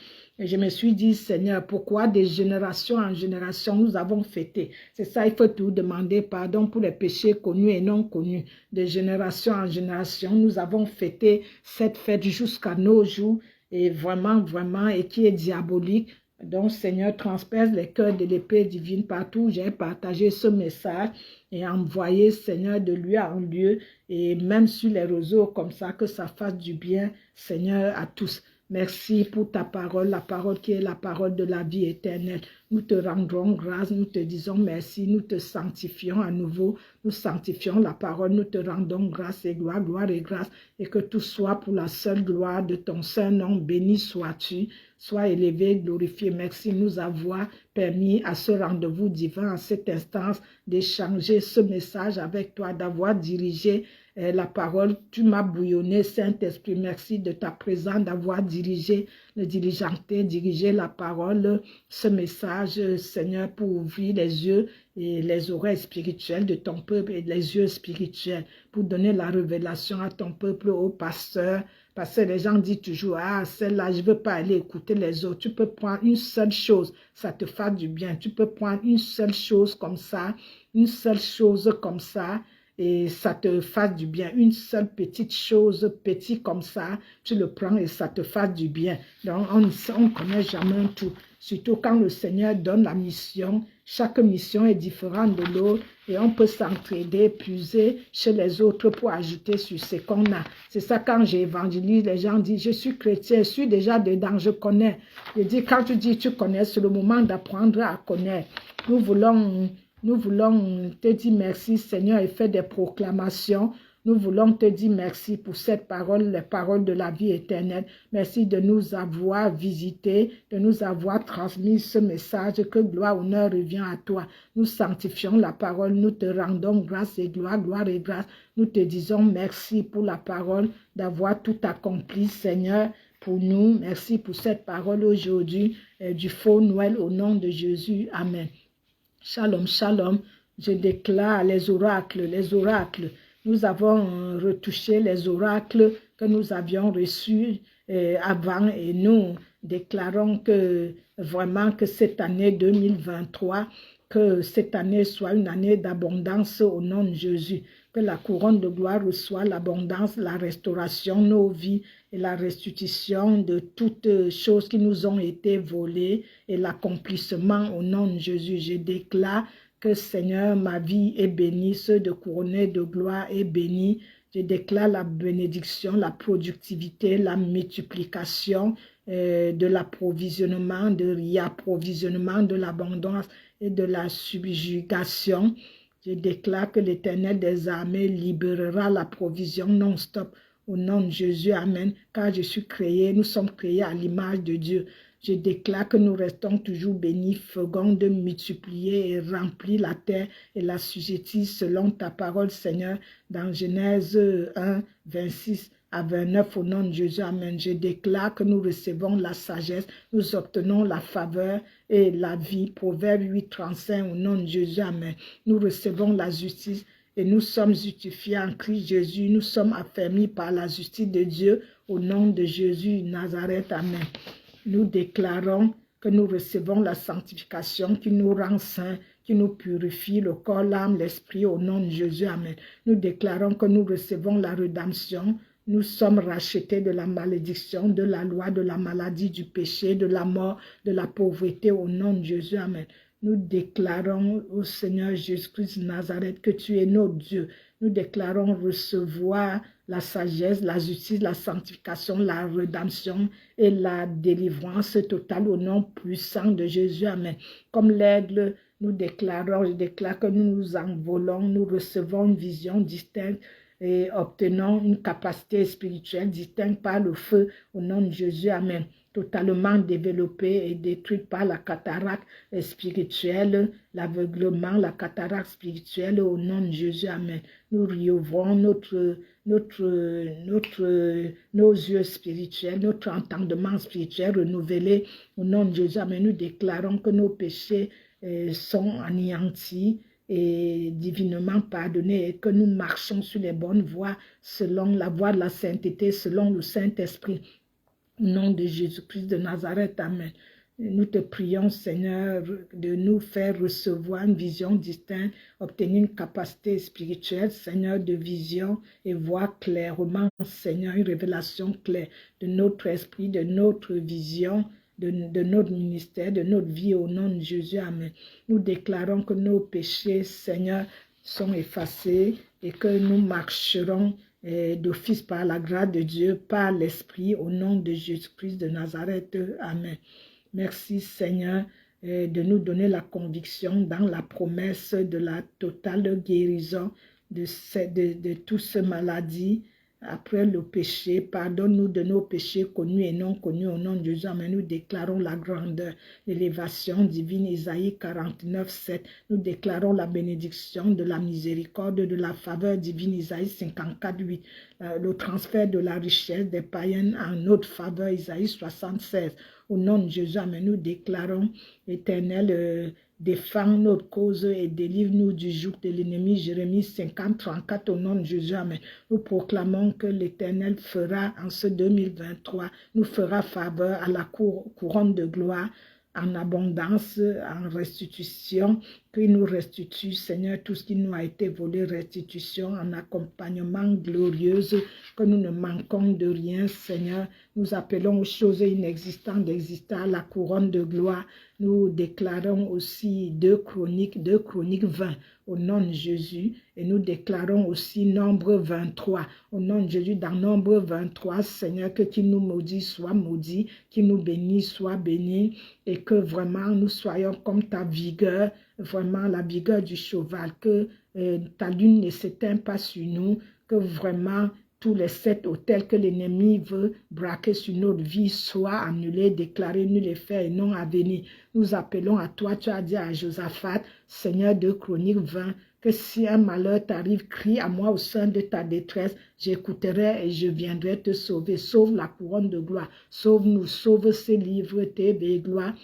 Et je me suis dit, Seigneur, pourquoi de génération en génération nous avons fêté? C'est ça, il faut tout demander pardon pour les péchés connus et non connus. De génération en génération, nous avons fêté cette fête jusqu'à nos jours, et vraiment, vraiment, et qui est diabolique. Donc, Seigneur, transperce les cœurs de l'épée divine partout. J'ai partagé ce message et envoyé, Seigneur, de lieu en lieu, et même sur les réseaux, comme ça, que ça fasse du bien, Seigneur, à tous. Merci pour ta parole, la parole qui est la parole de la vie éternelle. Nous te rendrons grâce, nous te disons merci, nous te sanctifions à nouveau, nous sanctifions la parole, nous te rendons grâce et gloire et grâce, et que tout soit pour la seule gloire de ton saint nom. Béni sois-tu, sois élevé, glorifié. Merci de nous avoir permis à ce rendez-vous divin, à cette instance, d'échanger ce message avec toi, d'avoir dirigé la parole. Tu m'as bouillonné, Saint-Esprit. Merci de ta présence, d'avoir dirigé, diligenté, dirigé la parole, ce message, Seigneur, pour ouvrir les yeux et les oreilles spirituelles de ton peuple et les yeux spirituels, pour donner la révélation à ton peuple, au pasteur. Parce que les gens disent toujours, ah, celle-là, je ne veux pas aller écouter les autres. Tu peux prendre une seule chose, ça te fait du bien. Tu peux prendre une seule chose comme ça, une seule chose comme ça, et ça te fasse du bien. Une seule petite chose, petit comme ça, tu le prends et ça te fasse du bien. Donc, on ne connaît jamais tout. Surtout quand le Seigneur donne la mission, chaque mission est différente de l'autre et on peut s'entraider, puiser chez les autres pour ajouter sur ce qu'on a. C'est ça, quand j'évangélise, les gens disent, je suis chrétien, je suis déjà dedans, je connais. Je dis, quand tu dis tu connais, c'est le moment d'apprendre à connaître. Nous voulons te dire merci, Seigneur, et faire des proclamations. Nous voulons te dire merci pour cette parole, les paroles de la vie éternelle. Merci de nous avoir visités, de nous avoir transmis ce message. Que gloire, honneur revient à toi. Nous sanctifions la parole, nous te rendons grâce et gloire et grâce. Nous te disons merci pour la parole, d'avoir tout accompli, Seigneur, pour nous. Merci pour cette parole aujourd'hui, du faux Noël, au nom de Jésus. Amen. Shalom, shalom. Je déclare les oracles, les oracles. Nous avons retouché les oracles que nous avions reçus avant et nous déclarons que vraiment que cette année 2023, que cette année soit une année d'abondance au nom de Jésus. Que la couronne de gloire reçoit l'abondance, la restauration, nos vies et la restitution de toutes choses qui nous ont été volées et l'accomplissement au nom de Jésus. Je déclare que Seigneur, ma vie est bénie, ceux de couronner de gloire est béni. Je déclare la bénédiction, la productivité, la multiplication de l'approvisionnement, de réapprovisionnement, de l'abondance et de la subjugation. Je déclare que l'Éternel des armées libérera la provision non-stop au nom de Jésus. Amen. Car je suis créé, nous sommes créés à l'image de Dieu. Je déclare que nous restons toujours bénis, fregons de multiplier et remplir la terre et la sujettir selon ta parole, Seigneur, dans Genèse 1, 26 à 29, au nom de Jésus. Amen. Je déclare que nous recevons la sagesse, nous obtenons la faveur et la vie. Proverbe 8, 35, au nom de Jésus. Amen. Nous recevons la justice et nous sommes justifiés en Christ Jésus. Nous sommes affermis par la justice de Dieu, au nom de Jésus Nazareth. Amen. Nous déclarons que nous recevons la sanctification qui nous rend saints, qui nous purifie le corps, l'âme, l'esprit, au nom de Jésus. Amen. Nous déclarons que nous recevons la rédemption. Nous sommes rachetés de la malédiction, de la loi, de la maladie, du péché, de la mort, de la pauvreté, au nom de Jésus. Amen. Nous déclarons au Seigneur Jésus-Christ de Nazareth que tu es notre Dieu. Nous déclarons recevoir la sagesse, la justice, la sanctification, la rédemption et la délivrance totale au nom puissant de Jésus. Amen. Comme l'aigle, nous déclarons, je déclare que nous nous envolons, nous recevons une vision distincte et obtenons une capacité spirituelle distincte par le feu au nom de Jésus. Amen. Totalement développée et détruite par la cataracte spirituelle, l'aveuglement, la cataracte spirituelle au nom de Jésus. Amen. Nous réouvrons nos yeux spirituels, notre entendement spirituel renouvelé au nom de Jésus. Amen. Nous déclarons que nos péchés sont anéantis et divinement pardonnés et que nous marchons sur les bonnes voies selon la voie de la sainteté, selon le Saint-Esprit. Au nom de Jésus-Christ de Nazareth, amen. Nous te prions, Seigneur, de nous faire recevoir une vision distincte, obtenir une capacité spirituelle, Seigneur, de vision et voir clairement, Seigneur, une révélation claire de notre esprit, de notre vision, de notre ministère, de notre vie au nom de Jésus, amen. Nous déclarons que nos péchés, Seigneur, sont effacés et que nous marcherons d'office par la grâce de Dieu, par l'Esprit, au nom de Jésus-Christ de Nazareth, amen. Merci Seigneur de nous donner la conviction dans la promesse de la totale guérison de toute cette maladie après le péché. Pardonne-nous de nos péchés connus et non connus au nom de Jésus. Amen. Nous déclarons la grandeur, l'élévation divine. Isaïe 49, 7. Nous déclarons la bénédiction de la miséricorde, de la faveur divine. Isaïe 54, 8. Le transfert de la richesse des païens en notre faveur. Isaïe 76. Au nom de Jésus, amen, nous déclarons, l'Éternel, défend notre cause et délivre-nous du joug de l'ennemi. Jérémie 50, 34, au nom de Jésus, amen. Nous proclamons que l'Éternel fera en ce 2023, nous fera faveur à la couronne de gloire, en abondance, en restitution, qu'il nous restitue, Seigneur, tout ce qui nous a été volé, restitution, en accompagnement glorieuse, que nous ne manquons de rien, Seigneur. Nous appelons aux choses inexistantes d'exister à la couronne de gloire. Nous déclarons aussi 2 Chroniques 20, au nom de Jésus. Et nous déclarons aussi Nombre 23, au nom de Jésus. Dans Nombre 23, Seigneur, que qui nous maudit soit maudit, qui nous bénit soit béni, et que vraiment nous soyons comme ta vigueur, vraiment la vigueur du cheval, que ta lune ne s'éteint pas sur nous, que vraiment tous les 7 autels que l'ennemi veut braquer sur notre vie soient annulés, déclarés nuls et faits et non à venir. Nous appelons à toi, tu as dit à Josaphat, Seigneur de Chroniques 20, que si un malheur t'arrive, crie à moi au sein de ta détresse, j'écouterai et je viendrai te sauver. Sauve la couronne de gloire, sauve-nous, sauve ces livres, tes gloires.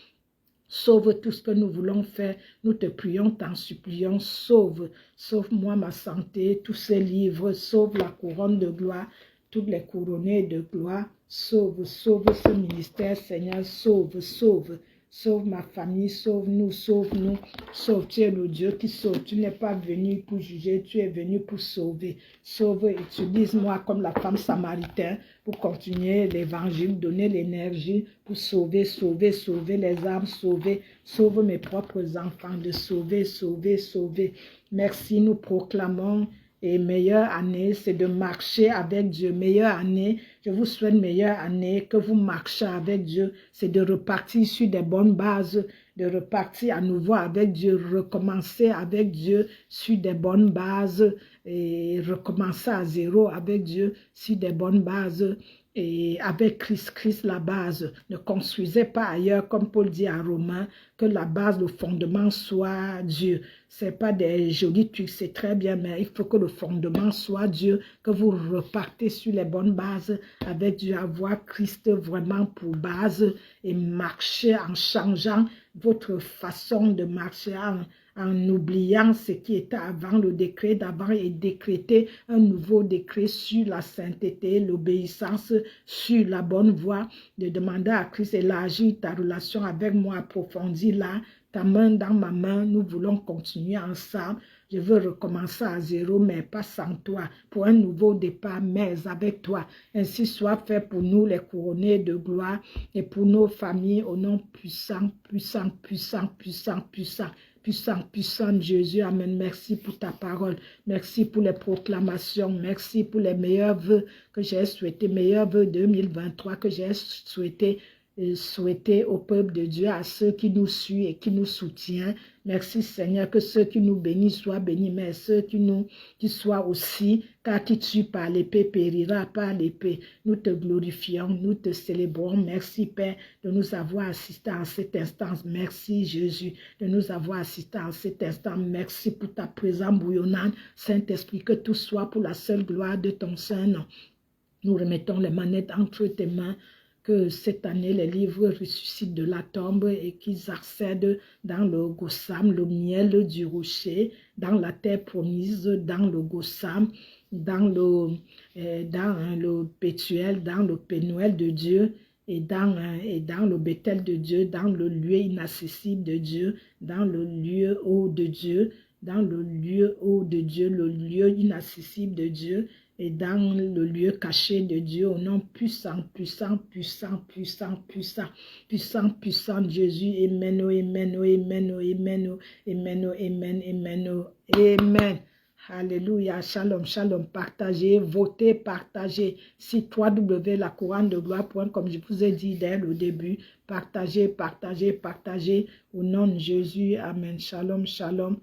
Sauve tout ce que nous voulons faire. Nous te prions, t'en supplions. Sauve-moi ma santé, tous ces livres. Sauve la couronne de gloire, toutes les couronnées de gloire. Sauve ce ministère, Seigneur. Sauve ma famille, sauve-nous. Sauve, tu es le Dieu qui sauve. Tu n'es pas venu pour juger, tu es venu pour sauver. Sauve, utilise-moi comme la femme samaritaine pour continuer l'évangile, donner l'énergie pour sauver les âmes, sauve mes propres enfants, de sauver. Merci, nous proclamons. Et meilleure année, c'est de marcher avec Dieu. Meilleure année, je vous souhaite meilleure année, que vous marchez avec Dieu. C'est de repartir sur des bonnes bases, de repartir à nouveau avec Dieu, recommencer avec Dieu sur des bonnes bases et recommencer à zéro avec Dieu sur des bonnes bases. Et avec Christ la base. Ne construisez pas ailleurs, comme Paul dit à Romains, que la base, le fondement soit Dieu. Ce n'est pas des jolis trucs, c'est très bien, mais il faut que le fondement soit Dieu, que vous repartez sur les bonnes bases avec Dieu, avoir Christ vraiment pour base et marcher en changeant votre façon de marcher, en oubliant ce qui était avant le décret d'avant et décréter un nouveau décret sur la sainteté, l'obéissance, sur la bonne voie, de demander à Christ élargir ta relation avec moi, approfondir-la, ta main dans ma main, nous voulons continuer ensemble. Je veux recommencer à zéro, mais pas sans toi, pour un nouveau départ, mais avec toi. Ainsi soit fait pour nous les couronnés de gloire et pour nos familles au nom puissant de Jésus. Amen. Merci pour ta parole. Merci pour les proclamations. Merci pour les meilleurs vœux que j'ai souhaités. Meilleurs vœux 2023 que j'ai souhaité au peuple de Dieu, à ceux qui nous suivent et qui nous soutiennent. Merci Seigneur, que ceux qui nous bénissent soient bénis, mais ceux qui soient aussi, car qui tue par l'épée périra par l'épée. Nous te glorifions, nous te célébrons. Merci Père de nous avoir assistés en cet instant. Merci Jésus de nous avoir assistés en cet instant. Merci pour ta présence bouillonnante. Saint-Esprit, que tout soit pour la seule gloire de ton Saint-Nom. Nous remettons les manettes entre tes mains. Que cette année, les livres ressuscitent de la tombe et qu'ils accèdent dans le Gossam, le miel du rocher, dans la terre promise, dans le Gossam, dans le Pétuel, dans le Pénuel de Dieu, et dans le Bethel de Dieu, dans le lieu inaccessible de Dieu, dans le lieu haut de Dieu, dans le lieu haut de Dieu, le lieu inaccessible de Dieu, et dans le lieu caché de Dieu, au nom puissant, puissant, puissant, puissant, puissant, puissant, puissant de Jésus. Amen, oh, amen, oh, amen, oh, amen, oh, amen, oh, amen, amen, oh, amen. Alléluia, shalom, shalom, partagez, votez, partagez. Si la couronne de gloire, comme je vous ai dit dès le début, partagez, partagez, partagez. Au nom de Jésus, amen, shalom, shalom.